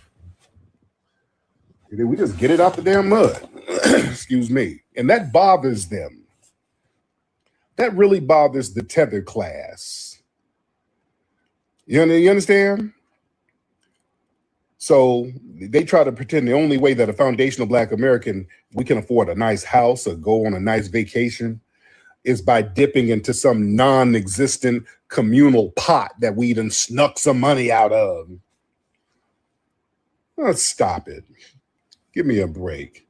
We just get it out the damn mud. Excuse me. And that bothers them. That really bothers the tether class. You understand? So they try to pretend the only way that a foundational Black American, we can afford a nice house or go on a nice vacation is by dipping into some non-existent communal pot that we done snuck some money out of. Let's stop it. Give me a break.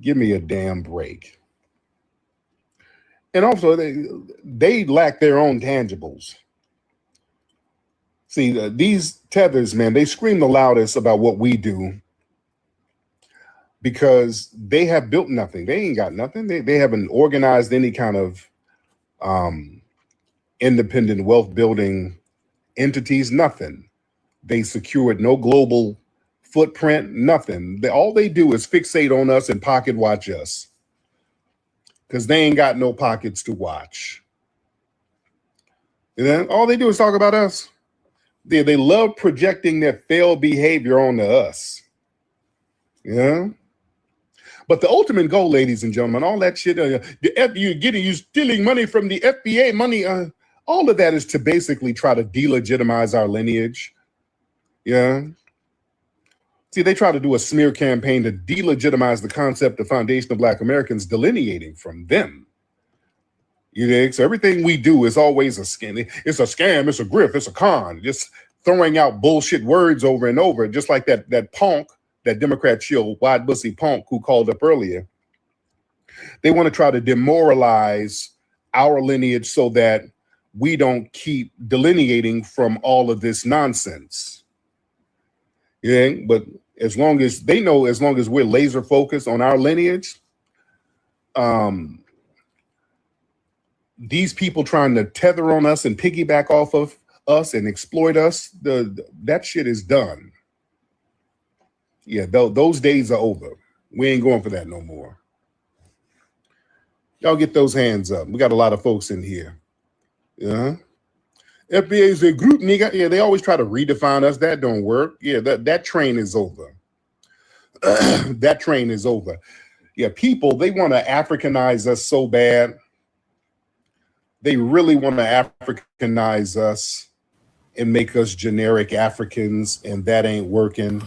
Give me a damn break. And also, they lack their own tangibles. See, these tethers, man, they scream the loudest about what we do because they have built nothing. They ain't got nothing. They haven't organized any kind of independent wealth building entities, nothing. They secured no global footprint, nothing. All they do is fixate on us and pocket watch us because they ain't got no pockets to watch. And then all they do is talk about us. They love projecting their failed behavior onto us. Yeah. But the ultimate goal, ladies and gentlemen, all that shit, you stealing money from the FBA money, all of that is to basically try to delegitimize our lineage. Yeah. See, they try to do a smear campaign to delegitimize the concept of foundational Black Americans delineating from them. You dig? So everything we do is always a scam. It's a scam, it's a grift, it's a con. Just throwing out bullshit words over and over, just like that punk, that Democrat shill, wide bussy punk who called up earlier. They want to try to demoralize our lineage so that we don't keep delineating from all of this nonsense. Yeah, but as long as they know, as long as we're laser focused on our lineage, these people trying to tether on us and piggyback off of us and exploit us, that shit is done. Yeah, those days are over. We ain't going for that no more. Y'all get those hands up. We got a lot of folks in here. Yeah. FBA is a group, nigga. Yeah, they always try to redefine us. That don't work. Yeah, that train is over. That train is over. Yeah, people, they want to Africanize us so bad. They really want to Africanize us and make us generic Africans, and that ain't working.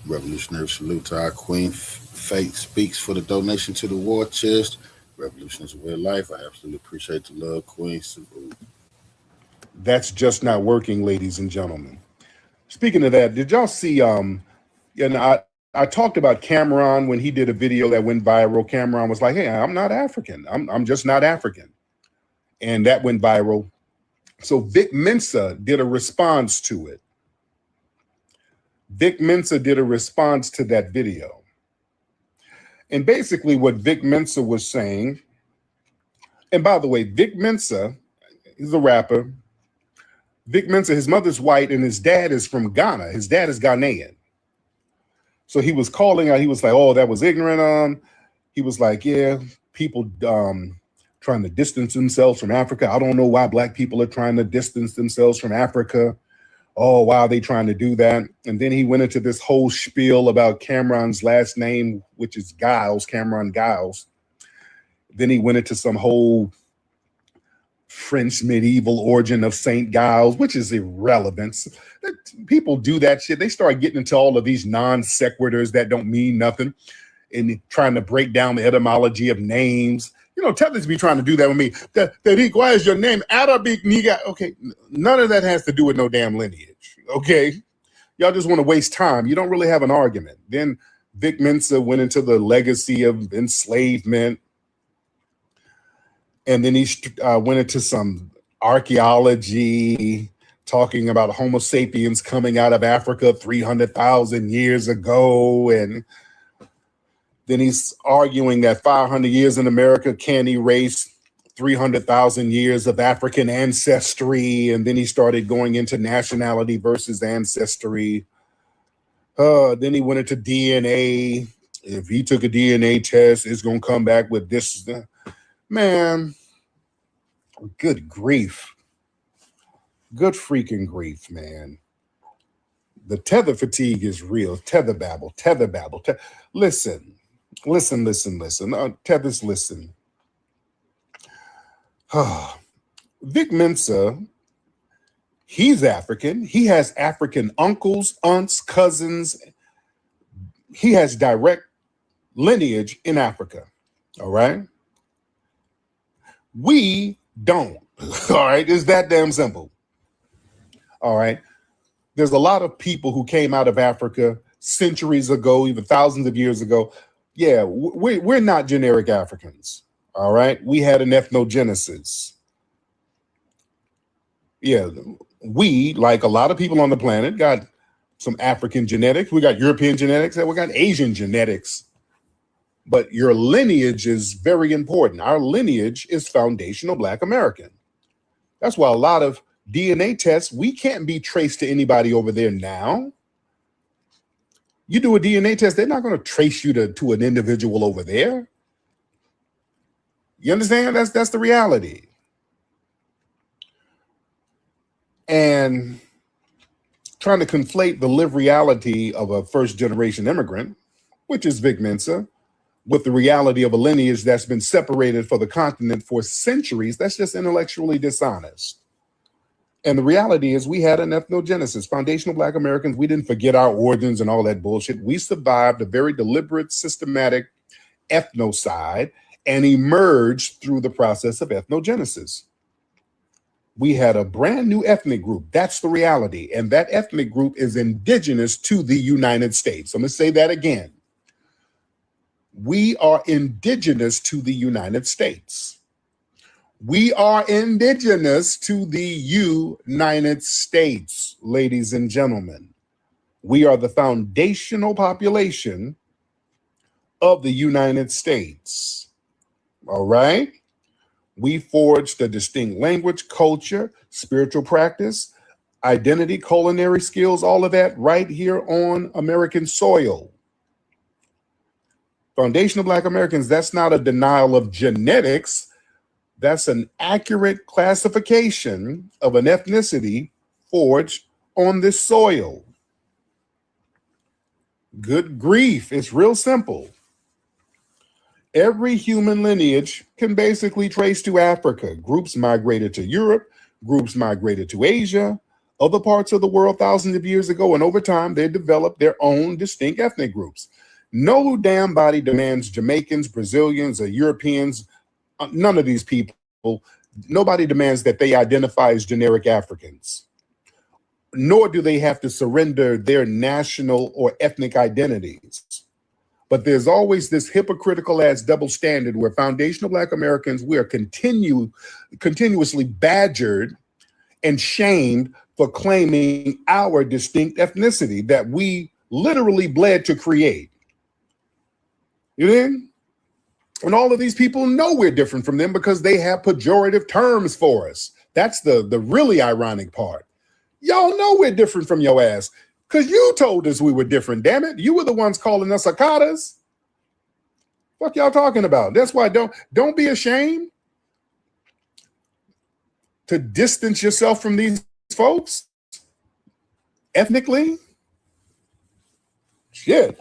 Revolutionary salute to our queen. Fate speaks for the donation to the war chest. Revolution is a way of life. I absolutely appreciate the love, queen. Salute. That's just not working, ladies and gentlemen. Speaking of that, did y'all see? And I talked about Cameron when he did a video that went viral. Cameron was like, "Hey, I'm not African. I'm just not African," and that went viral. So Vic Mensa did a response to it. Vic Mensa did a response to that video. And basically what Vic Mensa was saying, and by the way, Vic Mensa is a rapper. Vic Mensa, his mother's white and his dad is from Ghana. His dad is Ghanaian. So he was calling out, he was like, oh, that was ignorant. He was like, yeah, people trying to distance themselves from Africa. I don't know why Black people are trying to distance themselves from Africa. Oh, why are they trying to do that? And then he went into this whole spiel about Cameron's last name, which is Giles, Cameron Giles. Then he went into some whole French medieval origin of Saint Giles, which is irrelevant. People do that shit. They start getting into all of these non sequiturs that don't mean nothing and trying to break down the etymology of names. You know, Tethers be trying to do that with me. Tariq, why is your name Arabic, nigga? Okay, none of that has to do with no damn lineage, okay? Y'all just want to waste time. You don't really have an argument. Then Vic Mensa went into the legacy of enslavement. And then he went into some archaeology, talking about Homo sapiens coming out of Africa 300,000 years ago. And then he's arguing that 500 years in America can't erase 300,000 years of African ancestry. And then he started going into nationality versus ancestry. Then he went into DNA. If he took a DNA test, it's going to come back with this. Man, good grief. Good freaking grief, man. The tether fatigue is real. Tether babble. Listen. Tethers, listen. Vic Mensa, he's African. He has African uncles, aunts, cousins. He has direct lineage in Africa. All right? We don't. All right? It's that damn simple. All right? There's a lot of people who came out of Africa centuries ago, even thousands of years ago. Yeah, we're not generic Africans. All right? We had an ethnogenesis. Yeah, we, like a lot of people on the planet, got some African genetics. We got European genetics, and we got Asian genetics. But your lineage is very important. Our lineage is foundational Black American. That's why a lot of DNA tests, we can't be traced to anybody over there now. You do a DNA test, they're not going to trace you to an individual over there. You understand? That's the reality. And trying to conflate the lived reality of a first-generation immigrant, which is Vic Mensa, with the reality of a lineage that's been separated for the continent for centuries, that's just intellectually dishonest. And the reality is we had an ethnogenesis. Foundational Black Americans, we didn't forget our origins and all that bullshit. We survived a very deliberate, systematic ethnocide and emerged through the process of ethnogenesis. We had a brand new ethnic group. That's the reality. And that ethnic group is indigenous to the United States. I'm going to say that again. We are indigenous to the United States. We are indigenous to the United States, ladies and gentlemen. We are the foundational population of the United States. All right? We forged a distinct language, culture, spiritual practice, identity, culinary skills, all of that right here on American soil. Foundational Black Americans, that's not a denial of genetics. That's an accurate classification of an ethnicity forged on this soil. Good grief. It's real simple. Every human lineage can basically trace to Africa. Groups migrated to Europe, groups migrated to Asia, other parts of the world thousands of years ago, and over time they developed their own distinct ethnic groups. No damn body demands Jamaicans, Brazilians, or Europeans, none of these people, nobody demands that they identify as generic Africans, nor do they have to surrender their national or ethnic identities. But there's always this hypocritical ass double standard where foundational Black Americans, we are continuously badgered and shamed for claiming our distinct ethnicity that we literally bled to create. You know? And all of these people know we're different from them because they have pejorative terms for us. That's the really ironic part. Y'all know we're different from your ass because you told us we were different, damn it. You were the ones calling us Akatas. What y'all talking about? That's why don't be ashamed to distance yourself from these folks ethnically. Shit.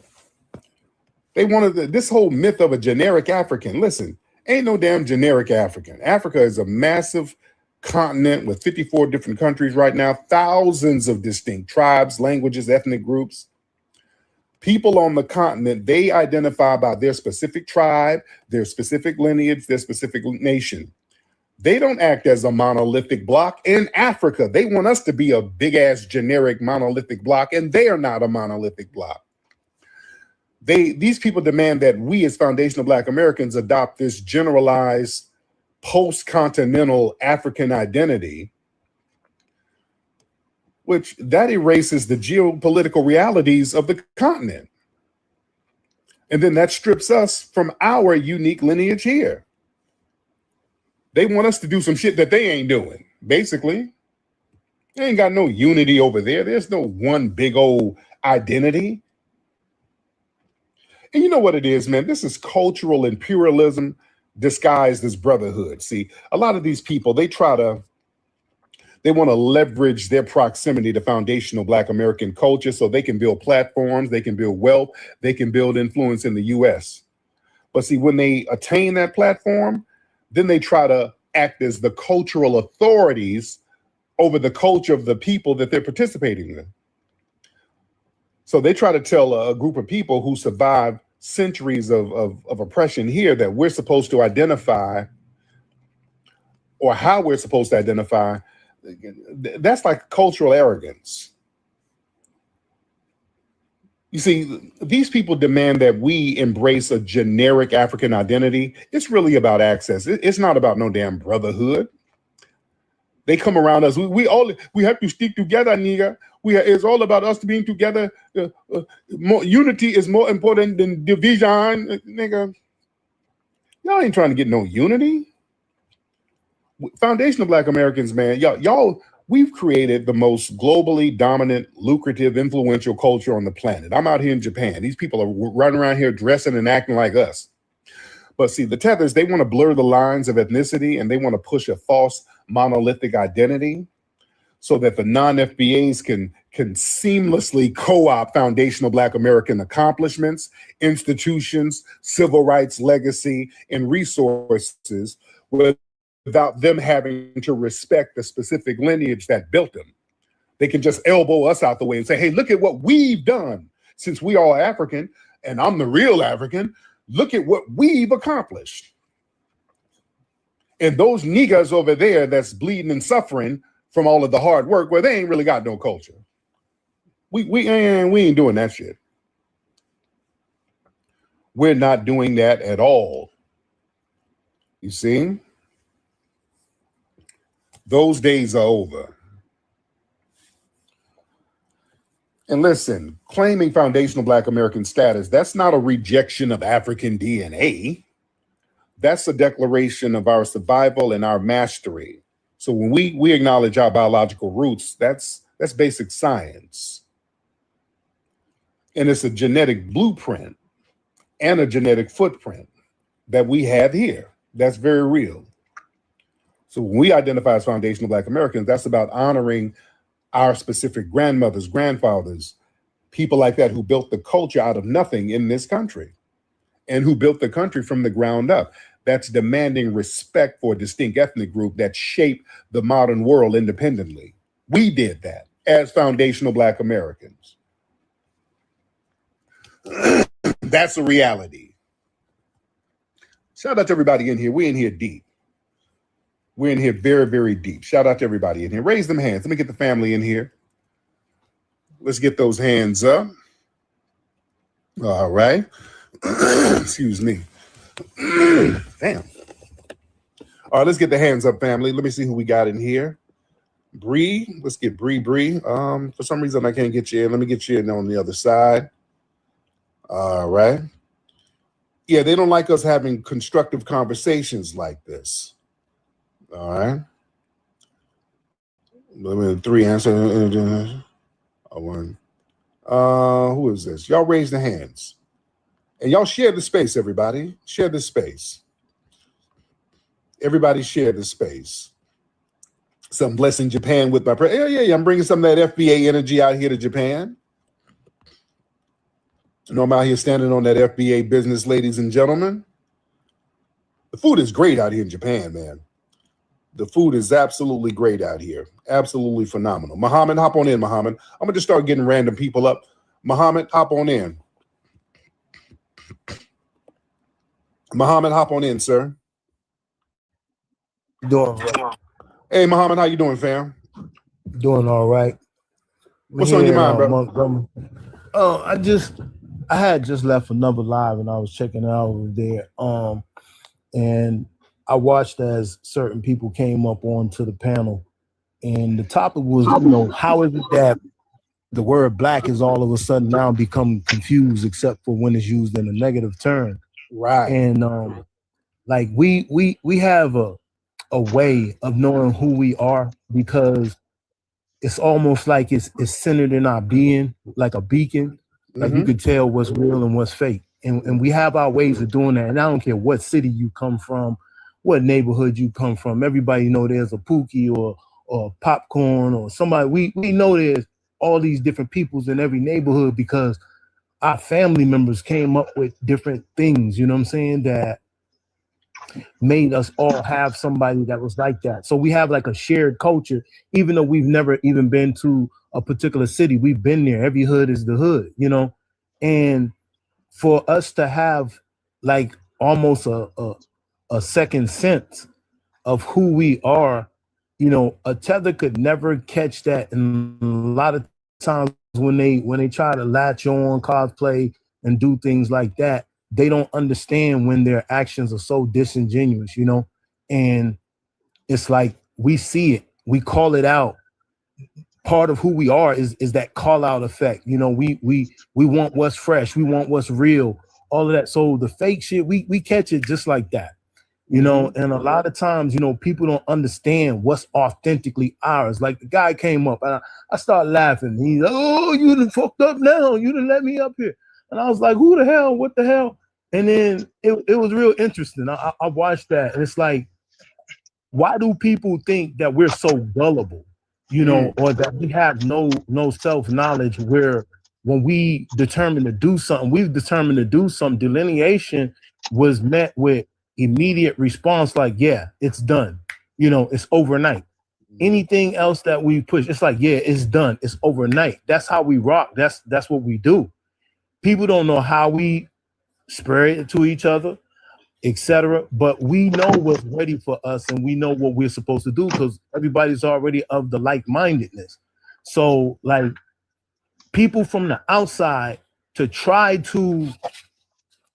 They wanted this whole myth of a generic African. Listen, ain't no damn generic African. Africa is a massive continent with 54 different countries right now, thousands of distinct tribes, languages, ethnic groups. People on the continent, they identify by their specific tribe, their specific lineage, their specific nation. They don't act as a monolithic block. In Africa, they want us to be a big-ass generic monolithic block, and they are not a monolithic block. These people demand that we as foundational Black Americans adopt this generalized post-continental African identity, which that erases the geopolitical realities of the continent. And then that strips us from our unique lineage here. They want us to do some shit that they ain't doing, basically. They ain't got no unity over there. There's no one big old identity. And you know what it is, man? This is cultural imperialism disguised as brotherhood. See, a lot of these people, they want to leverage their proximity to foundational Black American culture so they can build platforms, they can build wealth, they can build influence in the US. But see, when they attain that platform, then they try to act as the cultural authorities over the culture of the people that they're participating in. So they try to tell a group of people who survived centuries of oppression here that we're supposed to identify, or how we're supposed to identify. That's like cultural arrogance. You see, these people demand that we embrace a generic African identity. It's really about access. It's not about no damn brotherhood. They come around us. We have to stick together, nigga. It's all about us being together. Unity is more important than division, nigga. Y'all ain't trying to get no unity. Foundational Black Americans, man, y'all, we've created the most globally dominant, lucrative, influential culture on the planet. I'm out here in Japan. These people are running around here dressing and acting like us. But see, the tethers, they want to blur the lines of ethnicity, and they want to push a false monolithic identity so that the non-FBAs can seamlessly co-opt foundational Black American accomplishments, institutions, civil rights legacy, and resources without them having to respect the specific lineage that built them. They can just elbow us out the way and say, hey, look at what we've done. Since we all African, and I'm the real African, look at what we've accomplished. And those niggas over there that's bleeding and suffering from all of the hard work, well, they ain't really got no culture. We ain't doing that shit. We're not doing that at all. You see? Those days are over. And listen, claiming foundational Black American status, that's not a rejection of African DNA. That's a declaration of our survival and our mastery. So when we acknowledge our biological roots, that's basic science. And it's a genetic blueprint and a genetic footprint that we have here. That's very real. So when we identify as foundational Black Americans, that's about honoring our specific grandmothers, grandfathers, people like that who built the culture out of nothing in this country and who built the country from the ground up. That's demanding respect for a distinct ethnic group that shaped the modern world independently. We did that as foundational Black Americans. That's a reality. Shout out to everybody in here. We're in here deep. We're in here very, very deep. Shout out to everybody in here. Raise them hands. Let me get the family in here. Let's get those hands up. All right. Excuse me. Damn. All right, let's get the hands up, family. Let me see who we got in here. Bree. Let's get Bree. For some reason, I can't get you in. Let me get you in on the other side. All right. Yeah, they don't like us having constructive conversations like this. All right. Let me 3 answer. One. Who is this? Y'all raise the hands. And y'all share the space, everybody. Share the space. Everybody share the space. So I'm blessing Japan with my prayer. Yeah. I'm bringing some of that FBA energy out here to Japan. You know, I'm out here standing on that FBA business, ladies and gentlemen. The food is great out here in Japan, man. The food is absolutely great out here. Absolutely phenomenal. Muhammad, hop on in, Muhammad. I'm going to just start getting random people up. Muhammad, hop on in. Muhammad, hop on in, sir. Doing well. Hey, Muhammad, how you doing, fam? Doing all right. What's on your mind, bro? Montgomery. I had just left another live and I was checking it out over there. And I watched as certain people came up onto the panel, and the topic was, how is it that the word black is all of a sudden now become confused, except for when it's used in a negative term. Right. And like we have a way of knowing who we are, because it's almost like it's centered in our being, like a beacon. Like you could tell what's real and what's fake. And we have our ways of doing that. And I don't care what city you come from, what neighborhood you come from. Everybody know there's a Pookie or Popcorn or somebody. We know there's all these different peoples in every neighborhood, because our family members came up with different things, you know what I'm saying, that made us all have somebody that was like that. So we have like a shared culture, even though we've never even been to a particular city. We've been there. Every hood is the hood, you know? And for us to have like almost a second sense of who we are, you know, a tether could never catch that. And a lot of times when they try to latch on, cosplay, and do things like that, they don't understand when their actions are so disingenuous, you know? And it's like we see it, we call it out. Part of who we are is that call out effect. You know, we want what's fresh, we want what's real, all of that. So the fake shit, we catch it just like that. You know, and a lot of times, you know, people don't understand what's authentically ours. Like the guy came up and I started laughing. He's like, oh, you done fucked up now. You done let me up here. And I was like, who the hell? What the hell? And then it was real interesting. I watched that, and it's like, why do people think that we're so gullible, you know, or that we have no self-knowledge, where when we determine to do something, we've determined to do some delineation was met with immediate response, like, yeah, it's done. You know, it's overnight. Anything else that we push, it's like, yeah, it's done. It's overnight. That's how we rock. That's what we do. People don't know how we spread it to each other, etc. But we know what's ready for us, and we know what we're supposed to do, because everybody's already of the like-mindedness. So, like, people from the outside to try to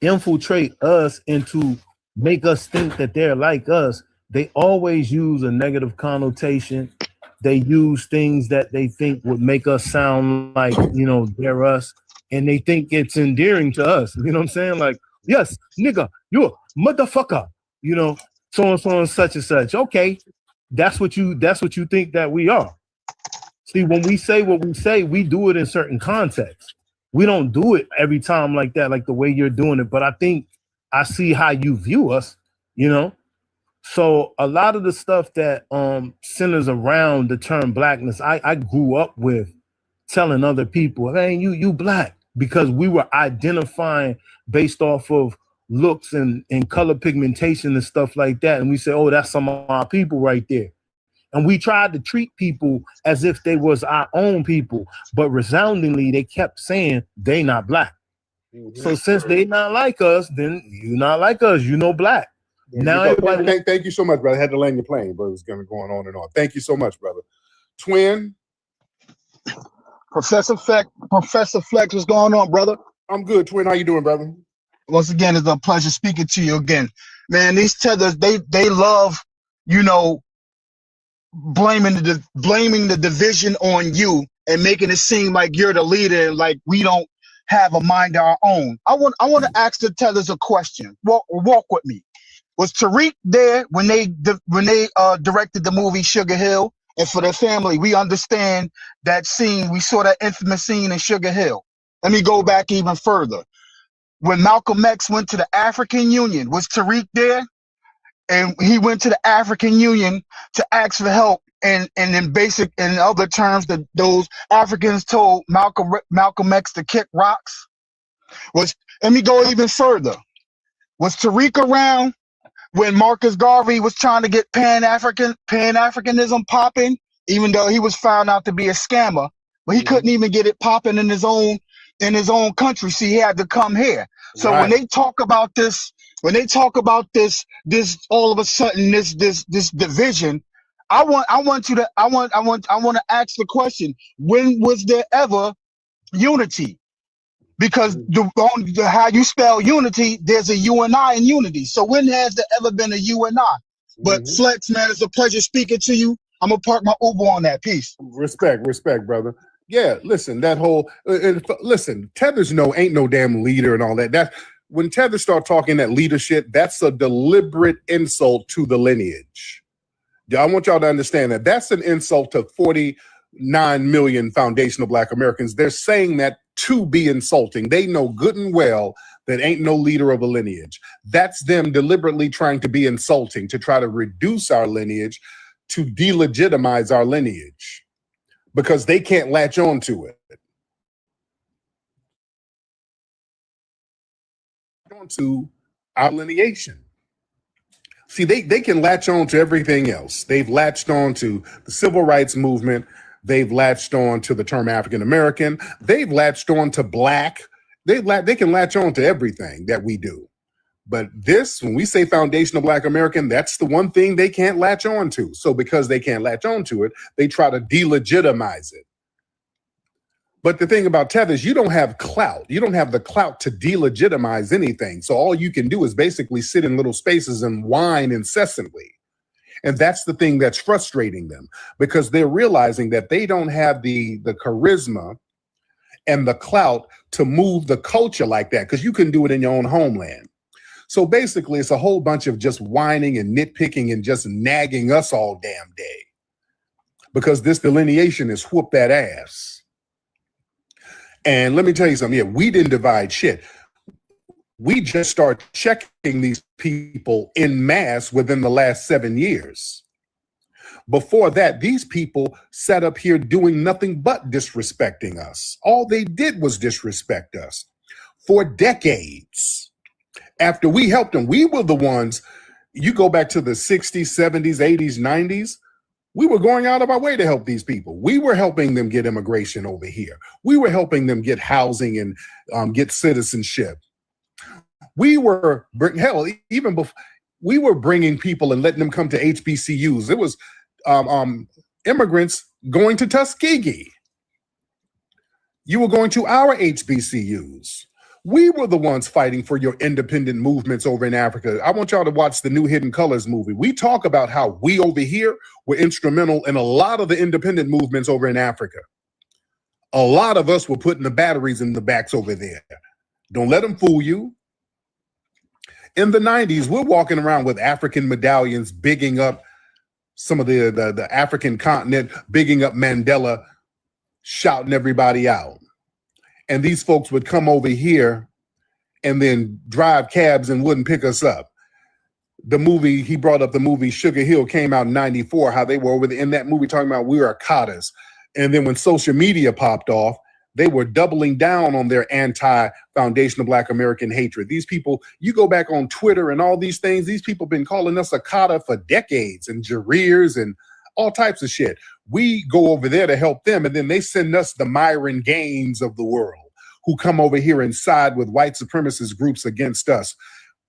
infiltrate us and to make us think that they're like us, they always use a negative connotation. They use things that they think would make us sound like, you know, they're us, and they think it's endearing to us. You know what I'm saying? Like, yes, nigga, you're a motherfucker, you know, so and such and such. Okay, that's what you think that we are. See, when we say what we say, we do it in certain contexts. We don't do it every time like that, like the way you're doing it. But I think I see how you view us, you know? So a lot of the stuff that centers around the term blackness, I grew up with telling other people, hey, you black, because we were identifying based off of looks and color pigmentation and stuff like that. And we say, oh, that's some of our people right there. And we tried to treat people as if they was our own people, but resoundingly, they kept saying they not black. So since they not like us, then you not like us, you know, black. Yeah, now everybody. Thank you so much, brother. I had to land your plane, but it was going on and on. Thank you so much, brother. Twin. Professor Flex, what's going on, brother? I'm good, Twin. How you doing, brother? Once again, it's a pleasure speaking to you again. Man, these tethers, they love, you know, blaming the division on you and making it seem like you're the leader and like we don't have a mind of our own. I want to ask the tethers a question. Walk with me. Was Tariq there when they directed the movie Sugar Hill? And for the family, we understand that scene. We saw that infamous scene in Sugar Hill. Let me go back even further. When Malcolm X went to the African Union, was Tariq there? And he went to the African Union to ask for help. And in other terms, that those Africans told Malcolm X to kick rocks. Let me go even further. Was Tariq around when Marcus Garvey was trying to get Pan-Africanism popping, even though he was found out to be a scammer, but he couldn't even get it popping in his own country. See, he had to come here. So when they talk about this, all of a sudden this division, I want to ask the question: when was there ever unity? Because how you spell unity, there's a you and I in unity. So when has there ever been a you and I? But Flex, man, it's a pleasure speaking to you. I'm gonna park my Uber on that. Peace. Respect, brother. Yeah, listen, that whole listen, Tethers ain't no damn leader and all that. That when Tethers start talking that leadership, that's a deliberate insult to the lineage. I want y'all to understand that that's an insult to 49 million foundational Black Americans. They're saying that to be insulting. They know good and well that ain't no leader of a lineage. That's them deliberately trying to be insulting, to try to reduce our lineage, to delegitimize our lineage, because they can't latch on to it. Onto our lineation. See, they can latch on to everything else. They've latched on to the civil rights movement. They've latched on to the term African American. They've latched on to Black. They can latch on to everything that we do. But this, when we say foundational Black American, that's the one thing they can't latch on to. So because they can't latch on to it, they try to delegitimize it. But the thing about Tethers, you don't have clout. You don't have the clout to delegitimize anything. So all you can do is basically sit in little spaces and whine incessantly. And that's the thing that's frustrating them, because they're realizing that they don't have the charisma and the clout to move the culture like that, because you can do it in your own homeland. So basically, it's a whole bunch of just whining and nitpicking and just nagging us all damn day, because this delineation is whoop that ass. And let me tell you something. Yeah, we didn't divide shit. We just started checking these people en masse within the last 7 years. Before that, these people sat up here doing nothing but disrespecting us. All they did was disrespect us for decades. After we helped them, we were the ones, you go back to the 60s, 70s, 80s, 90s, we were going out of our way to help these people. We were helping them get immigration over here. We were helping them get housing and get citizenship. We were, hell, even before, we were bringing people and letting them come to HBCUs. It was immigrants going to Tuskegee. You were going to our HBCUs. We were the ones fighting for your independent movements over in Africa. I want y'all to watch the new Hidden Colors movie. We talk about how we over here were instrumental in a lot of the independent movements over in Africa. A lot of us were putting the batteries in the backs over there. Don't let them fool you. In the 90s, we're walking around with African medallions, bigging up some of the African continent, bigging up Mandela, shouting everybody out. And these folks would come over here and then drive cabs and wouldn't pick us up. The movie, he brought up the movie Sugar Hill, came out in 94, how they were over in that movie talking about we are Akatas. And then when social media popped off, they were doubling down on their anti-foundational Black American hatred. These people, you go back on Twitter and all these things, these people have been calling us Akata for decades, and Jareers and all types of shit. We go over there to help them, and then they send us the Myron Gaines of the world, who come over here and side with white supremacist groups against us.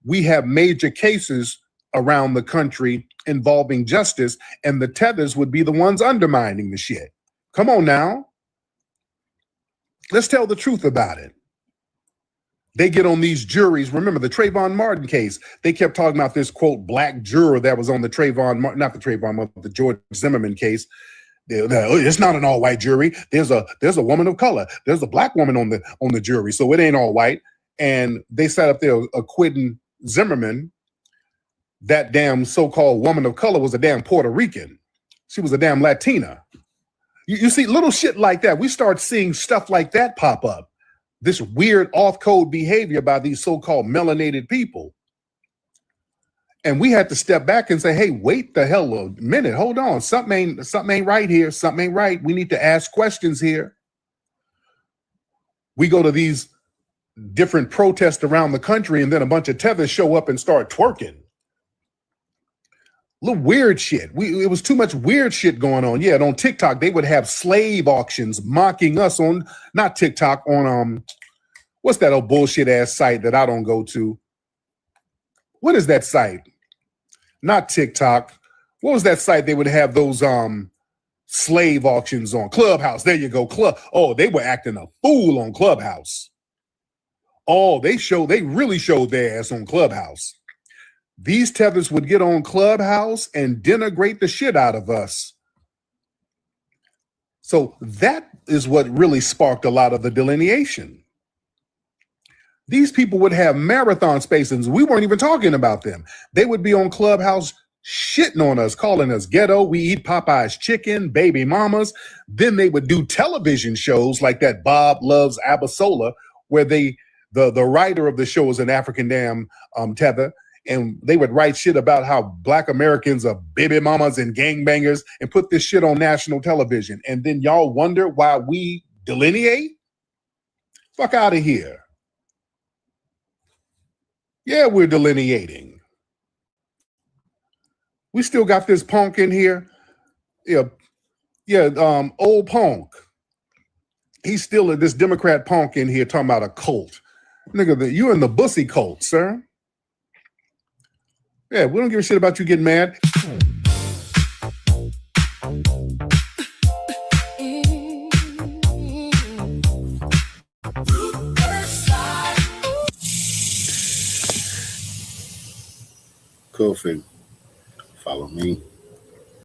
We have major cases around the country involving justice, and the Tethers would be the ones undermining the shit. Come on now. Let's tell the truth about it. They get on these juries. Remember the Trayvon Martin case. They kept talking about this, quote, Black juror that was on the the George Zimmerman case. It's not an all-white jury. There's a woman of color. There's a Black woman on the jury, so it ain't all white. And they sat up there acquitting Zimmerman. That damn so-called woman of color was a damn Puerto Rican. She was a damn Latina. You see little shit like that. We start seeing stuff like that pop up. This weird off-code behavior by these so-called melanated people. And we had to step back and say, hey, wait the hell a minute. Hold on. Something ain't right here. Something ain't right. We need to ask questions here. We go to these different protests around the country, and then a bunch of Tethers show up and start twerking. Little weird shit. It was too much weird shit going on. Yeah, and on TikTok, they would have slave auctions mocking us on, not TikTok, on, what's that old bullshit ass site that I don't go to? What is that site? Not TikTok. What was that site they would have those slave auctions on? Clubhouse. There you go. Oh, they were acting a fool on Clubhouse. They really showed their ass on Clubhouse. These tethers would get on Clubhouse and denigrate the shit out of us. So that is what really sparked a lot of the delineation. These people would have marathon spaces. We weren't even talking about them. They would be on Clubhouse shitting on us, calling us ghetto. We eat Popeye's chicken, baby mamas. Then they would do television shows like that Bob Loves Abasola, where the writer of the show is an African damn tether. And they would write shit about how Black Americans are baby mamas and gangbangers and put this shit on national television. And then y'all wonder why we delineate? Fuck out of here. Yeah, we're delineating. We still got this punk in here. Old punk. He's still this Democrat punk in here talking about a cult. Nigga, you in the bussy cult, sir. Yeah, we don't give a shit about you getting mad. Cool thing. Follow me